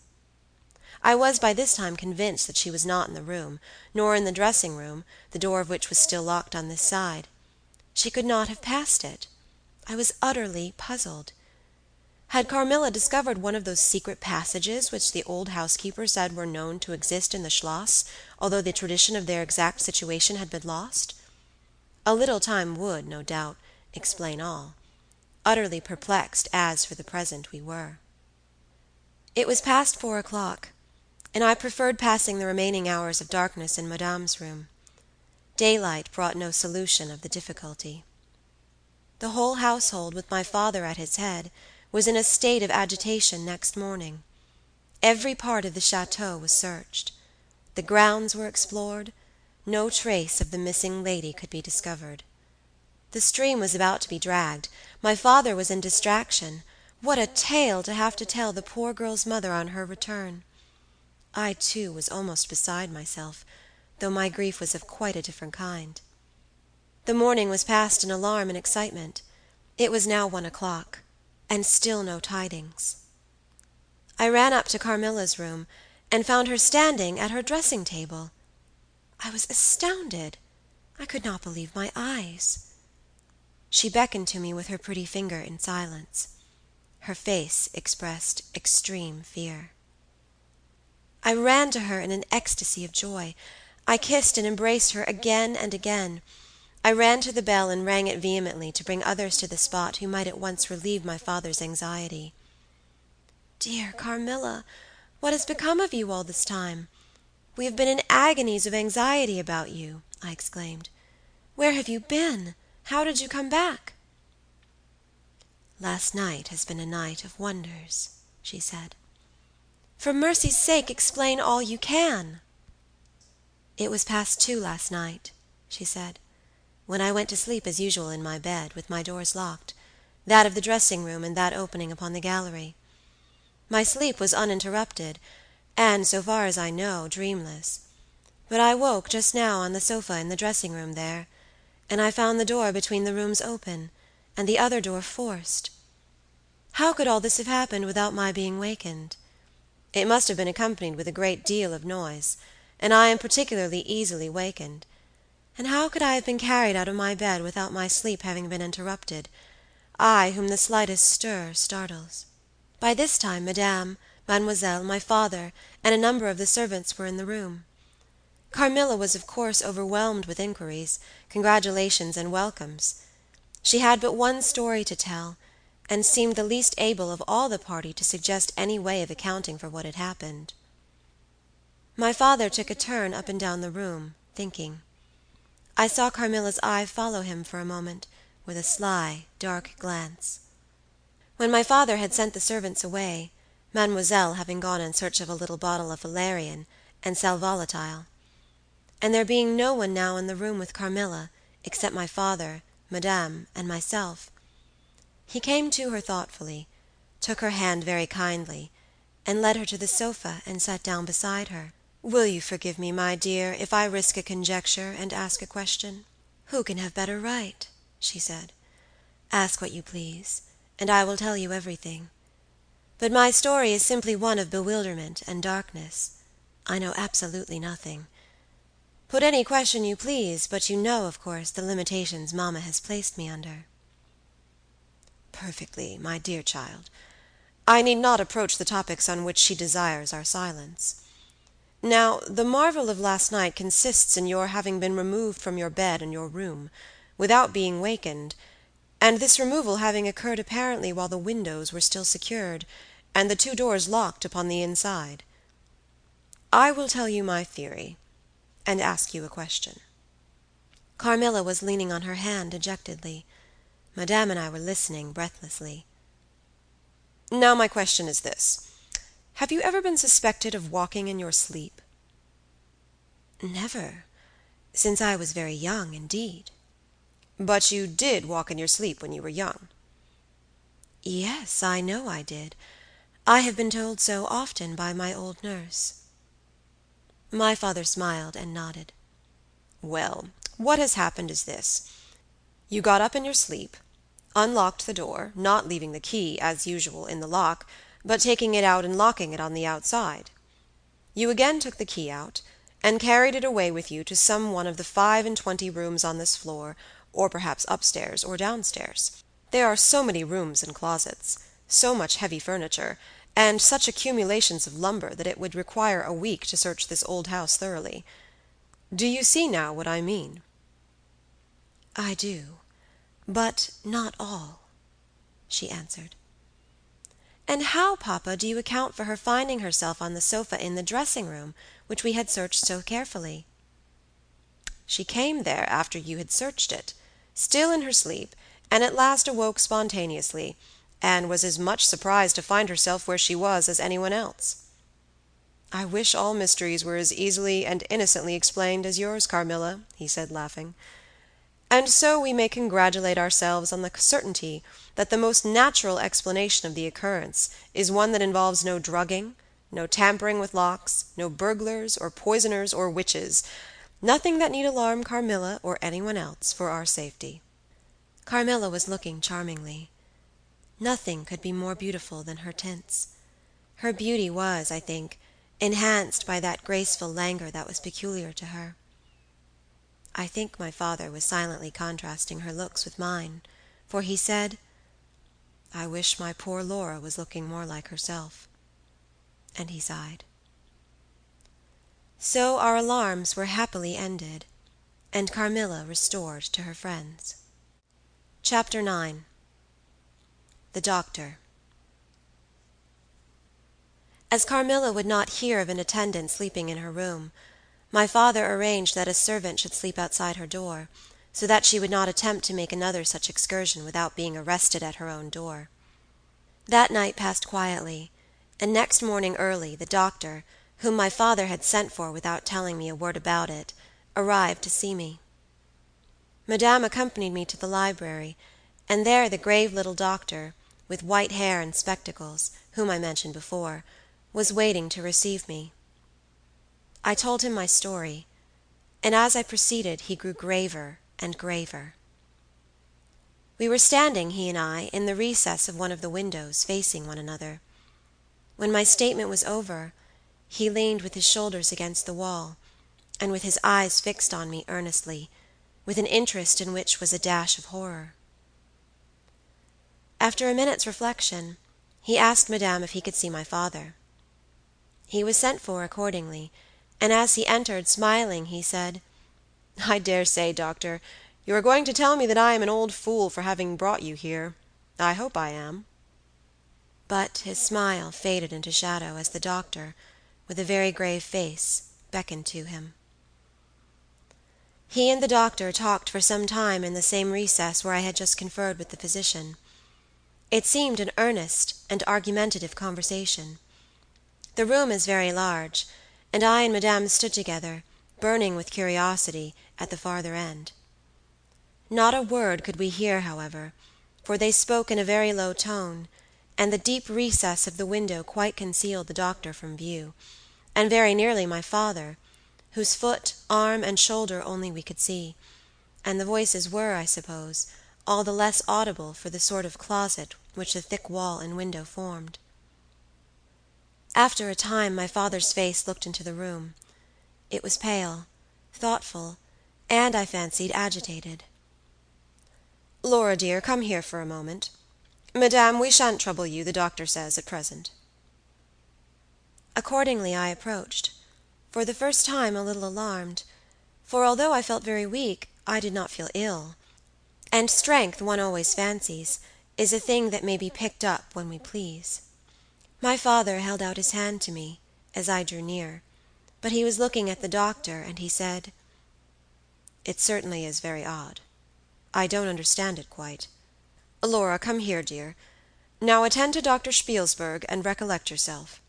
I was by this time convinced that she was not in the room, nor in the dressing-room, the door of which was still locked on this side. She could not have passed it. I was utterly puzzled. Had Carmilla discovered one of those secret passages which the old housekeeper said were known to exist in the Schloss, although the tradition of their exact situation had been lost? A little time would, no doubt, explain all, utterly perplexed as, for the present, we were. It was past 4 o'clock, and I preferred passing the remaining hours of darkness in Madame's room. Daylight brought no solution of the difficulty. The whole household, with my father at its head, was in a state of agitation next morning. Every part of the chateau was searched. The grounds were explored. No trace of the missing lady could be discovered. The stream was about to be dragged. My father was in distraction. What a tale to have to tell the poor girl's mother on her return! I, too, was almost beside myself, though my grief was of quite a different kind. The morning was passed in alarm and excitement. It was now 1 o'clock, and still no tidings. I ran up to Carmilla's room, and found her standing at her dressing table. I was astounded. I could not believe my eyes. She beckoned to me with her pretty finger in silence. Her face expressed extreme fear. I ran to her in an ecstasy of joy. I kissed and embraced her again and again. I ran to the bell and rang it vehemently to bring others to the spot who might at once relieve my father's anxiety. "Dear Carmilla, what has become of you all this time? We have been in agonies of anxiety about you," I exclaimed. "Where have you been? How did you come back?" "Last night has been a night of wonders," she said. "For mercy's sake, explain all you can." "It was past 2 last night," she said, "when I went to sleep as usual in my bed, with my doors locked, that of the dressing-room and that opening upon the gallery. My sleep was uninterrupted, and, so far as I know, dreamless. But I woke just now on the sofa in the dressing-room there, and I found the door between the rooms open, and the other door forced. How could all this have happened without my being wakened? It must have been accompanied with a great deal of noise, and I am particularly easily wakened. And how could I have been carried out of my bed without my sleep having been interrupted, I whom the slightest stir startles?" By this time Madame, Mademoiselle, my father, and a number of the servants were in the room. Carmilla was of course overwhelmed with inquiries, congratulations, and welcomes. She had but one story to tell, and seemed the least able of all the party to suggest any way of accounting for what had happened. My father took a turn up and down the room, thinking. I saw Carmilla's eye follow him for a moment, with a sly, dark glance. When my father had sent the servants away, Mademoiselle having gone in search of a little bottle of valerian and sal volatile, and there being no one now in the room with Carmilla, except my father, Madame, and myself, he came to her thoughtfully, took her hand very kindly, and led her to the sofa and sat down beside her. "Will you forgive me, my dear, if I risk a conjecture and ask a question?" "Who can have better right?" she said. "Ask what you please, and I will tell you everything. But my story is simply one of bewilderment and darkness. I know absolutely nothing. Put any question you please, but you know, of course, the limitations Mamma has placed me under." "Perfectly, my dear child. I need not approach the topics on which she desires our silence. Now, the marvel of last night consists in your having been removed from your bed in your room, without being wakened, and this removal having occurred apparently while the windows were still secured, and the 2 doors locked upon the inside. I will tell you my theory, and ask you a question." Carmilla was leaning on her hand dejectedly. Madame and I were listening breathlessly. Now my question is this. Have you ever been suspected of walking in your sleep? "Never. Since I was very young, indeed." "But you did walk in your sleep when you were young?" "Yes, I know I did. I have been told so often by my old nurse." My father smiled and nodded. "Well, what has happened is this. You got up in your sleep, unlocked the door, not leaving the key, as usual, in the lock, but taking it out and locking it on the outside. You again took the key out, and carried it away with you to some one of the 25 rooms on this floor, or perhaps upstairs or downstairs. There are so many rooms and closets, so much heavy furniture, and such accumulations of lumber that it would require a week to search this old house thoroughly. Do you see now what I mean?" "I do, but not all," she answered. "And how, papa, do you account for her finding herself on the sofa in the dressing-room, which we had searched so carefully?" "She came there after you had searched it, still in her sleep, and at last awoke spontaneously, and was as much surprised to find herself where she was as anyone else. I wish all mysteries were as easily and innocently explained as yours, Carmilla," he said, laughing. "And so we may congratulate ourselves on the certainty that the most natural explanation of the occurrence is one that involves no drugging, No tampering with locks, no burglars or poisoners or witches, nothing that need alarm Carmilla or anyone else for our safety." Carmilla was looking charmingly. Nothing could be more beautiful than her tints. Her beauty was, I think, enhanced by that graceful languor that was peculiar to her. I think my father was silently contrasting her looks with mine, for he said, "I wish my poor Laura was looking more like herself," and he sighed. So our alarms were happily ended, and Carmilla restored to her friends. Chapter 9. The Doctor. As Carmilla would not hear of an attendant sleeping in her room, my father arranged that a servant should sleep outside her door, so that she would not attempt to make another such excursion without being arrested at her own door. That night passed quietly, and next morning early the doctor, whom my father had sent for without telling me a word about it, arrived to see me. Madame accompanied me to the library, and there the grave little doctor, with white hair and spectacles, whom I mentioned before, was waiting to receive me. I told him my story, and as I proceeded he grew graver and graver. We were standing, he and I, in the recess of one of the windows, facing one another. When my statement was over, he leaned with his shoulders against the wall, and with his eyes fixed on me earnestly, with an interest in which was a dash of horror. After a minute's reflection, he asked Madame if he could see my father. He was sent for accordingly, and as he entered, smiling, he said, "I dare say, doctor, you are going to tell me that I am an old fool for having brought you here. I hope I am." But his smile faded into shadow as the doctor, with a very grave face, beckoned to him. He and the doctor talked for some time in the same recess where I had just conferred with the physician. It seemed an earnest and argumentative conversation. The room is very large, and I and Madame stood together, burning with curiosity, at the farther end. Not a word could we hear, however, for they spoke in a very low tone, and the deep recess of the window quite concealed the doctor from view, and very nearly my father, whose foot, arm, and shoulder only we could see, and the voices were, I suppose, all the less audible for the sort of closet which the thick wall and window formed. After a time my father's face looked into the room. It was pale, thoughtful, and, I fancied, agitated. "Laura, dear, come here for a moment. Madame, we shan't trouble you, the doctor says, at present." Accordingly I approached, for the first time a little alarmed, for although I felt very weak, I did not feel ill, and strength, one always fancies, is a thing that may be picked up when we please. My father held out his hand to me, as I drew near, but he was looking at the doctor, and he said, "It certainly is very odd. I don't understand it quite. Laura, come here, dear. Now attend to Dr. Spielsberg, and recollect yourself."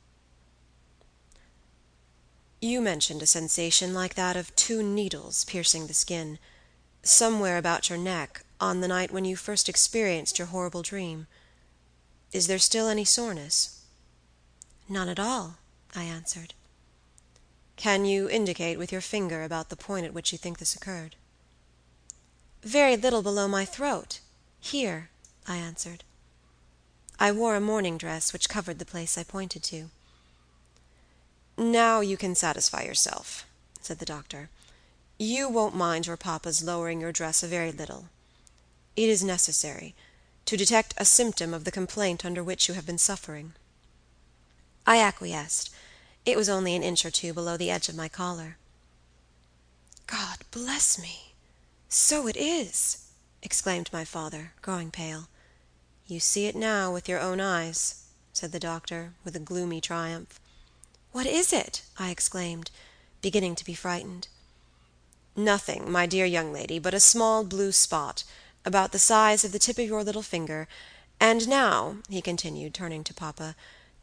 "You mentioned a sensation like that of 2 needles piercing the skin, somewhere about your neck, on the night when you first experienced your horrible dream. Is there still any soreness?" "None at all," I answered. "Can you indicate with your finger about the point at which you think this occurred?" "Very little below my throat. Here," I answered. I wore a morning dress which covered the place I pointed to. "Now you can satisfy yourself," said the doctor. "You won't mind your papa's lowering your dress a very little. It is necessary, to detect a symptom of the complaint under which you have been suffering." I acquiesced. It was only an inch or 2 below the edge of my collar. "God bless me! So it is!" exclaimed my father, growing pale. "You see it now with your own eyes," said the doctor, with a gloomy triumph. "What is it?" I exclaimed, beginning to be frightened. "Nothing, my dear young lady, but a small blue spot, about the size of the tip of your little finger, and now," he continued, turning to papa,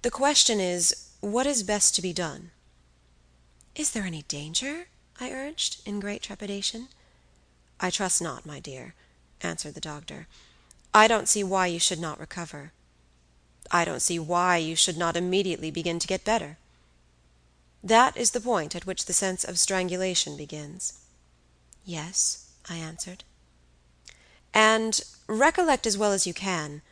"the question is, what is best to be done?" "Is there any danger?" I urged, in great trepidation. "I trust not, my dear," answered the doctor. "I don't see why you should not recover. I don't see why you should not immediately begin to get better. That is the point at which the sense of strangulation begins." "Yes," I answered. "And recollect as well as you can,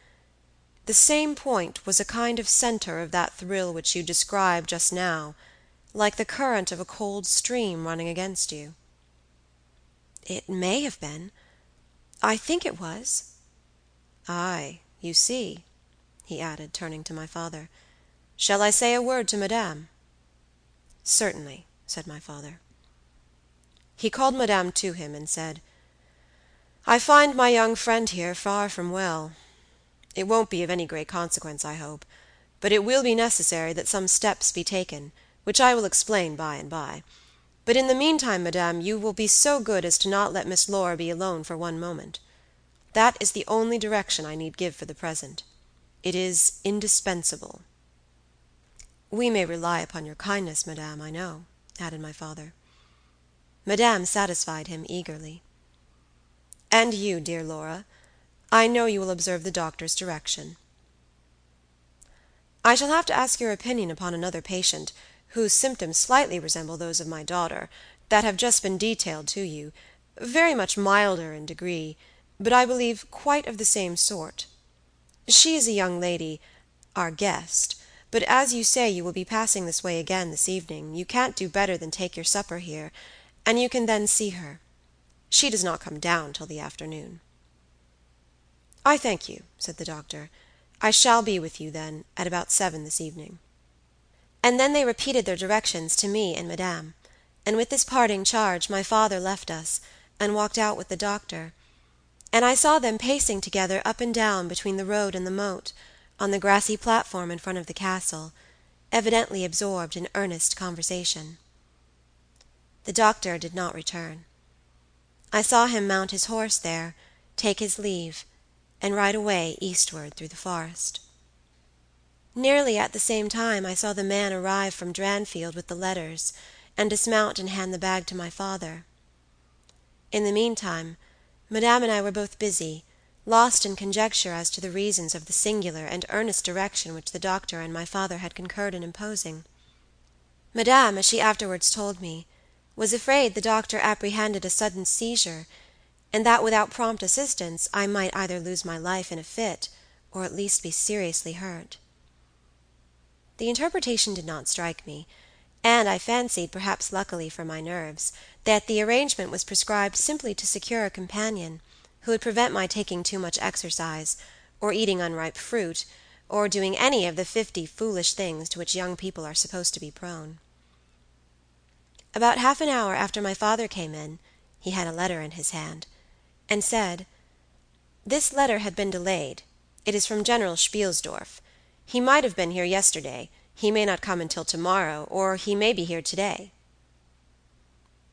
the same point was a kind of center of that thrill which you described just now, like the current of a cold stream running against you." "It may have been. I think it was." "Ay, you see," he added, turning to my father. "Shall I say a word to Madame?" "Certainly," said my father. He called Madame to him, and said, "I find my young friend here far from well. It won't be of any great consequence, I hope, but it will be necessary that some steps be taken, which I will explain by and by. But in the meantime, Madame, you will be so good as to not let Miss Laura be alone for one moment. That is the only direction I need give for the present. It is indispensable." "We may rely upon your kindness, Madame, I know," added my father. Madame satisfied him eagerly. "And you, dear Laura, I know you will observe the doctor's direction." "I shall have to ask your opinion upon another patient, whose symptoms slightly resemble those of my daughter, that have just been detailed to you, very much milder in degree, but I believe quite of the same sort. She is a young lady, our guest, but as you say you will be passing this way again this evening, you can't do better than take your supper here, and you can then see her. She does not come down till the afternoon." "I thank you," said the doctor. "I shall be with you, then, at about 7 this evening." And then they repeated their directions to me and Madame, and with this parting charge my father left us, and walked out with the doctor, and I saw them pacing together up and down between the road and the moat, on the grassy platform in front of the castle, evidently absorbed in earnest conversation. The doctor did not return. I saw him mount his horse there, take his leave, and ride away eastward through the forest. Nearly at the same time I saw the man arrive from Dranfield with the letters, and dismount and hand the bag to my father. In the meantime, Madame and I were both busy, lost in conjecture as to the reasons of the singular and earnest direction which the doctor and my father had concurred in imposing. Madame, as she afterwards told me, was afraid the doctor apprehended a sudden seizure, and that without prompt assistance I might either lose my life in a fit, or at least be seriously hurt. The interpretation did not strike me, and I fancied, perhaps luckily for my nerves, that the arrangement was prescribed simply to secure a companion, who would prevent my taking too much exercise, or eating unripe fruit, or doing any of the 50 foolish things to which young people are supposed to be prone. About half an hour after my father came in, he had a letter in his hand, and said, "This letter had been delayed. It is from General Spielsdorf. He might have been here yesterday. He may not come until tomorrow, or he may be here today."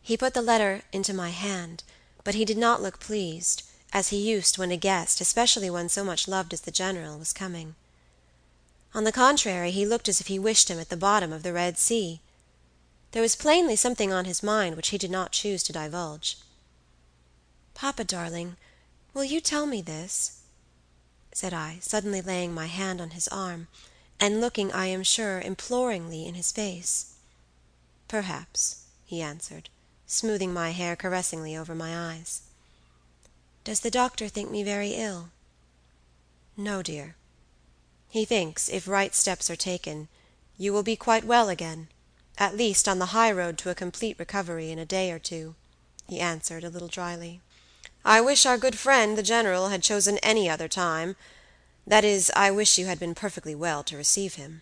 He put the letter into my hand, but he did not look pleased, as he used when a guest, especially one so much loved as the General, was coming. On the contrary, he looked as if he wished him at the bottom of the Red Sea. There was plainly something on his mind which he did not choose to divulge. "Papa, darling, will you tell me this?" said I, suddenly laying my hand on his arm, and looking, I am sure, imploringly in his face. "Perhaps," he answered, smoothing my hair caressingly over my eyes. "Does the doctor think me very ill?" "No, dear. He thinks, if right steps are taken, you will be quite well again, at least on the high road to a complete recovery in a day or two," he answered, a little dryly. "I wish our good friend, the General, had chosen any other time. That is, I wish you had been perfectly well to receive him."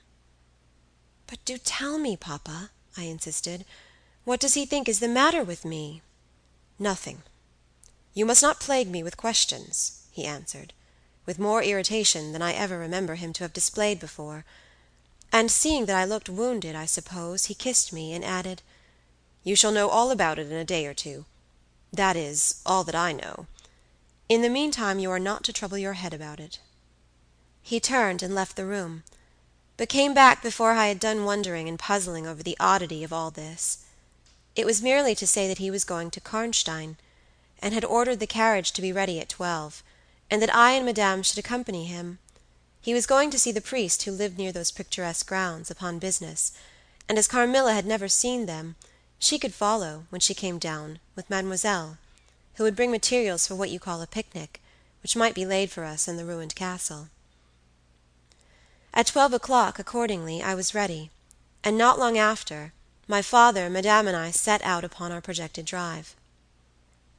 "But do tell me, papa," I insisted. "What does he think is the matter with me?" "Nothing. You must not plague me with questions," he answered, with more irritation than I ever remember him to have displayed before, and seeing that I looked wounded, I suppose, he kissed me, and added, "You shall know all about it in a day or two. That is, all that I know. In the meantime you are not to trouble your head about it." He turned and left the room, but came back before I had done wondering and puzzling over the oddity of all this. It was merely to say that he was going to Karnstein, and had ordered the carriage to be ready at 12, and that I and Madame should accompany him. He was going to see the priest who lived near those picturesque grounds, upon business, and as Carmilla had never seen them, she could follow, when she came down, with Mademoiselle, who would bring materials for what you call a picnic, which might be laid for us in the ruined castle. At 12 o'clock, accordingly, I was ready, and not long after, my father, Madame, and I set out upon our projected drive.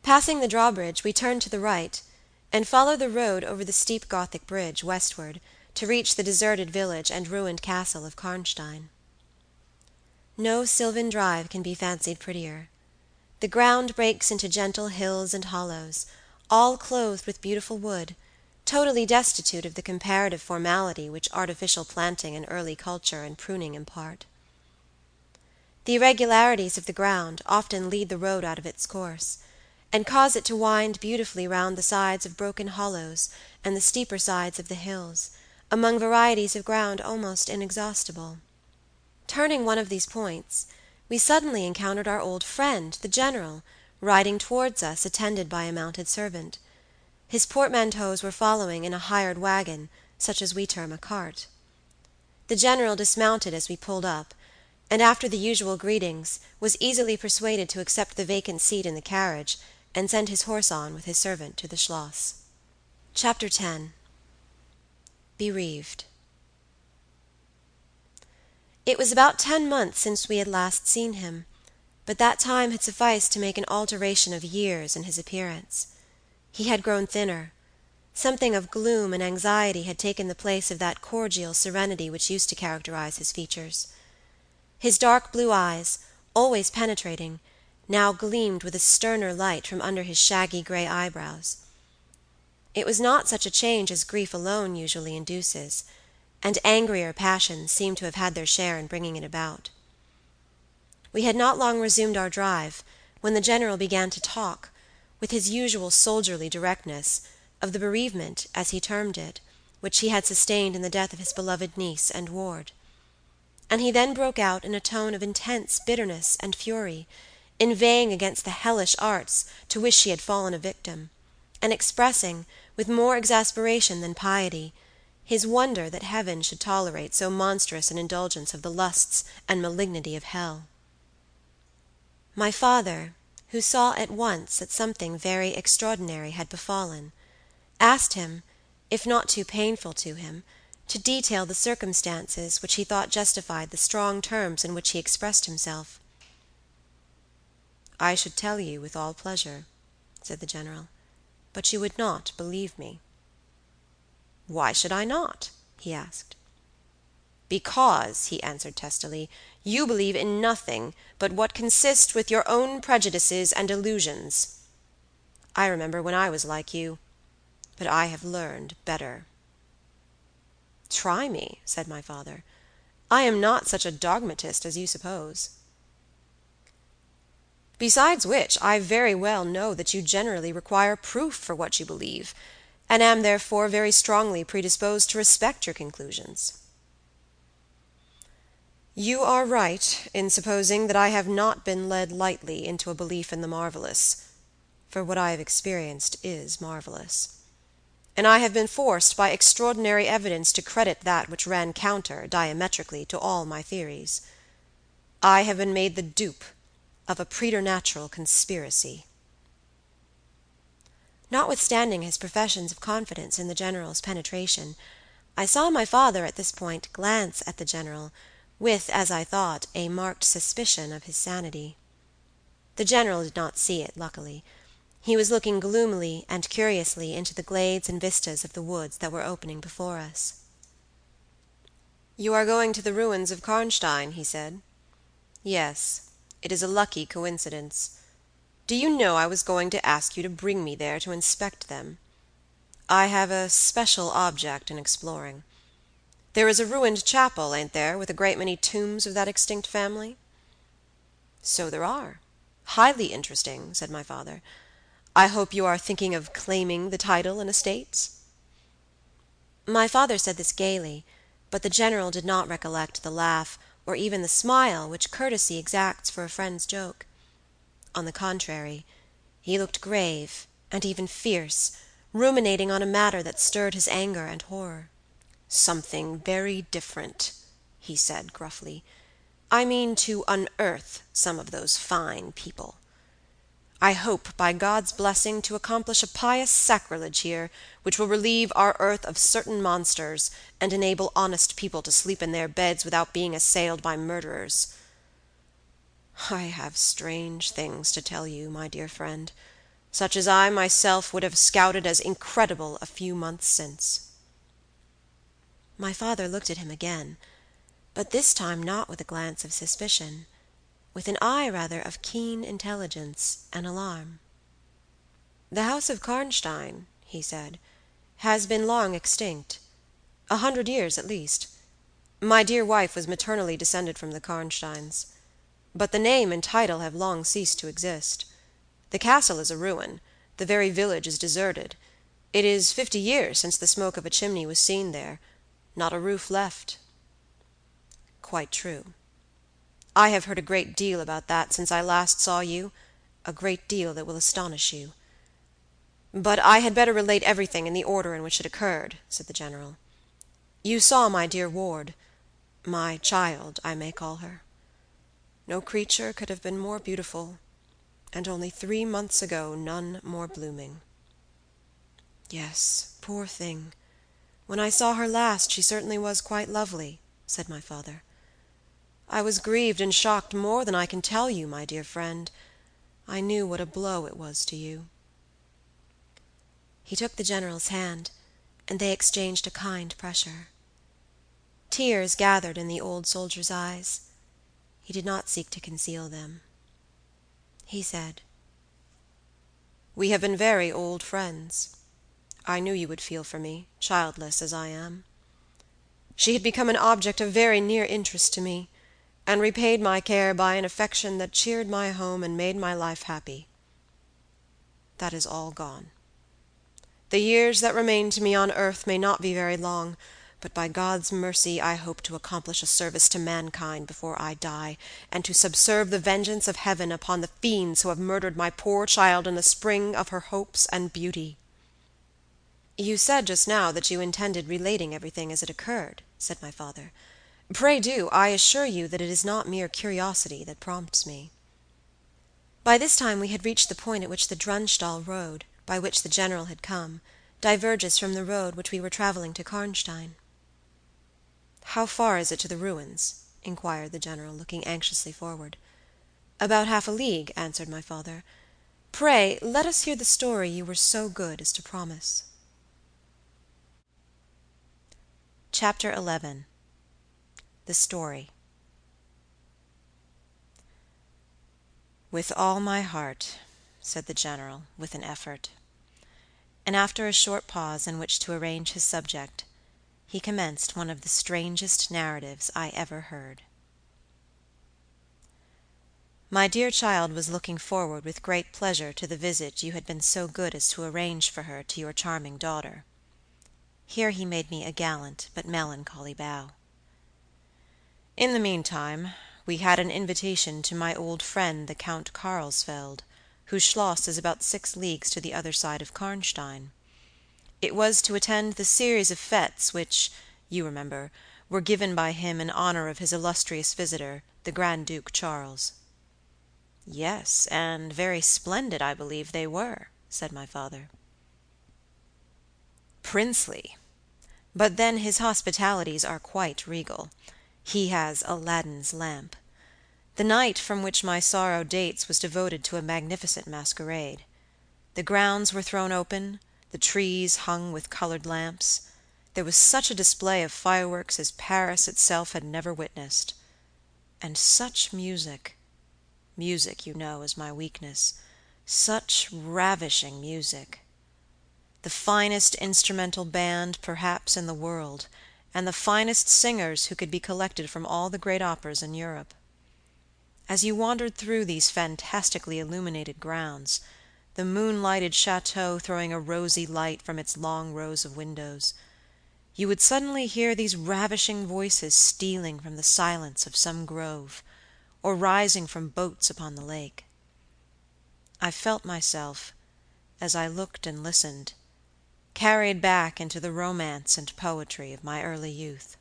Passing the drawbridge, we turned to the right, and followed the road over the steep Gothic bridge, westward, to reach the deserted village and ruined castle of Karnstein. No sylvan drive can be fancied prettier. The ground breaks into gentle hills and hollows, all clothed with beautiful wood, totally destitute of the comparative formality which artificial planting and early culture and pruning impart. The irregularities of the ground often lead the road out of its course, and cause it to wind beautifully round the sides of broken hollows and the steeper sides of the hills, among varieties of ground almost inexhaustible. Turning one of these points, we suddenly encountered our old friend, the General, riding towards us, attended by a mounted servant. His portmanteaus were following in a hired wagon, such as we term a cart. The General dismounted as we pulled up, and after the usual greetings, was easily persuaded to accept the vacant seat in the carriage, and send his horse on with his servant to the Schloss. Chapter 10. Bereaved. It was about 10 months since we had last seen him, but that time had sufficed to make an alteration of years in his appearance. He had grown thinner. Something of gloom and anxiety had taken the place of that cordial serenity which used to characterize his features. His dark blue eyes, always penetrating, now gleamed with a sterner light from under his shaggy gray eyebrows. It was not such a change as grief alone usually induces, and angrier passions seemed to have had their share in bringing it about. We had not long resumed our drive, when the General began to talk, with his usual soldierly directness, of the bereavement, as he termed it, which he had sustained in the death of his beloved niece and ward. And he then broke out in a tone of intense bitterness and fury, inveighing against the hellish arts to which she had fallen a victim, and expressing, with more exasperation than piety, his wonder that heaven should tolerate so monstrous an indulgence of the lusts and malignity of hell. My father, who saw at once that something very extraordinary had befallen, asked him, if not too painful to him, to detail the circumstances which he thought justified the strong terms in which he expressed himself. "I should tell you with all pleasure," said the General, "but you would not believe me." "Why should I not?" he asked. "Because," he answered testily, "you believe in nothing but what consists with your own prejudices and illusions. I remember when I was like you, but I have learned better." "Try me," said my father. "I am not such a dogmatist as you suppose. Besides which, I very well know that you generally require proof for what you believe, and am therefore very strongly predisposed to respect your conclusions." "You are right in supposing that I have not been led lightly into a belief in the marvelous, for what I have experienced is marvelous. And I have been forced by extraordinary evidence to credit that which ran counter, diametrically, to all my theories. I have been made the dupe of a preternatural conspiracy." Notwithstanding his professions of confidence in the General's penetration, I saw my father at this point glance at the General, with, as I thought, a marked suspicion of his sanity. The General did not see it, luckily. He was looking gloomily and curiously into the glades and vistas of the woods that were opening before us. "You are going to the ruins of Karnstein," he said. "Yes, it is a lucky coincidence. Do you know I was going to ask you to bring me there to inspect them? I have a special object in exploring. There is a ruined chapel, ain't there, with a great many tombs of that extinct family?" "So there are. Highly interesting," said my father. "I hope you are thinking of claiming the title and estates?" My father said this gaily, but the General did not recollect the laugh, or even the smile, which courtesy exacts for a friend's joke. On the contrary, he looked grave, and even fierce, ruminating on a matter that stirred his anger and horror. "Something very different," he said gruffly. I mean to unearth some of those fine people. I hope, by God's blessing, to accomplish a pious sacrilege here, which will relieve our earth of certain monsters, and enable honest people to sleep in their beds without being assailed by murderers. I have strange things to tell you, my dear friend, such as I myself would have scouted as incredible a few months since." My father looked at him again, but this time not with a glance of suspicion, with an eye rather of keen intelligence and alarm. "The house of Karnstein," he said, "has been long extinct, 100 years at least. My dear wife was maternally descended from the Karnsteins. But the name and title have long ceased to exist. The castle is a ruin, the very village is deserted. It is 50 years since the smoke of a chimney was seen there, not a roof left." "Quite true. I have heard a great deal about that since I last saw you, a great deal that will astonish you. But I had better relate everything in the order in which it occurred," said the General. "You saw my dear ward, my child, I may call her. No creature could have been more beautiful, and only 3 months ago none more blooming." "Yes, poor thing. When I saw her last she certainly was quite lovely," said my father. "I was grieved and shocked more than I can tell you, my dear friend. I knew what a blow it was to you." He took the General's hand, and they exchanged a kind pressure. Tears gathered in the old soldier's eyes. He did not seek to conceal them. He said, "We have been very old friends. I knew you would feel for me, childless as I am. She had become an object of very near interest to me, and repaid my care by an affection that cheered my home and made my life happy. That is all gone. The years that remain to me on earth may not be very long, but by God's mercy I hope to accomplish a service to mankind before I die, and to subserve the vengeance of heaven upon the fiends who have murdered my poor child in the spring of her hopes and beauty." "You said just now that you intended relating everything as it occurred," said my father. "Pray do. I assure you that it is not mere curiosity that prompts me." By this time we had reached the point at which the Drunstall road, by which the General had come, diverges from the road which we were traveling to Karnstein. "How far is it to the ruins?" inquired the General, looking anxiously forward. "About half a league," answered my father. "Pray, let us hear the story you were so good as to promise." Chapter 11. The Story. "With all my heart," said the General, with an effort; and after a short pause in which to arrange his subject, he commenced one of the strangest narratives I ever heard. "My dear child was looking forward with great pleasure to the visit you had been so good as to arrange for her to your charming daughter." Here he made me a gallant but melancholy bow. "In the meantime, we had an invitation to my old friend the Count Carlsfeld, whose schloss is about 6 leagues to the other side of Karnstein. It was to attend the series of fêtes which, you remember, were given by him in honor of his illustrious visitor, the Grand Duke Charles." "Yes, and very splendid, I believe, they were," said my father. "Princely. But then his hospitalities are quite regal. He has Aladdin's lamp. The night from which my sorrow dates was devoted to a magnificent masquerade. The grounds were thrown open, the trees hung with colored lamps. There was such a display of fireworks as Paris itself had never witnessed. And such music. Music, you know, is my weakness. Such ravishing music. The finest instrumental band, perhaps, in the world, and the finest singers who could be collected from all the great operas in Europe. As you wandered through these fantastically illuminated grounds, the moon-lighted chateau throwing a rosy light from its long rows of windows, you would suddenly hear these ravishing voices stealing from the silence of some grove, or rising from boats upon the lake. I felt myself, as I looked and listened, carried back into the romance and poetry of my early youth.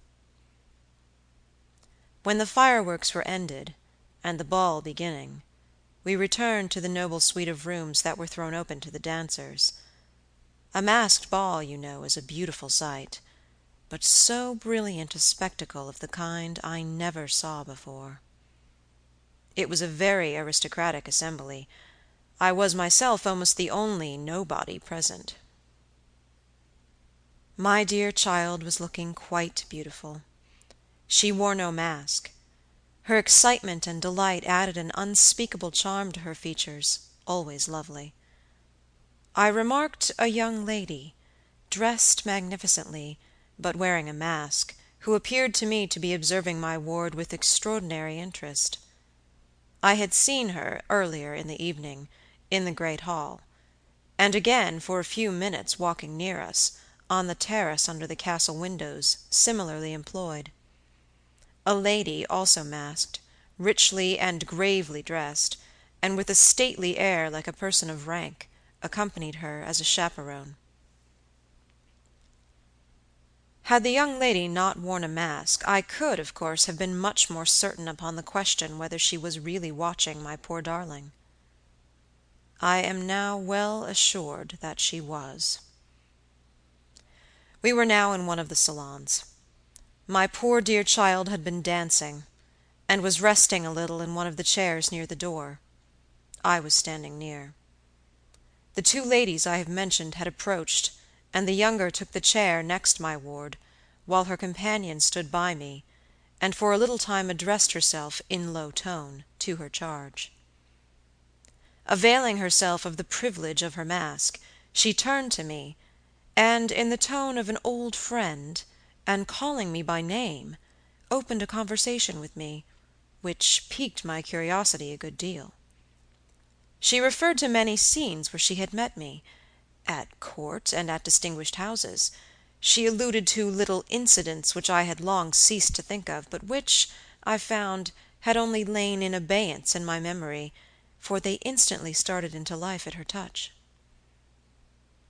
When the fireworks were ended, and the ball beginning, we returned to the noble suite of rooms that were thrown open to the dancers. A masked ball, you know, is a beautiful sight, but so brilliant a spectacle of the kind I never saw before. It was a very aristocratic assembly. I was myself almost the only nobody present. My dear child was looking quite beautiful. She wore no mask. Her excitement and delight added an unspeakable charm to her features, always lovely. I remarked a young lady, dressed magnificently, but wearing a mask, who appeared to me to be observing my ward with extraordinary interest. I had seen her, earlier in the evening, in the great hall, and again for a few minutes walking near us, on the terrace under the castle windows, similarly employed. A lady, also masked, richly and gravely dressed, and with a stately air like a person of rank, accompanied her as a chaperon. Had the young lady not worn a mask, I could, of course, have been much more certain upon the question whether she was really watching my poor darling. I am now well assured that she was. We were now in one of the salons. My poor dear child had been dancing, and was resting a little in one of the chairs near the door. I was standing near. The two ladies I have mentioned had approached, and the younger took the chair next my ward, while her companion stood by me, and for a little time addressed herself, in low tone, to her charge. Availing herself of the privilege of her mask, she turned to me, and in the tone of an old friend, and calling me by name, opened a conversation with me, which piqued my curiosity a good deal. She referred to many scenes where she had met me, at court and at distinguished houses. She alluded to little incidents which I had long ceased to think of, but which, I found, had only lain in abeyance in my memory, for they instantly started into life at her touch.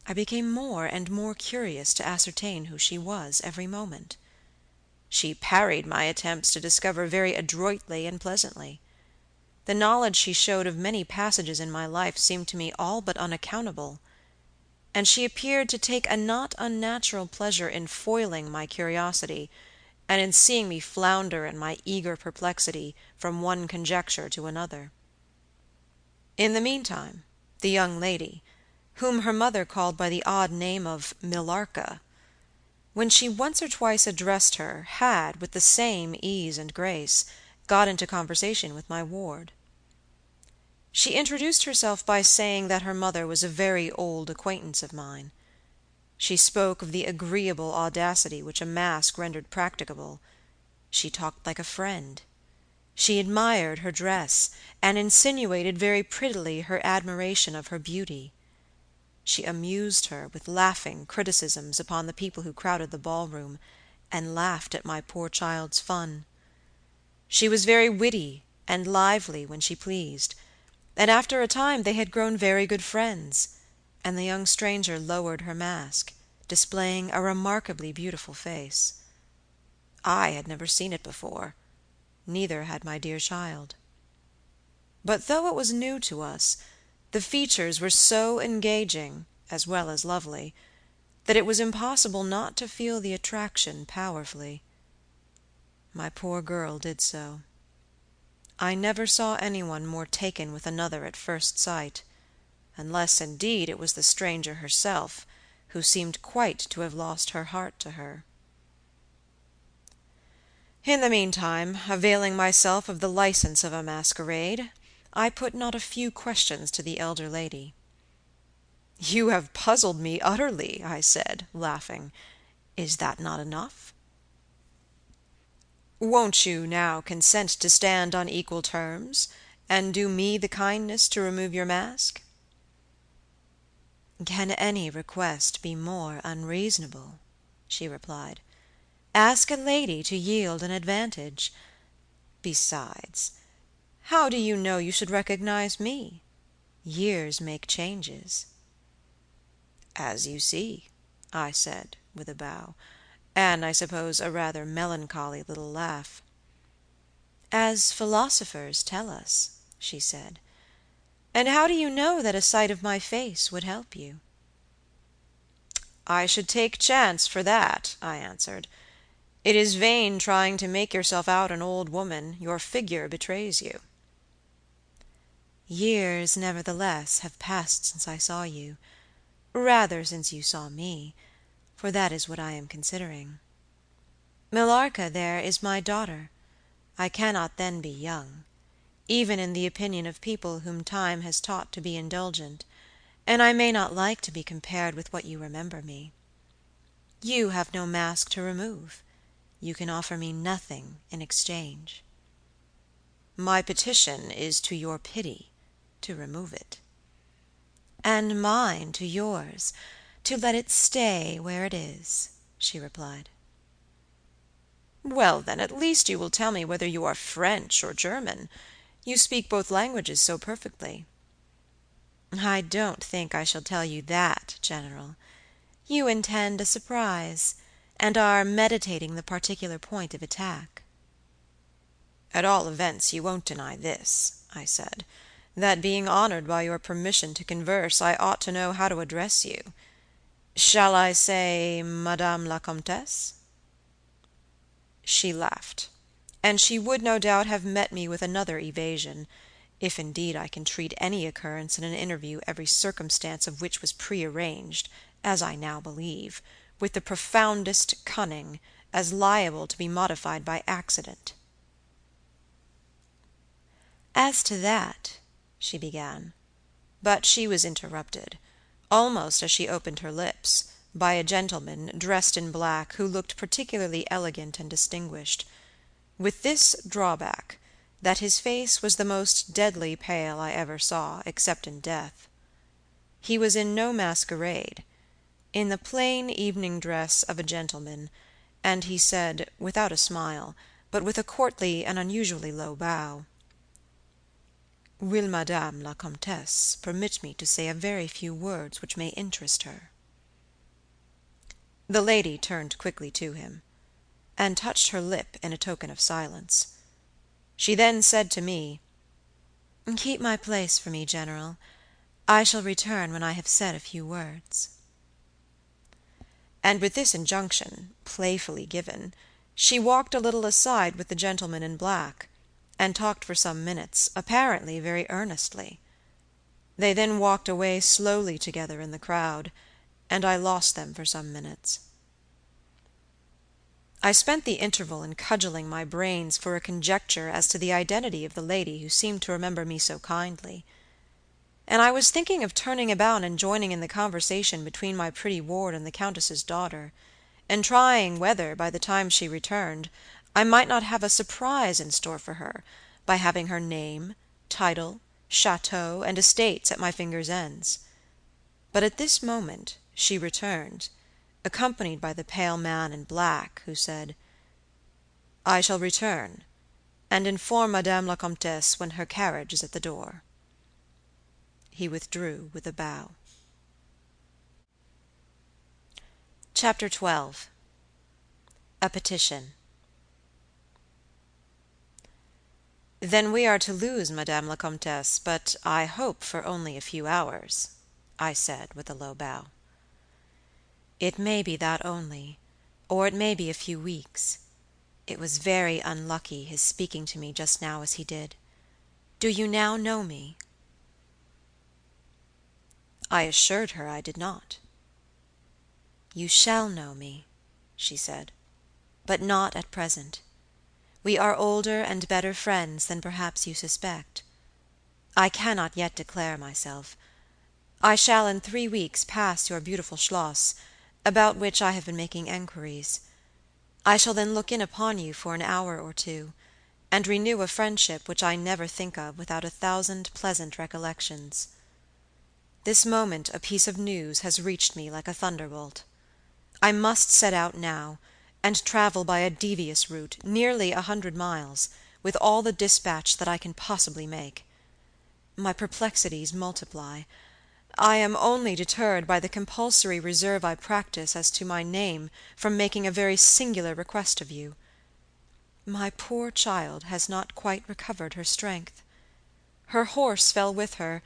I became more and more curious to ascertain who she was every moment. She parried my attempts to discover very adroitly and pleasantly. The knowledge she showed of many passages in my life seemed to me all but unaccountable, and she appeared to take a not unnatural pleasure in foiling my curiosity, and in seeing me flounder in my eager perplexity from one conjecture to another. In the meantime, the young lady, whom her mother called by the odd name of Millarca, when she once or twice addressed her, had, with the same ease and grace, got into conversation with my ward. She introduced herself by saying that her mother was a very old acquaintance of mine. She spoke of the agreeable audacity which a mask rendered practicable. She talked like a friend. She admired her dress, and insinuated very prettily her admiration of her beauty. She amused her with laughing criticisms upon the people who crowded the ballroom, and laughed at my poor child's fun. She was very witty and lively when she pleased, and after a time they had grown very good friends, and the young stranger lowered her mask, displaying a remarkably beautiful face. I had never seen it before, neither had my dear child. But though it was new to us, the features were so engaging, as well as lovely, that it was impossible not to feel the attraction powerfully. My poor girl did so. I never saw anyone more taken with another at first sight, unless, indeed, it was the stranger herself, who seemed quite to have lost her heart to her. In the meantime, availing myself of the license of a masquerade, I put not a few questions to the elder lady. "You have puzzled me utterly," I said, laughing. "Is that not enough?" "Won't you now consent to stand on equal terms, and do me the kindness to remove your mask?" "Can any request be more unreasonable?" she replied. "Ask a lady to yield an advantage. Besides, how do you know you should recognize me? Years make changes." "As you see," I said, with a bow, and I suppose a rather melancholy little laugh. "As philosophers tell us," she said. "And how do you know that a sight of my face would help you?" "I should take chance for that," I answered. "It is vain trying to make yourself out an old woman; your figure betrays you." "Years, nevertheless, have passed since I saw you, rather since you saw me, for that is what I am considering. Millarca, there, is my daughter. I cannot then be young, even in the opinion of people whom time has taught to be indulgent, and I may not like to be compared with what you remember me. You have no mask to remove; you can offer me nothing in exchange." "My petition is to your pity to remove it." "And mine to yours to let it stay where it is," she replied. "Well, then, at least you will tell me whether you are French or German. You speak both languages so perfectly." "I don't think I shall tell you that, General. You intend a surprise, and are meditating the particular point of attack." "At all events, you won't deny this," I said, "that being honored by your permission to converse, I ought to know how to address you. Shall I say Madame la Comtesse?" She laughed, and she would no doubt have met me with another evasion, if indeed I can treat any occurrence in an interview every circumstance of which was prearranged, as I now believe, with the profoundest cunning, as liable to be modified by accident. "As to that," she began, but she was interrupted, almost as she opened her lips, by a gentleman, dressed in black, who looked particularly elegant and distinguished, with this drawback, that his face was the most deadly pale I ever saw, except in death. He was in no masquerade, in the plain evening dress of a gentleman, and he said, without a smile, but with a courtly and unusually low bow, "Will Madame la Comtesse permit me to say a very few words which may interest her?" The lady turned quickly to him, and touched her lip in a token of silence. She then said to me, "Keep my place for me, General. I shall return when I have said a few words." And with this injunction, playfully given, she walked a little aside with the gentleman in black, and talked for some minutes, apparently very earnestly. They then walked away slowly together in the crowd, and I lost them for some minutes. I spent the interval in cudgelling my brains for a conjecture as to the identity of the lady who seemed to remember me so kindly, and I was thinking of turning about and joining in the conversation between my pretty ward and the Countess's daughter, and trying whether, by the time she returned, I might not have a surprise in store for her, by having her name, title, chateau, and estates at my fingers' ends. But at this moment she returned, accompanied by the pale man in black, who said, "I shall return, and inform Madame la Comtesse when her carriage is at the door." He withdrew with a bow. Chapter 12. A Petition. "Then we are to lose Madame la Comtesse, but I hope for only a few hours," I said, with a low bow. "It may be that only, or it may be a few weeks. It was very unlucky his speaking to me just now as he did. Do you now know me?" I assured her I did not. "You shall know me," she said, "but not at present. We are older and better friends than perhaps you suspect. I cannot yet declare myself. I shall in 3 weeks pass your beautiful Schloss, about which I have been making enquiries. I shall then look in upon you for an hour or two, and renew a friendship which I never think of without 1,000 pleasant recollections. This moment a piece of news has reached me like a thunderbolt. I must set out now, and travel by a devious route, nearly 100 miles, with all the dispatch that I can possibly make. My perplexities multiply. I am only deterred by the compulsory reserve I practice as to my name from making a very singular request of you. My poor child has not quite recovered her strength. Her horse fell with her,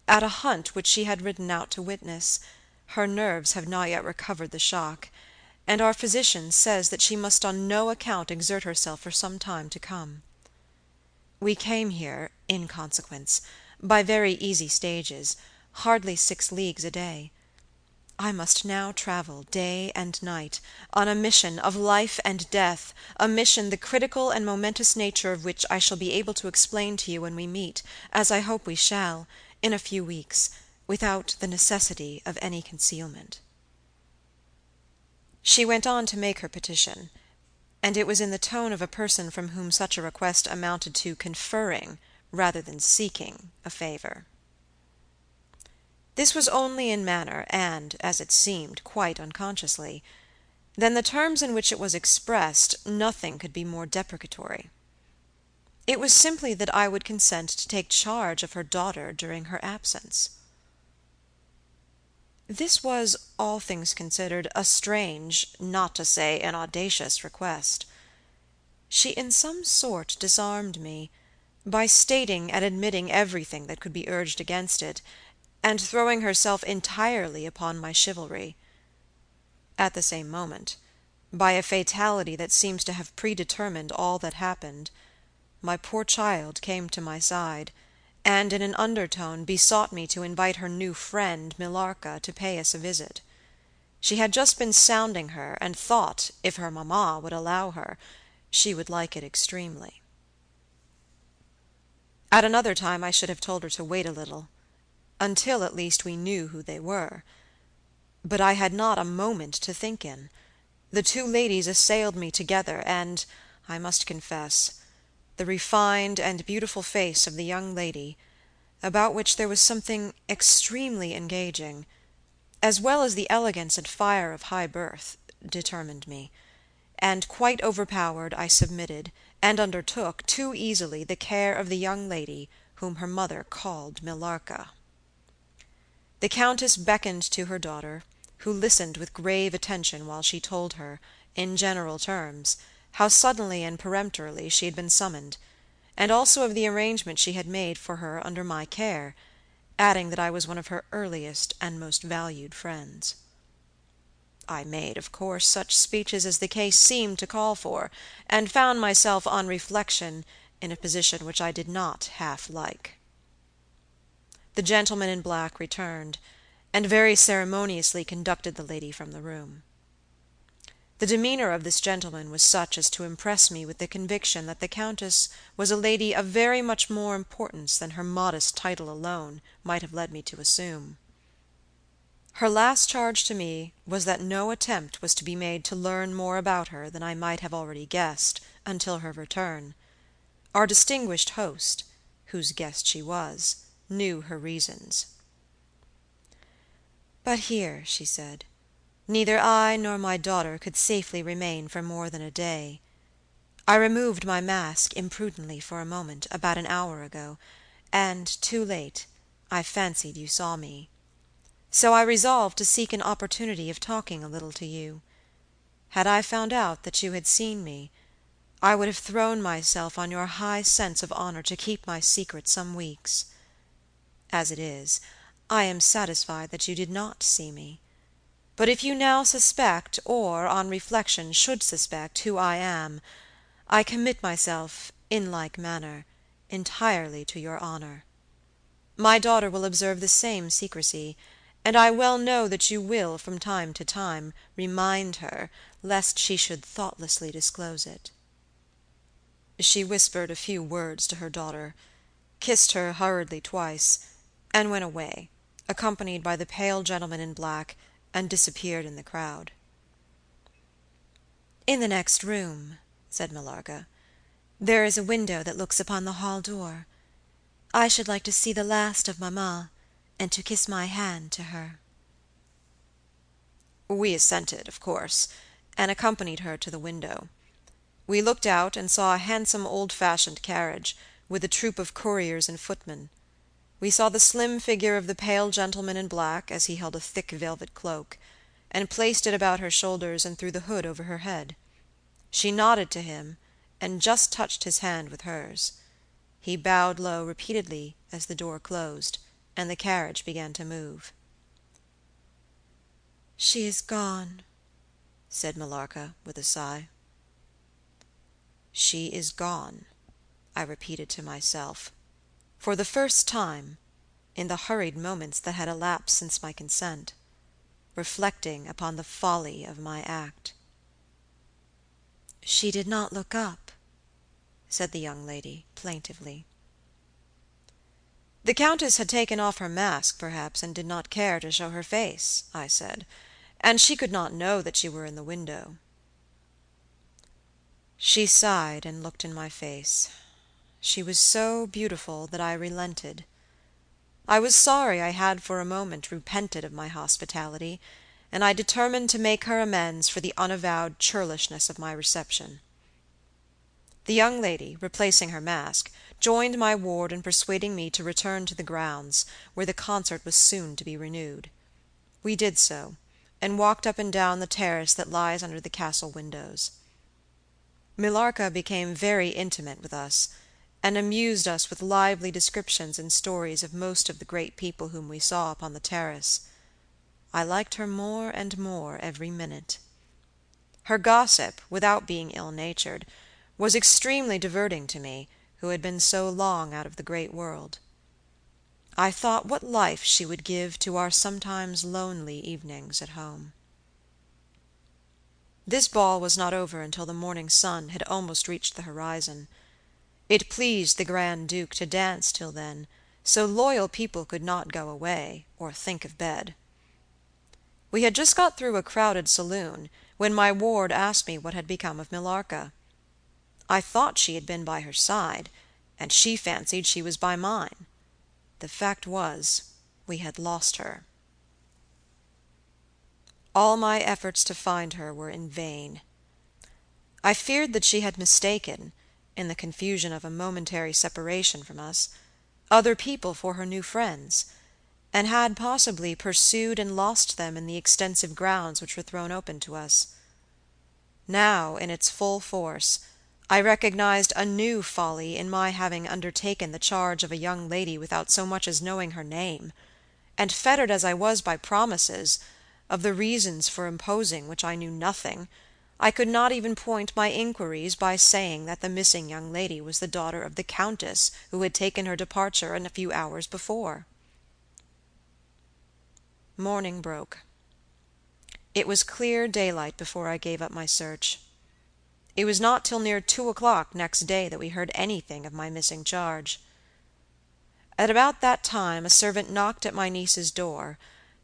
at a hunt which she had ridden out to witness. Her nerves have not yet recovered the shock, and our physician says that she must on no account exert herself for some time to come. We came here, in consequence, by very easy stages, hardly 6 leagues a day. I must now travel day and night, on a mission of life and death, a mission the critical and momentous nature of which I shall be able to explain to you when we meet, as I hope we shall, in a few weeks, without the necessity of any concealment." She went on to make her petition, and it was in the tone of a person from whom such a request amounted to conferring, rather than seeking, a favor. This was only in manner, and, as it seemed, quite unconsciously. Then the terms in which it was expressed, nothing could be more deprecatory. It was simply that I would consent to take charge of her daughter during her absence. This was, all things considered, a strange, not to say an audacious request. She in some sort disarmed me, by stating and admitting everything that could be urged against it, and throwing herself entirely upon my chivalry. At the same moment, by a fatality that seems to have predetermined all that happened, my poor child came to my side, and in an undertone besought me to invite her new friend Millarca to pay us a visit. She had just been sounding her, and thought, if her mamma would allow her, she would like it extremely. At another time I should have told her to wait a little, until at least we knew who they were. But I had not a moment to think in. The 2 ladies assailed me together, and, I must confess, the refined and beautiful face of the young lady, about which there was something extremely engaging, as well as the elegance and fire of high birth, determined me, and quite overpowered I submitted, and undertook, too easily, the care of the young lady whom her mother called Millarca. The Countess beckoned to her daughter, who listened with grave attention while she told her, in general terms, how suddenly and peremptorily she had been summoned, and also of the arrangement she had made for her under my care, adding that I was one of her earliest and most valued friends. I made, of course, such speeches as the case seemed to call for, and found myself, on reflection, in a position which I did not half like. The gentleman in black returned, and very ceremoniously conducted the lady from the room. The demeanor of this gentleman was such as to impress me with the conviction that the Countess was a lady of very much more importance than her modest title alone might have led me to assume. Her last charge to me was that no attempt was to be made to learn more about her than I might have already guessed, until her return. Our distinguished host, whose guest she was, knew her reasons. "But here," she said, "neither I nor my daughter could safely remain for more than a day. I removed my mask imprudently for a moment, about an hour ago, and, too late, I fancied you saw me. So I resolved to seek an opportunity of talking a little to you. Had I found out that you had seen me, I would have thrown myself on your high sense of honor to keep my secret some weeks. As it is, I am satisfied that you did not see me. But if you now suspect, or, on reflection, should suspect, who I am, I commit myself, in like manner, entirely to your honor. My daughter will observe the same secrecy, and I well know that you will, from time to time, remind her, lest she should thoughtlessly disclose it." She whispered a few words to her daughter, kissed her hurriedly twice, and went away, accompanied by the pale gentleman in black, and disappeared in the crowd. "In the next room," said Millarca, "there is a window that looks upon the hall door. I should like to see the last of mamma, and to kiss my hand to her." We assented, of course, and accompanied her to the window. We looked out and saw a handsome old-fashioned carriage, with a troop of couriers and footmen. We saw the slim figure of the pale gentleman in black, as he held a thick velvet cloak, and placed it about her shoulders and threw the hood over her head. She nodded to him, and just touched his hand with hers. He bowed low repeatedly as the door closed, and the carriage began to move. "She is gone," said Millarca, with a sigh. "She is gone," I repeated to myself, for the first time, in the hurried moments that had elapsed since my consent, reflecting upon the folly of my act. "She did not look up," said the young lady, plaintively. "The Countess had taken off her mask, perhaps, and did not care to show her face," I said, "and she could not know that you were in the window." She sighed and looked in my face. She was so beautiful that I relented. I was sorry I had for a moment repented of my hospitality, and I determined to make her amends for the unavowed churlishness of my reception. The young lady, replacing her mask, joined my ward in persuading me to return to the grounds, where the concert was soon to be renewed. We did so, and walked up and down the terrace that lies under the castle windows. Millarca became very intimate with us, and amused us with lively descriptions and stories of most of the great people whom we saw upon the terrace. I liked her more and more every minute. Her gossip, without being ill-natured, was extremely diverting to me, who had been so long out of the great world. I thought what life she would give to our sometimes lonely evenings at home. This ball was not over until the morning sun had almost reached the horizon. It pleased the Grand Duke to dance till then, so loyal people could not go away, or think of bed. We had just got through a crowded saloon, when my ward asked me what had become of Millarca. I thought she had been by her side, and she fancied she was by mine. The fact was, we had lost her. All my efforts to find her were in vain. I feared that she had mistaken, in the confusion of a momentary separation from us, other people for her new friends, and had possibly pursued and lost them in the extensive grounds which were thrown open to us. Now, in its full force, I recognized a new folly in my having undertaken the charge of a young lady without so much as knowing her name, and fettered as I was by promises, of the reasons for imposing which I knew nothing, I could not even point my inquiries by saying that the missing young lady was the daughter of the Countess who had taken her departure a few hours before. Morning broke. It was clear daylight before I gave up my search. It was not till near 2:00 next day that we heard anything of my missing charge. At about that time a servant knocked at my niece's door,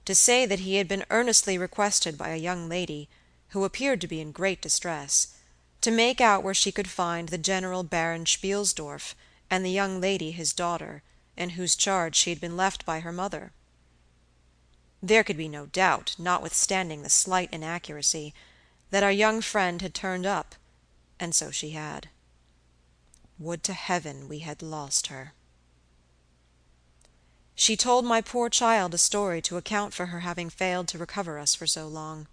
to say that he had been earnestly requested by a young lady, who appeared to be in great distress, to make out where she could find the General Baron Spielsdorf, and the young lady his daughter, in whose charge she had been left by her mother. There could be no doubt, notwithstanding the slight inaccuracy, that our young friend had turned up, and so she had. Would to heaven we had lost her. She told my poor child a story to account for her having failed to recover us for so long.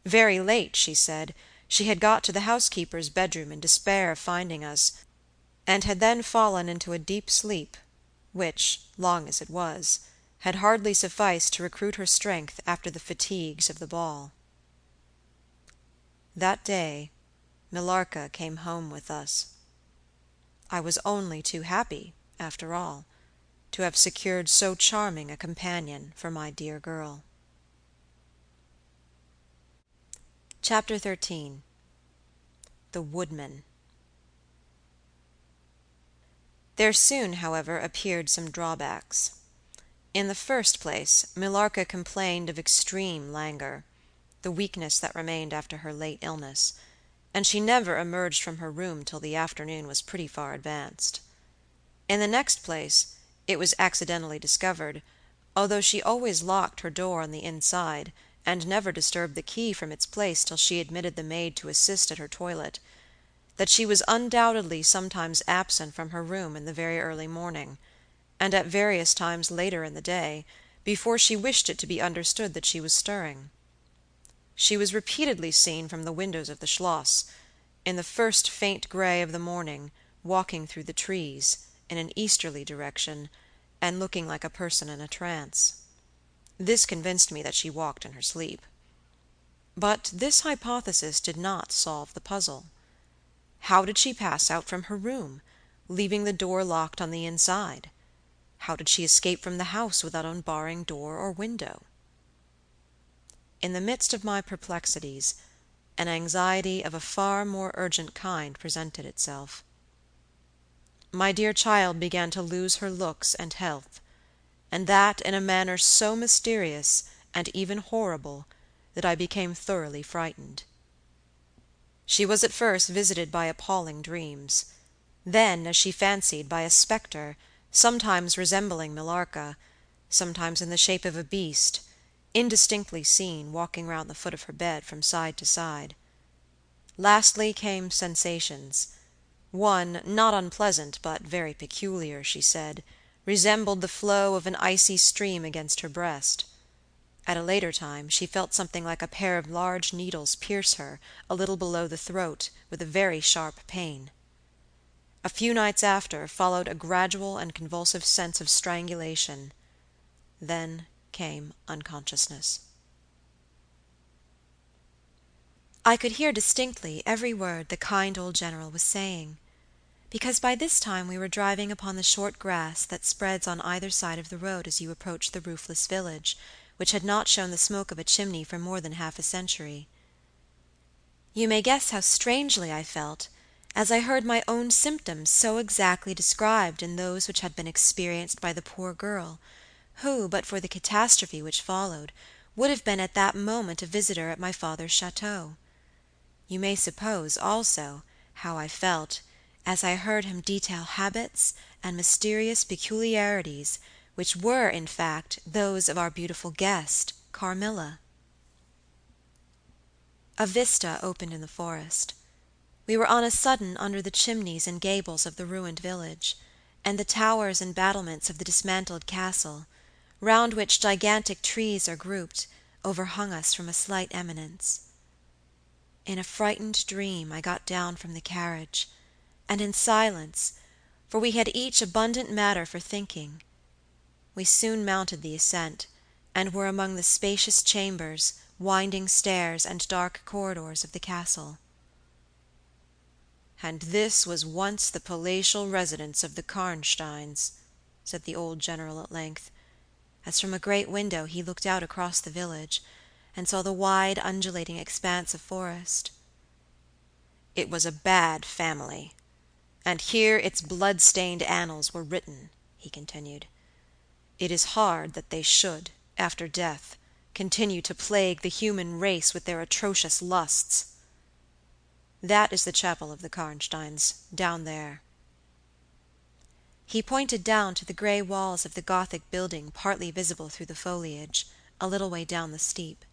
Very late, she said, she had got to the housekeeper's bedroom in despair of finding us, and had then fallen into a deep sleep, which, long as it was, had hardly sufficed to recruit her strength after the fatigues of the ball. That day, Millarca came home with us. I was only too happy, after all, to have secured so charming a companion for my dear girl. Chapter 13. The Woodman. There soon, however, appeared some drawbacks. In the first place, Millarca complained of extreme languor, the weakness that remained after her late illness, and she never emerged from her room till the afternoon was pretty far advanced. In the next place, it was accidentally discovered, although she always locked her door on the inside, and never disturbed the key from its place till she admitted the maid to assist at her toilet, that she was undoubtedly sometimes absent from her room in the very early morning, and at various times later in the day, before she wished it to be understood that she was stirring. She was repeatedly seen from the windows of the Schloss, in the first faint grey of the morning, walking through the trees, in an easterly direction, and looking like a person in a trance. This convinced me that she walked in her sleep. But this hypothesis did not solve the puzzle. How did she pass out from her room, leaving the door locked on the inside? How did she escape from the house without unbarring door or window? In the midst of my perplexities, an anxiety of a far more urgent kind presented itself. My dear child began to lose her looks and health, and that in a manner so mysterious and even horrible that I became thoroughly frightened. She was at first visited by appalling dreams, then, as she fancied, by a spectre, sometimes resembling Millarca, sometimes in the shape of a beast, indistinctly seen, walking round the foot of her bed from side to side. Lastly came sensations. One, not unpleasant, but very peculiar, she said, resembled the flow of an icy stream against her breast. At a later time she felt something like a pair of large needles pierce her, a little below the throat, with a very sharp pain. A few nights after followed a gradual and convulsive sense of strangulation. Then came unconsciousness. I could hear distinctly every word the kind old General was saying, because by this time we were driving upon the short grass that spreads on either side of the road as you approach the roofless village, which had not shown the smoke of a chimney for more than half a century. You may guess how strangely I felt as I heard my own symptoms so exactly described in those which had been experienced by the poor girl, who, but for the catastrophe which followed, would have been at that moment a visitor at my father's chateau. You may suppose, also, how I felt as I heard him detail habits and mysterious peculiarities which were, in fact, those of our beautiful guest, Carmilla. A vista opened in the forest. We were on a sudden under the chimneys and gables of the ruined village, and the towers and battlements of the dismantled castle, round which gigantic trees are grouped, overhung us from a slight eminence. In a frightened dream I got down from the carriage, and in silence, for we had each abundant matter for thinking, we soon mounted the ascent, and were among the spacious chambers, winding stairs, and dark corridors of the castle. "And this was once the palatial residence of the Karnsteins," said the old General at length, as from a great window he looked out across the village, and saw the wide undulating expanse of forest. "It was a bad family, and here its blood-stained annals were written," he continued. "It is hard that they should, after death, continue to plague the human race with their atrocious lusts. That is the chapel of the Karnsteins, down there." He pointed down to the grey walls of the gothic building partly visible through the foliage, a little way down the steep.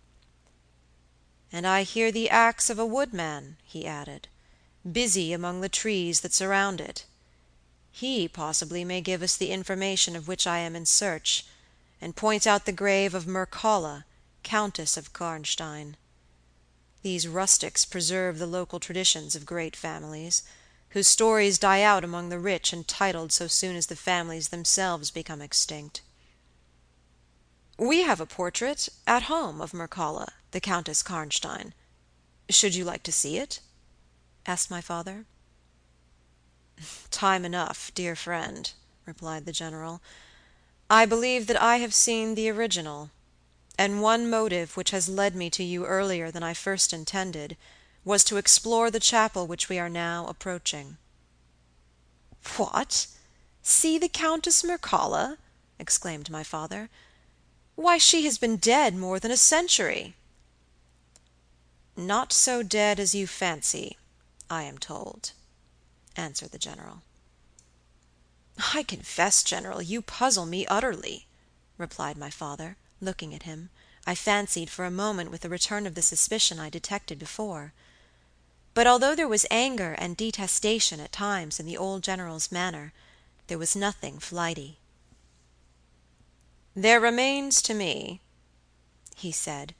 "And I hear the axe of a woodman," he added, "busy among the trees that surround it. He possibly may give us the information of which I am in search, and point out the grave of Mircalla, Countess of Karnstein. These rustics preserve the local traditions of great families, whose stories die out among the rich and titled so soon as the families themselves become extinct. We have a portrait at home of Mircalla, the Countess Karnstein. Should you like to see it?" asked my father. "Time enough, dear friend," replied the General. "I believe that I have seen the original, and one motive which has led me to you earlier than I first intended was to explore the chapel which we are now approaching." "What! See the Countess Mircalla?" exclaimed my father. "Why, she has been dead more than a century." "Not so dead as you fancy, I am told," answered the General. "I confess, General, you puzzle me utterly," replied my father, looking at him, I fancied for a moment with a return of the suspicion I detected before. But although there was anger and detestation at times in the old General's manner, there was nothing flighty. "There remains to me," he said,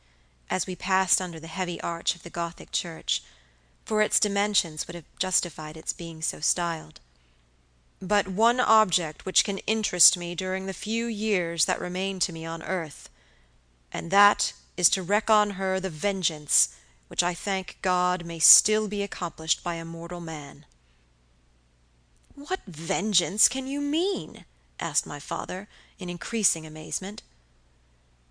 as we passed under the heavy arch of the Gothic church, for its dimensions would have justified its being so styled. "But one object which can interest me during the few years that remain to me on earth, and that is to wreak on her the vengeance which I thank God may still be accomplished by a mortal man." "What vengeance can you mean?" asked my father, in increasing amazement.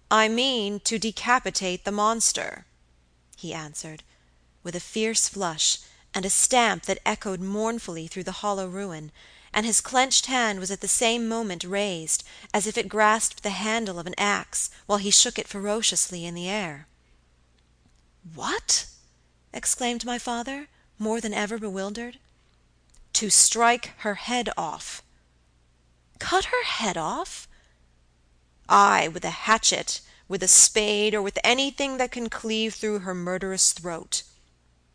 "I mean to decapitate the monster," he answered, with a fierce flush, and a stamp that echoed mournfully through the hollow ruin, and his clenched hand was at the same moment raised, as if it grasped the handle of an axe, while he shook it ferociously in the air. "What?" exclaimed my father, more than ever bewildered. "To strike her head off." "Cut her head off?" "Ay, with a hatchet, with a spade, or with anything that can cleave through her murderous throat.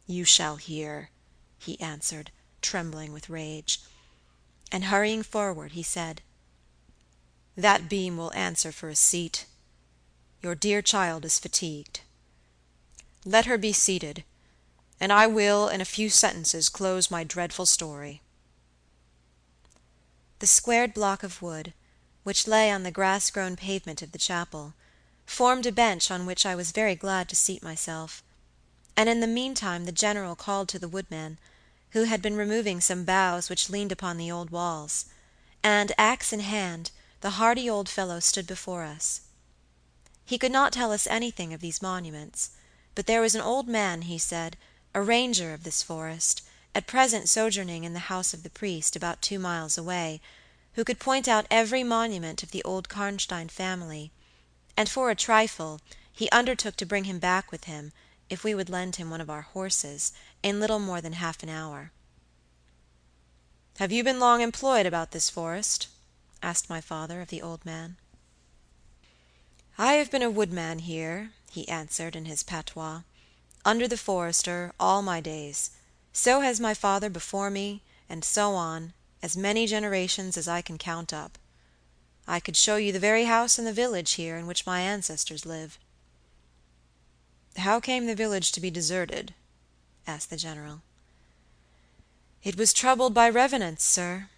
You shall hear," he answered, trembling with rage. And hurrying forward, he said, "That beam will answer for a seat. Your dear child is fatigued. Let her be seated, and I will in a few sentences close my dreadful story." The squared block of wood, which lay on the grass-grown pavement of the chapel, formed a bench on which I was very glad to seat myself, and in the meantime the General called to the woodman, who had been removing some boughs which leaned upon the old walls, and, axe in hand, the hardy old fellow stood before us. He could not tell us anything of these monuments, but there was an old man, he said, a ranger of this forest, at present sojourning in the house of the priest, about 2 miles away, who could point out every monument of the old Karnstein family, and for a trifle he undertook to bring him back with him, if we would lend him one of our horses, in little more than half an hour. "Have you been long employed about this forest?" asked my father of the old man. "I have been a woodman here," he answered in his patois, "under the forester, all my days. So has my father before me, and so on, as many generations as I can count up. I could show you the very house in the village here in which my ancestors live." "How came the village to be deserted?" asked the General. "It was troubled by revenants, sir.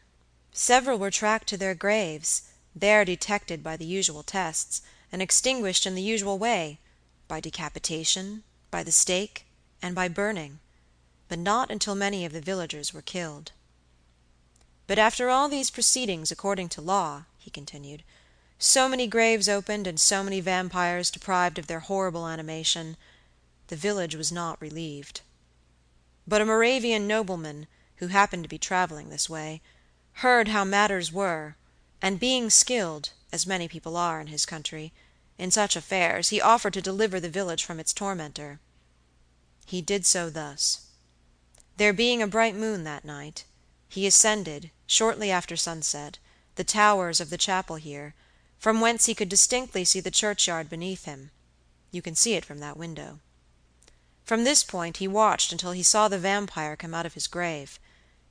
Several were tracked to their graves, there detected by the usual tests, and extinguished in the usual way, by decapitation, by the stake, and by burning, but not until many of the villagers were killed. But after all these proceedings according to law," he continued, "so many graves opened and so many vampires deprived of their horrible animation, the village was not relieved. But a Moravian nobleman, who happened to be traveling this way, heard how matters were, and being skilled, as many people are in his country, in such affairs, he offered to deliver the village from its tormentor. He did so thus. There being a bright moon that night, he ascended, shortly after sunset, the towers of the chapel here, from whence he could distinctly see the churchyard beneath him. You can see it from that window. From this point he watched until he saw the vampire come out of his grave,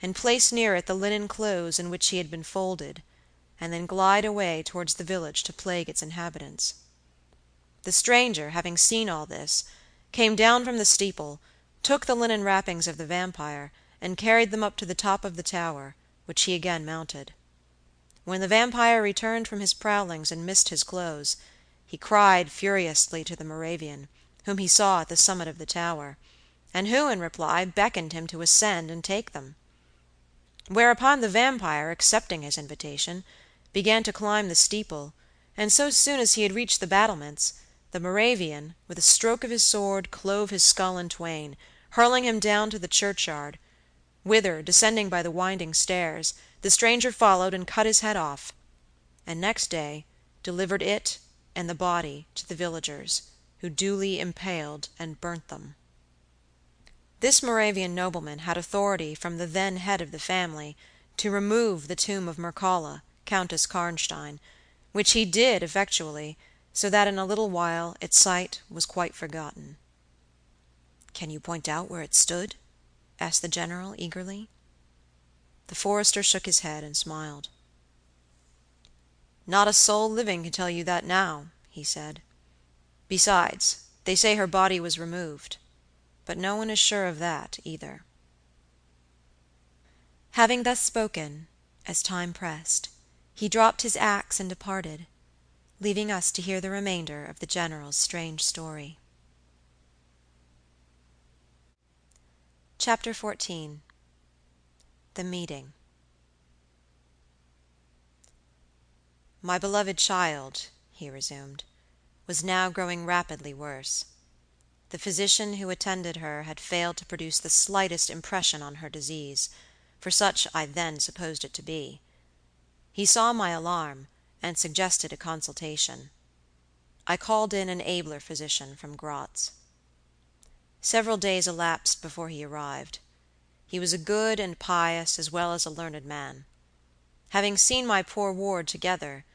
and place near it the linen clothes in which he had been folded, and then glide away towards the village to plague its inhabitants. The stranger, having seen all this, came down from the steeple, took the linen wrappings of the vampire, and carried them up to the top of the tower, which he again mounted. When the vampire returned from his prowlings and missed his clothes, he cried furiously to the Moravian, whom he saw at the summit of the tower, and who, in reply, beckoned him to ascend and take them. Whereupon the vampire, accepting his invitation, began to climb the steeple, and so soon as he had reached the battlements, the Moravian, with a stroke of his sword, clove his skull in twain, hurling him down to the churchyard, whither, descending by the winding stairs, the stranger followed and cut his head off, and next day delivered it and the body to the villagers, who duly impaled and burnt them. This Moravian nobleman had authority from the then head of the family to remove the tomb of Mircalla, Countess Karnstein, which he did effectually, so that in a little while its site was quite forgotten." "Can you point out where it stood?" asked the General eagerly. The forester shook his head and smiled. "Not a soul living can tell you that now," he said. "Besides, they say her body was removed. but no one is sure of that either." Having thus spoken, as time pressed, he dropped his axe and departed, leaving us to hear the remainder of the General's strange story. Chapter 14. The Meeting. "My beloved child," he resumed, "was now growing rapidly worse. The physician who attended her had failed to produce the slightest impression on her disease, for such I then supposed it to be. He saw my alarm, and suggested a consultation. I called in an abler physician from Gratz. Several days elapsed before he arrived. He was a good and pious as well as a learned man. Having seen my poor ward together,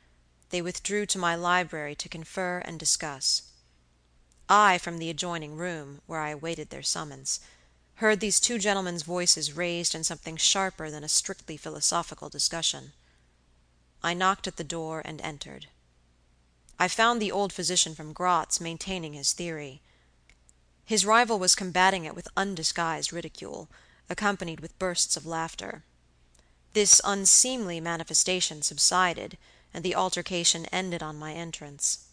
they withdrew to my library to confer and discuss. I, from the adjoining room, where I awaited their summons, heard these two gentlemen's voices raised in something sharper than a strictly philosophical discussion. I knocked at the door and entered. I found the old physician from Gratz maintaining his theory. His rival was combating it with undisguised ridicule, accompanied with bursts of laughter. This unseemly manifestation subsided, and the altercation ended on my entrance.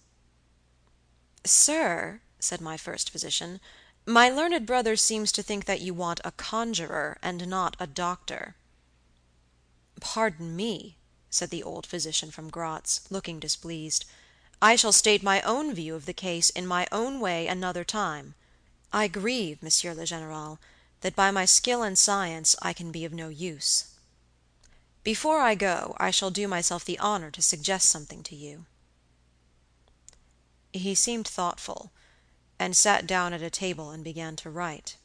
"Sir," said my first physician, "my learned brother seems to think that you want a conjurer and not a doctor." "Pardon me," said the old physician from Gratz, looking displeased. "I shall state my own view of the case in my own way another time. I grieve, Monsieur le Général, that by my skill and science I can be of no use. Before I go, I shall do myself the honor to suggest something to you." He seemed thoughtful, and sat down at a table and began to write.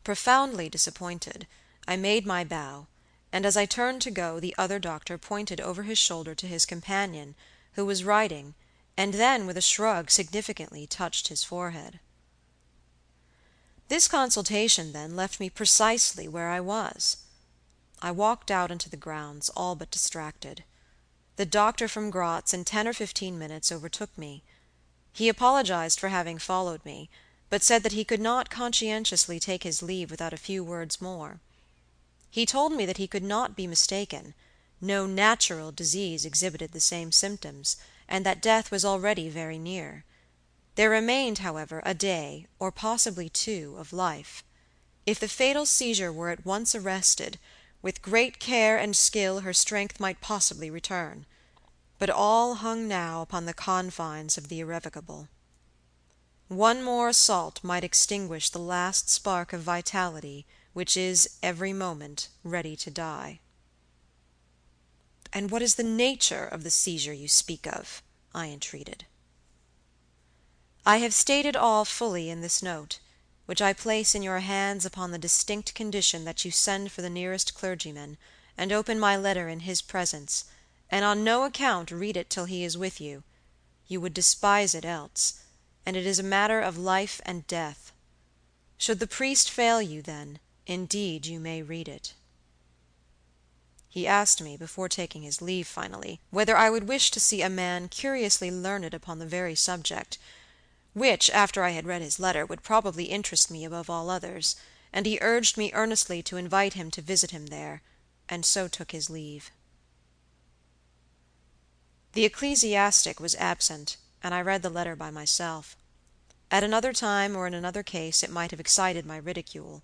Profoundly disappointed, I made my bow, and as I turned to go the other doctor pointed over his shoulder to his companion, who was writing, and then with a shrug significantly touched his forehead. This consultation, then, left me precisely where I was. I walked out into the grounds, all but distracted. The doctor from Gratz in 10 or 15 minutes overtook me. He apologized for having followed me, but said that he could not conscientiously take his leave without a few words more. He told me that he could not be mistaken; no natural disease exhibited the same symptoms, and that death was already very near. There remained, however, a day, or possibly 2, of life. If the fatal seizure were at once arrested, with great care and skill her strength might possibly return; but all hung now upon the confines of the irrevocable. One more assault might extinguish the last spark of vitality which is every moment ready to die. "And what is the nature of the seizure you speak of?" I entreated. "I have stated all fully in this note, which I place in your hands upon the distinct condition that you send for the nearest clergyman, and open my letter in his presence, and on no account read it till he is with you. You would despise it else, and it is a matter of life and death. Should the priest fail you, then, indeed you may read it." He asked me, before taking his leave finally, whether I would wish to see a man curiously learned upon the very subject, which, after I had read his letter, would probably interest me above all others, and he urged me earnestly to invite him to visit him there, and so took his leave. The ecclesiastic was absent, and I read the letter by myself. At another time or in another case it might have excited my ridicule.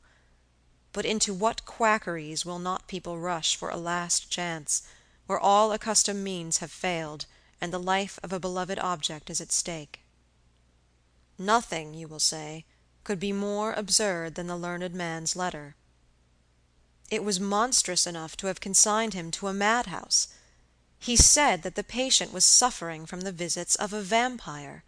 But into what quackeries will not people rush for a last chance, where all accustomed means have failed, and the life of a beloved object is at stake? Nothing, you will say, could be more absurd than the learned man's letter. It was monstrous enough to have consigned him to a madhouse. He said that the patient was suffering from the visits of a vampire.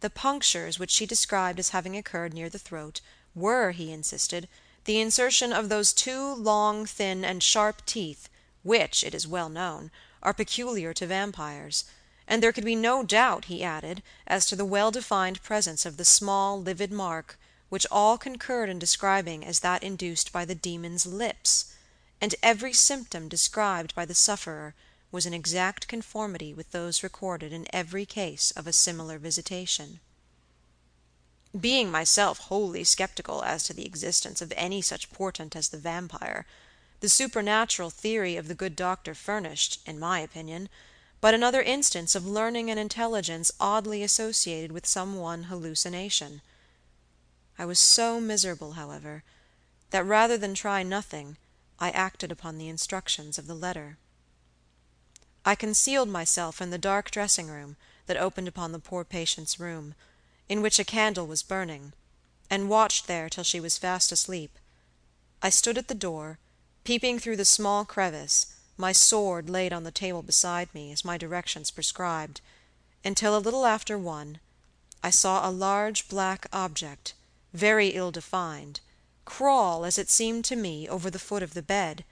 The punctures which she described as having occurred near the throat were, he insisted, the insertion of those 2 long, thin, and sharp teeth which, it is well known, are peculiar to vampires, and there could be no doubt, he added, as to the well-defined presence of the small, livid mark which all concurred in describing as that induced by the demon's lips, and every symptom described by the sufferer was in exact conformity with those recorded in every case of a similar visitation. Being myself wholly skeptical as to the existence of any such portent as the vampire, the supernatural theory of the good doctor furnished, in my opinion, but another instance of learning and intelligence oddly associated with some one hallucination. I was so miserable, however, that rather than try nothing, I acted upon the instructions of the letter. I concealed myself in the dark dressing-room that opened upon the poor patient's room, in which a candle was burning, and watched there till she was fast asleep. I stood at the door, peeping through the small crevice, my sword laid on the table beside me, as my directions prescribed, until a little after 1, I saw a large black object, very ill-defined, crawl, as it seemed to me, over the foot of the bed,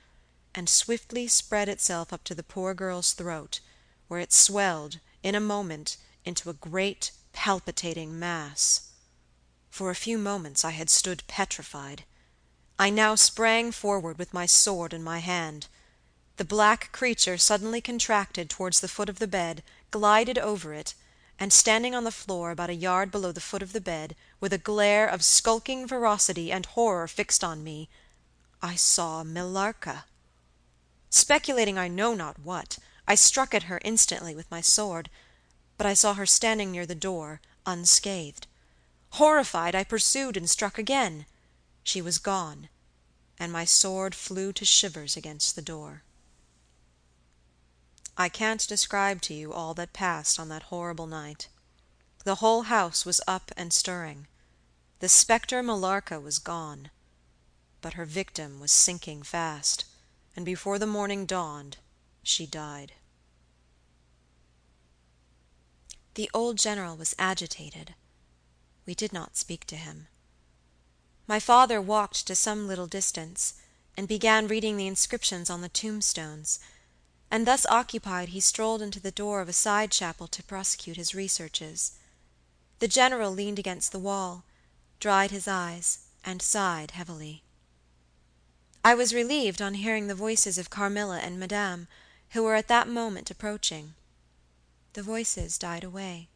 and swiftly spread itself up to the poor girl's throat, where it swelled, in a moment, into a great palpitating mass. For a few moments I had stood petrified. I now sprang forward with my sword in my hand. The black creature suddenly contracted towards the foot of the bed, glided over it, and standing on the floor about a yard below the foot of the bed, with a glare of skulking ferocity and horror fixed on me, I saw Millarca. Speculating I know not what, I struck at her instantly with my sword, but I saw her standing near the door, unscathed. Horrified, I pursued and struck again. She was gone, and my sword flew to shivers against the door. I can't describe to you all that passed on that horrible night. The whole house was up and stirring. The spectre Millarca was gone, but her victim was sinking fast, and before the morning dawned, she died. The old general was agitated. We did not speak to him. My father walked to some little distance, and began reading the inscriptions on the tombstones, and thus occupied he strolled into the door of a side chapel to prosecute his researches. The general leaned against the wall, dried his eyes, and sighed heavily. I was relieved on hearing the voices of Carmilla and Madame, who were at that moment approaching. The voices died away.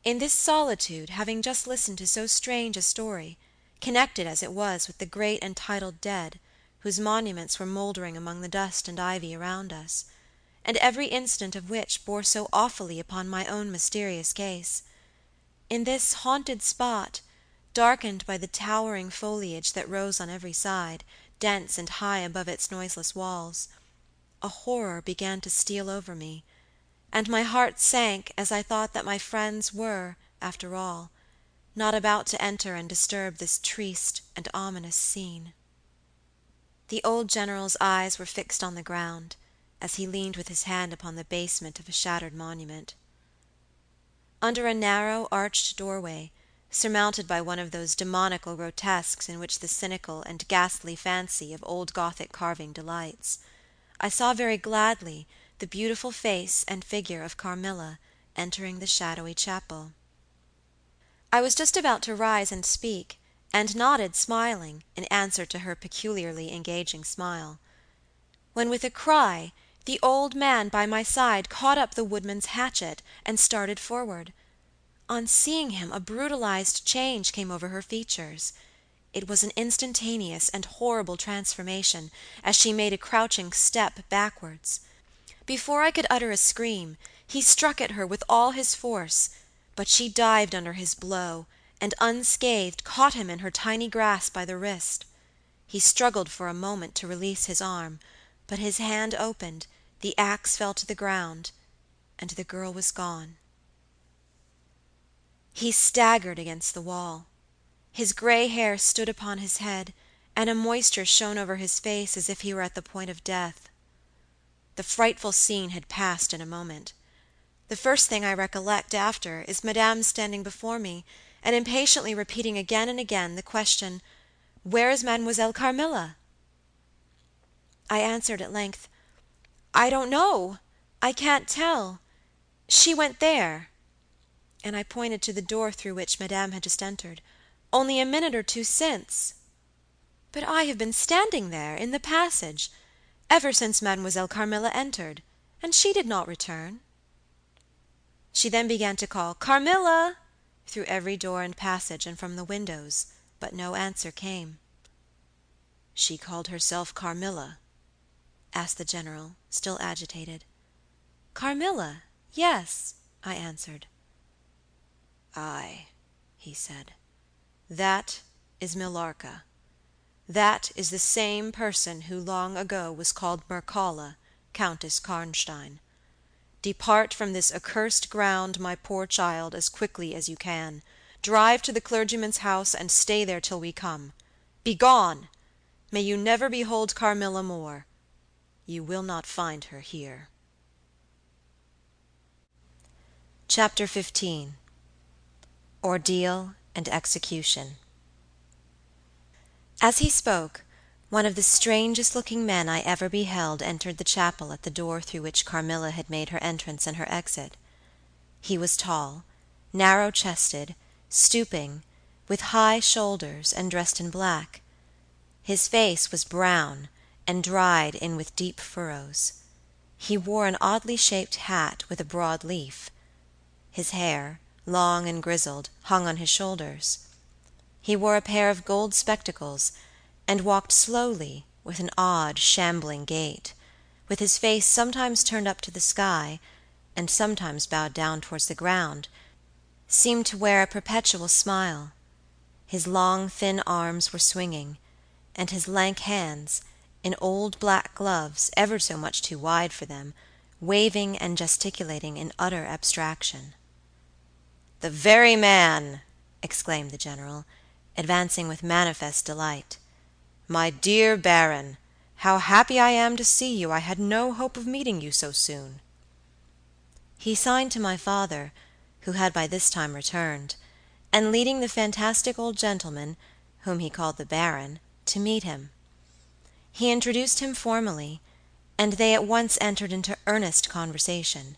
In this solitude, having just listened to so strange a story, connected as it was with the great and titled dead, whose monuments were mouldering among the dust and ivy around us, and every incident of which bore so awfully upon my own mysterious case, in this haunted spot, darkened by the towering foliage that rose on every side, dense and high above its noiseless walls, a horror began to steal over me, and my heart sank as I thought that my friends were, after all, not about to enter and disturb this triste and ominous scene. The old general's eyes were fixed on the ground, as he leaned with his hand upon the basement of a shattered monument. Under a narrow, arched doorway, surmounted by one of those demoniacal grotesques in which the cynical and ghastly fancy of old Gothic carving delights, I saw very gladly the beautiful face and figure of Carmilla entering the shadowy chapel. I was just about to rise and speak, and nodded smiling in answer to her peculiarly engaging smile, when with a cry the old man by my side caught up the woodman's hatchet and started forward. On seeing him a brutalized change came over her features. It was an instantaneous and horrible transformation, as she made a crouching step backwards. Before I could utter a scream, he struck at her with all his force, but she dived under his blow, and unscathed caught him in her tiny grasp by the wrist. He struggled for a moment to release his arm, but his hand opened, the axe fell to the ground, and the girl was gone. He staggered against the wall. His gray hair stood upon his head, and a moisture shone over his face as if he were at the point of death. The frightful scene had passed in a moment. The first thing I recollect after is Madame standing before me, and impatiently repeating again and again the question, "Where is Mademoiselle Carmilla?" I answered at length, "I don't know. I can't tell. She went there," and I pointed to the door through which Madame had just entered, "only a minute or two since. But I have been standing there, in the passage, ever since Mademoiselle Carmilla entered, and she did not return." She then began to call, "Carmilla!" through every door and passage and from the windows, but no answer came. "She called herself Carmilla?" asked the General, still agitated. "Carmilla, yes," I answered. "Ay," he said, "that is Millarca. That is the same person who long ago was called Mircalla, Countess Karnstein. Depart from this accursed ground, my poor child, as quickly as you can. Drive to the clergyman's house, and stay there till we come. Begone! May you never behold Carmilla more. You will not find her here." Chapter 15. Ordeal and Execution. As he spoke, one of the strangest-looking men I ever beheld entered the chapel at the door through which Carmilla had made her entrance and her exit. He was tall, narrow-chested, stooping, with high shoulders, and dressed in black. His face was brown, and dried in with deep furrows. He wore an oddly shaped hat with a broad leaf. His hair, long and grizzled, hung on his shoulders. He wore a pair of gold spectacles, and walked slowly, with an odd, shambling gait, with his face sometimes turned up to the sky, and sometimes bowed down towards the ground, seemed to wear a perpetual smile. His long, thin arms were swinging, and his lank hands, in old black gloves, ever so much too wide for them, waving and gesticulating in utter abstraction. "The very man!" exclaimed the General, advancing with manifest delight. "My dear Baron, how happy I am to see you! I had no hope of meeting you so soon." He signed to my father, who had by this time returned, and leading the fantastic old gentleman, whom he called the Baron, to meet him. He introduced him formally, and they at once entered into earnest conversation.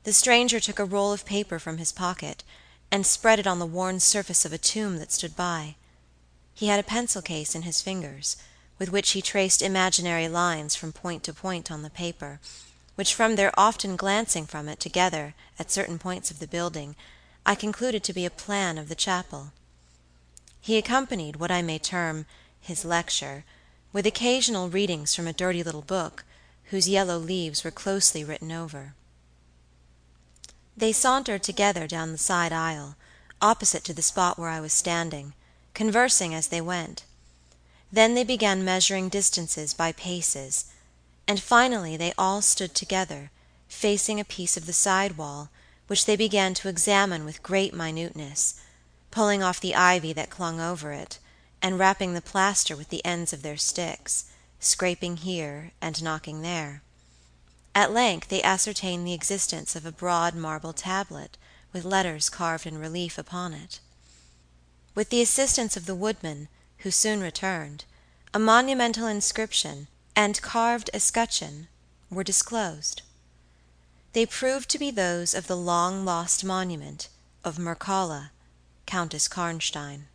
The stranger took a roll of paper from his pocket, and spread it on the worn surface of a tomb that stood by. He had a pencil case in his fingers, with which he traced imaginary lines from point to point on the paper, which from their often glancing from it together at certain points of the building, I concluded to be a plan of the chapel. He accompanied what I may term his lecture with occasional readings from a dirty little book, whose yellow leaves were closely written over. They sauntered together down the side aisle, opposite to the spot where I was standing, conversing as they went. Then they began measuring distances by paces, and finally they all stood together, facing a piece of the side wall, which they began to examine with great minuteness, pulling off the ivy that clung over it, and rapping the plaster with the ends of their sticks, scraping here and knocking there. At length they ascertained the existence of a broad marble tablet, with letters carved in relief upon it. With the assistance of the woodman, who soon returned, a monumental inscription and carved escutcheon were disclosed. They proved to be those of the long-lost monument of Mircalla, Countess Karnstein.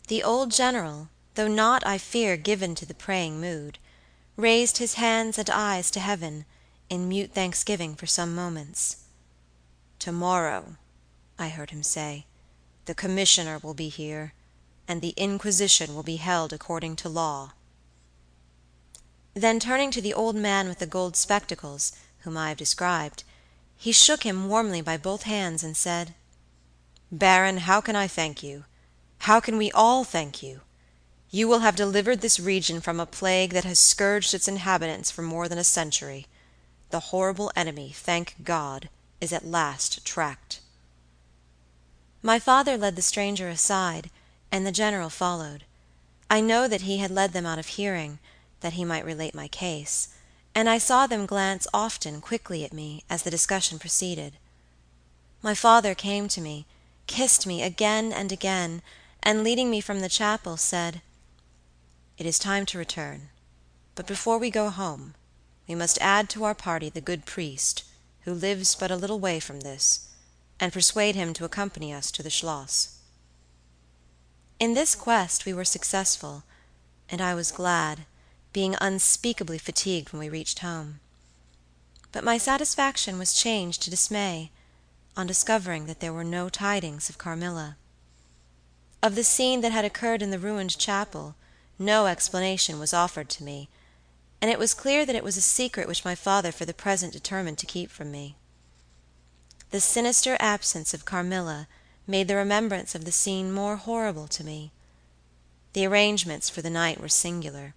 The old General, though not, I fear, given to the praying mood, raised his hands and eyes to heaven, in mute thanksgiving for some moments. "Tomorrow," I heard him say, "the commissioner will be here, and the inquisition will be held according to law." Then turning to the old man with the gold spectacles, whom I have described, he shook him warmly by both hands and said, "Baron, how can I thank you? How can we all thank you? You will have delivered this region from a plague that has scourged its inhabitants for more than a century. The horrible enemy, thank God, is at last tracked." My father led the stranger aside, and the General followed. I know that he had led them out of hearing, that he might relate my case, and I saw them glance often quickly at me as the discussion proceeded. My father came to me, kissed me again and again, and leading me from the chapel, said, "It is time to return, but before we go home, we must add to our party the good priest, who lives but a little way from this, and persuade him to accompany us to the Schloss." In this quest we were successful, and I was glad, being unspeakably fatigued when we reached home. But my satisfaction was changed to dismay. on discovering that there were no tidings of Carmilla. Of the scene that had occurred in the ruined chapel, no explanation was offered to me, and it was clear that it was a secret which my father for the present determined to keep from me. The sinister absence of Carmilla made the remembrance of the scene more horrible to me. The arrangements for the night were singular.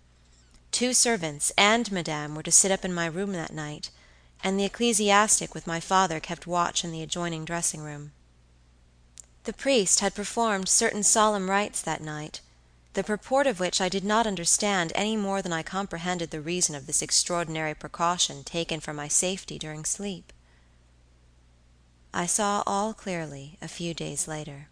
2 servants and Madame were to sit up in my room that night, and the ecclesiastic with my father kept watch in the adjoining dressing-room. The priest had performed certain solemn rites that night, the purport of which I did not understand any more than I comprehended the reason of this extraordinary precaution taken for my safety during sleep. I saw all clearly a few days later.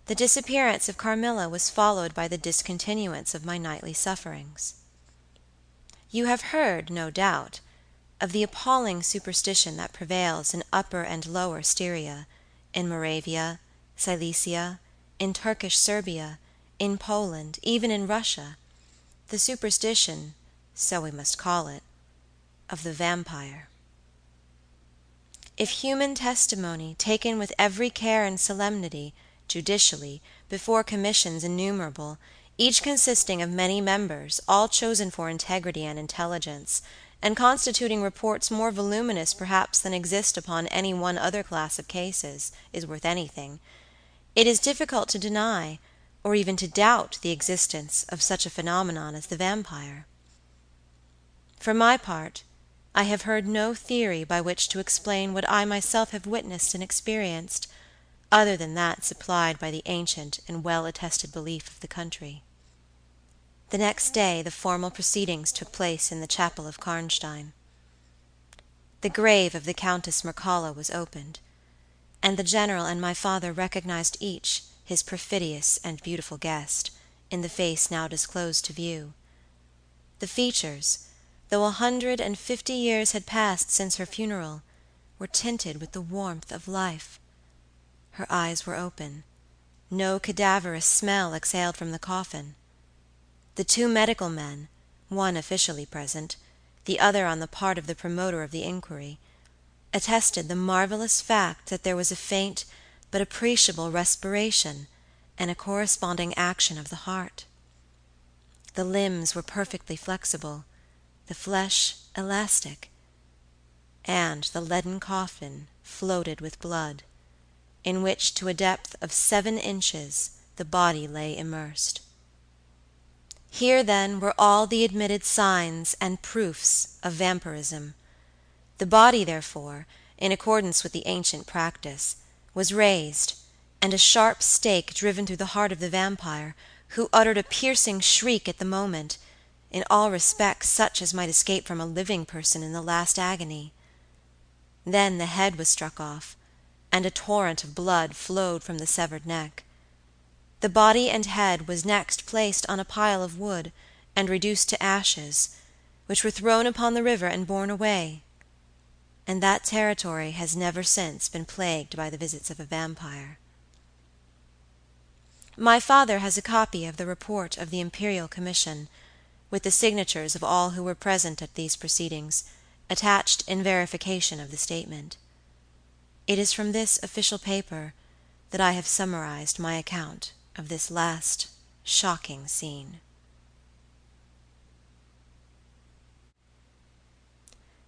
The disappearance of Carmilla was followed by the discontinuance of my nightly sufferings. You have heard, no doubt, of the appalling superstition that prevails in Upper and Lower Styria, in Moravia, Silesia, in Turkish Serbia, in Poland, even in Russia, the superstition, so we must call it, of the vampire. If human testimony, taken with every care and solemnity, judicially, before commissions innumerable, each consisting of many members, all chosen for integrity and intelligence, and constituting reports more voluminous perhaps than exist upon any one other class of cases, is worth anything, it is difficult to deny, or even to doubt the existence of such a phenomenon as the vampire. For my part, I have heard no theory by which to explain what I myself have witnessed and experienced, other than that supplied by the ancient and well-attested belief of the country. The next day the formal proceedings took place in the chapel of Karnstein. The grave of the Countess Mircalla was opened, and the General and my father recognized each his perfidious and beautiful guest, in the face now disclosed to view. The features, though 150 years had passed since her funeral, were tinted with the warmth of life. Her eyes were open. No cadaverous smell exhaled from the coffin. The 2 medical men, one officially present, the other on the part of the promoter of the inquiry, attested the marvelous fact that there was a faint but appreciable respiration and a corresponding action of the heart. The limbs were perfectly flexible, the flesh elastic, and the leaden coffin floated with blood, in which to a depth of 7 inches the body lay immersed. Here, then, were all the admitted signs and proofs of vampirism. The body, therefore, in accordance with the ancient practice, was raised, and a sharp stake driven through the heart of the vampire, who uttered a piercing shriek at the moment, in all respects such as might escape from a living person in the last agony. Then the head was struck off, and a torrent of blood flowed from the severed neck. The body and head was next placed on a pile of wood, and reduced to ashes, which were thrown upon the river and borne away, and that territory has never since been plagued by the visits of a vampire. My father has a copy of the report of the Imperial Commission, with the signatures of all who were present at these proceedings, attached in verification of the statement. It is from this official paper that I have summarized my account of this last shocking scene.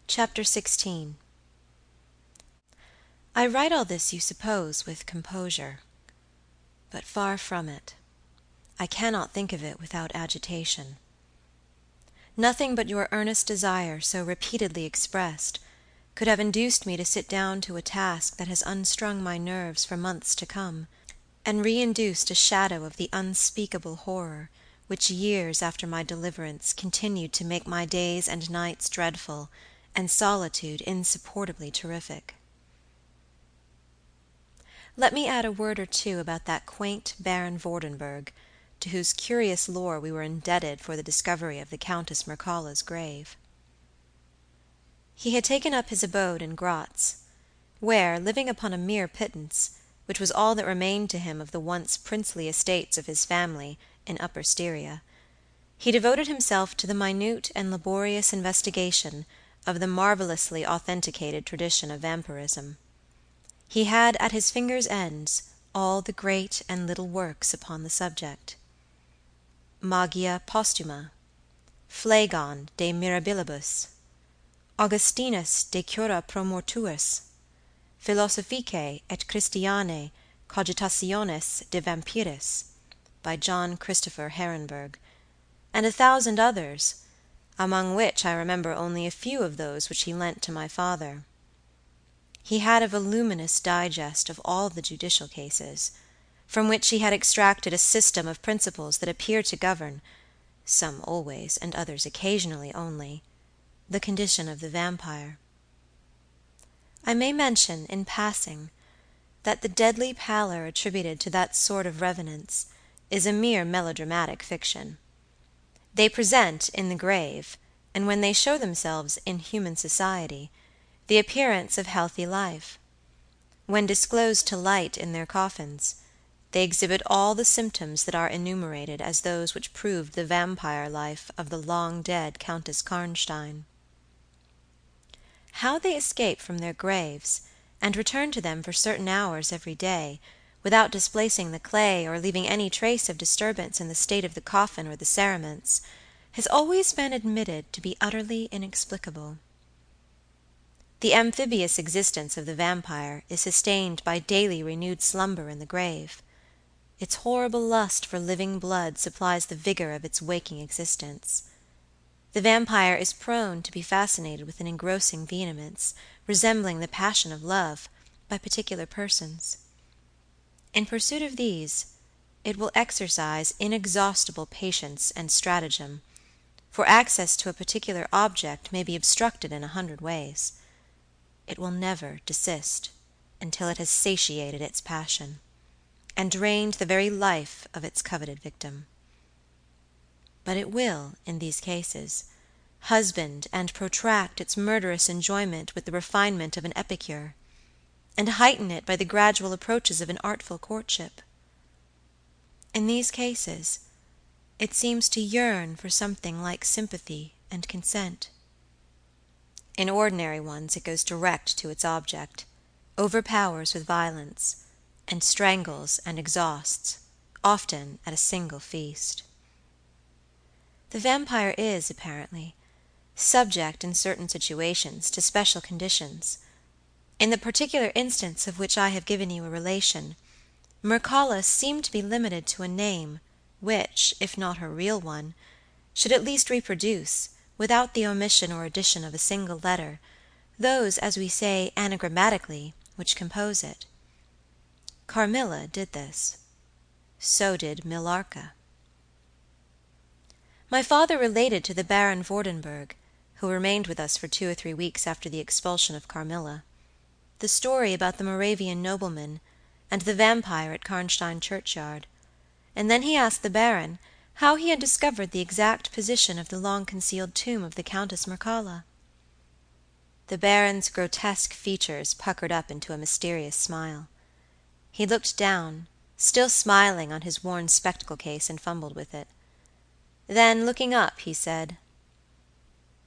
Chapter 16. I write all this, you suppose, with composure, but far from it. I cannot think of it without agitation. Nothing but your earnest desire, so repeatedly expressed, could have induced me to sit down to a task that has unstrung my nerves for months to come, and reinduced a shadow of the unspeakable horror which years after my deliverance continued to make my days and nights dreadful, and solitude insupportably terrific. Let me add a word or 2 about that quaint Baron Vordenburg, to whose curious lore we were indebted for the discovery of the Countess Mircalla's grave. He had taken up his abode in Gratz, where, living upon a mere pittance, which was all that remained to him of the once princely estates of his family in Upper Styria, he devoted himself to the minute and laborious investigation of the marvelously authenticated tradition of vampirism. He had at his fingers' ends all the great and little works upon the subject. Magia Posthuma, Phlegon de Mirabilibus, Augustinus de Cura Pro Mortuis, Philosophicae et Christianae Cogitationes de Vampiris, by John Christopher Herenberg, and 1,000 others, among which I remember only a few of those which he lent to my father. He had a voluminous digest of all the judicial cases, from which he had extracted a system of principles that appear to govern, some always and others occasionally only, the condition of the vampire. I may mention, in passing, that the deadly pallor attributed to that sort of revenants is a mere melodramatic fiction. They present in the grave, and when they show themselves in human society, the appearance of healthy life. When disclosed to light in their coffins, they exhibit all the symptoms that are enumerated as those which proved the vampire life of the long-dead Countess Karnstein. How they escape from their graves, and return to them for certain hours every day, without displacing the clay or leaving any trace of disturbance in the state of the coffin or the cerements, has always been admitted to be utterly inexplicable. The amphibious existence of the vampire is sustained by daily renewed slumber in the grave. Its horrible lust for living blood supplies the vigor of its waking existence. The vampire is prone to be fascinated with an engrossing vehemence, resembling the passion of love, by particular persons. In pursuit of these, it will exercise inexhaustible patience and stratagem, for access to a particular object may be obstructed in 100 ways. It will never desist until it has satiated its passion, and drained the very life of its coveted victim. But it will, in these cases, husband and protract its murderous enjoyment with the refinement of an epicure, and heighten it by the gradual approaches of an artful courtship. In these cases, it seems to yearn for something like sympathy and consent. In ordinary ones it goes direct to its object, overpowers with violence, and strangles and exhausts, often at a single feast. The vampire is, apparently, subject in certain situations to special conditions. In the particular instance of which I have given you a relation, Mircalla seemed to be limited to a name which, if not her real one, should at least reproduce, without the omission or addition of a single letter, those, as we say anagrammatically, which compose it. Carmilla did this. So did Millarca. My father related to the Baron Vordenburg, who remained with us for 2 or 3 weeks after the expulsion of Carmilla, the story about the Moravian nobleman and the vampire at Karnstein churchyard, and then he asked the Baron how he had discovered the exact position of the long-concealed tomb of the Countess Mircalla. The Baron's grotesque features puckered up into a mysterious smile. He looked down, still smiling on his worn spectacle case, and fumbled with it. Then, looking up, he said,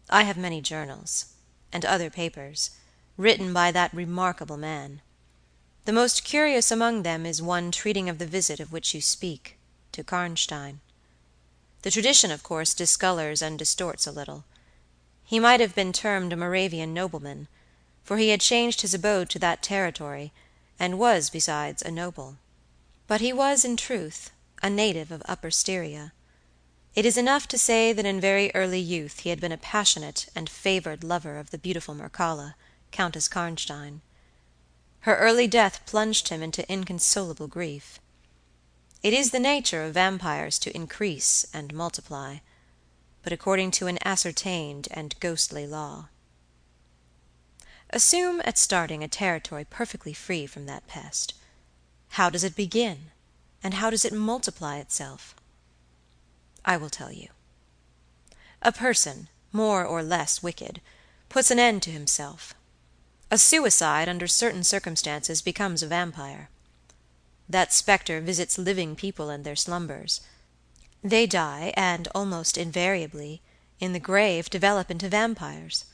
"I have many journals, and other papers, written by that remarkable man. The most curious among them is one treating of the visit of which you speak, to Karnstein. The tradition, of course, discolors and distorts a little. He might have been termed a Moravian nobleman, for he had changed his abode to that territory, and was, besides, a noble. But he was, in truth, a native of Upper Styria. It is enough to say that in very early youth he had been a passionate and favored lover of the beautiful Mircalla, Countess Karnstein. Her early death plunged him into inconsolable grief. It is the nature of vampires to increase and multiply, but according to an ascertained and ghostly law. Assume at starting a territory perfectly free from that pest. How does it begin, and how does it multiply itself? I will tell you. A person, more or less wicked, puts an end to himself. A suicide, under certain circumstances, becomes a vampire. That spectre visits living people in their slumbers. They die, and, almost invariably, in the grave develop into vampires.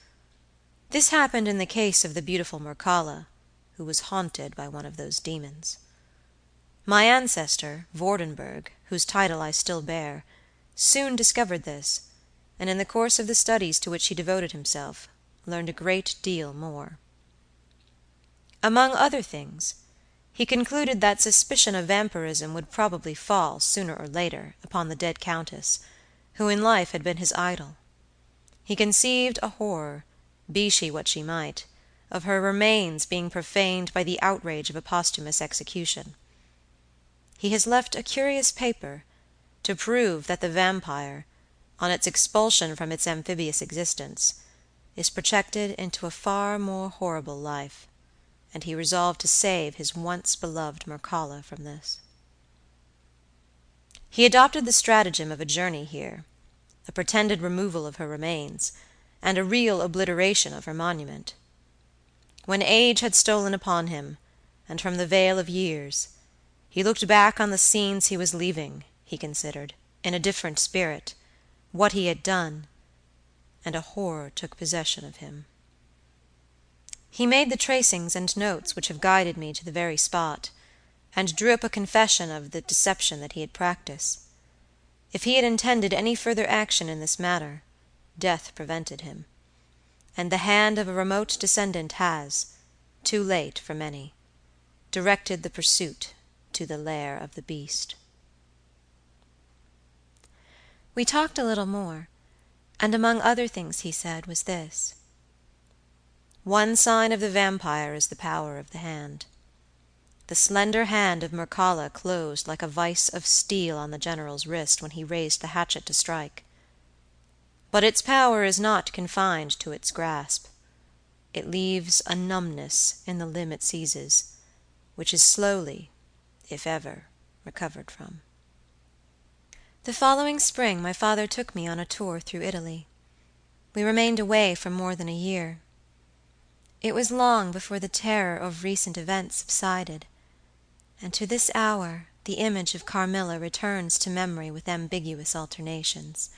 This happened in the case of the beautiful Mircalla, who was haunted by one of those demons. My ancestor, Vordenburg, whose title I still bear, soon discovered this, and in the course of the studies to which he devoted himself, learned a great deal more. Among other things, he concluded that suspicion of vampirism would probably fall, sooner or later, upon the dead Countess, who in life had been his idol. He conceived a horror, be she what she might, of her remains being profaned by the outrage of a posthumous execution. He has left a curious paper to prove that the vampire, on its expulsion from its amphibious existence, is projected into a far more horrible life, and he resolved to save his once beloved Mircalla from this. He adopted the stratagem of a journey here, a pretended removal of her remains, and a real obliteration of her monument. When age had stolen upon him, and from the veil of years, he looked back on the scenes he was leaving, he considered, in a different spirit, what he had done, and a horror took possession of him. He made the tracings and notes which have guided me to the very spot, and drew up a confession of the deception that he had practiced. If he had intended any further action in this matter, death prevented him, and the hand of a remote descendant has, too late for many, directed the pursuit to the lair of the beast. We talked a little more, and among other things he said was this: one sign of the vampire is the power of the hand. The slender hand of Mircalla closed like a vice of steel on the general's wrist when he raised the hatchet to strike. But its power is not confined to its grasp. It leaves a numbness in the limb it seizes, which is slowly, if ever, recovered from. The following spring my father took me on a tour through Italy. We remained away for more than a year. It was long before the terror of recent events subsided, and to this hour the image of Carmilla returns to memory with ambiguous alternations.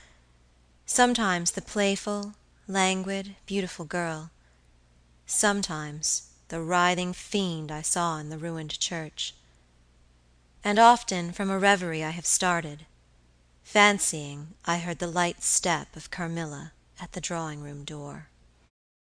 Sometimes the playful, languid, beautiful girl, sometimes the writhing fiend I saw in the ruined church. And often from a reverie I have started, fancying I heard the light step of Carmilla at the drawing-room door.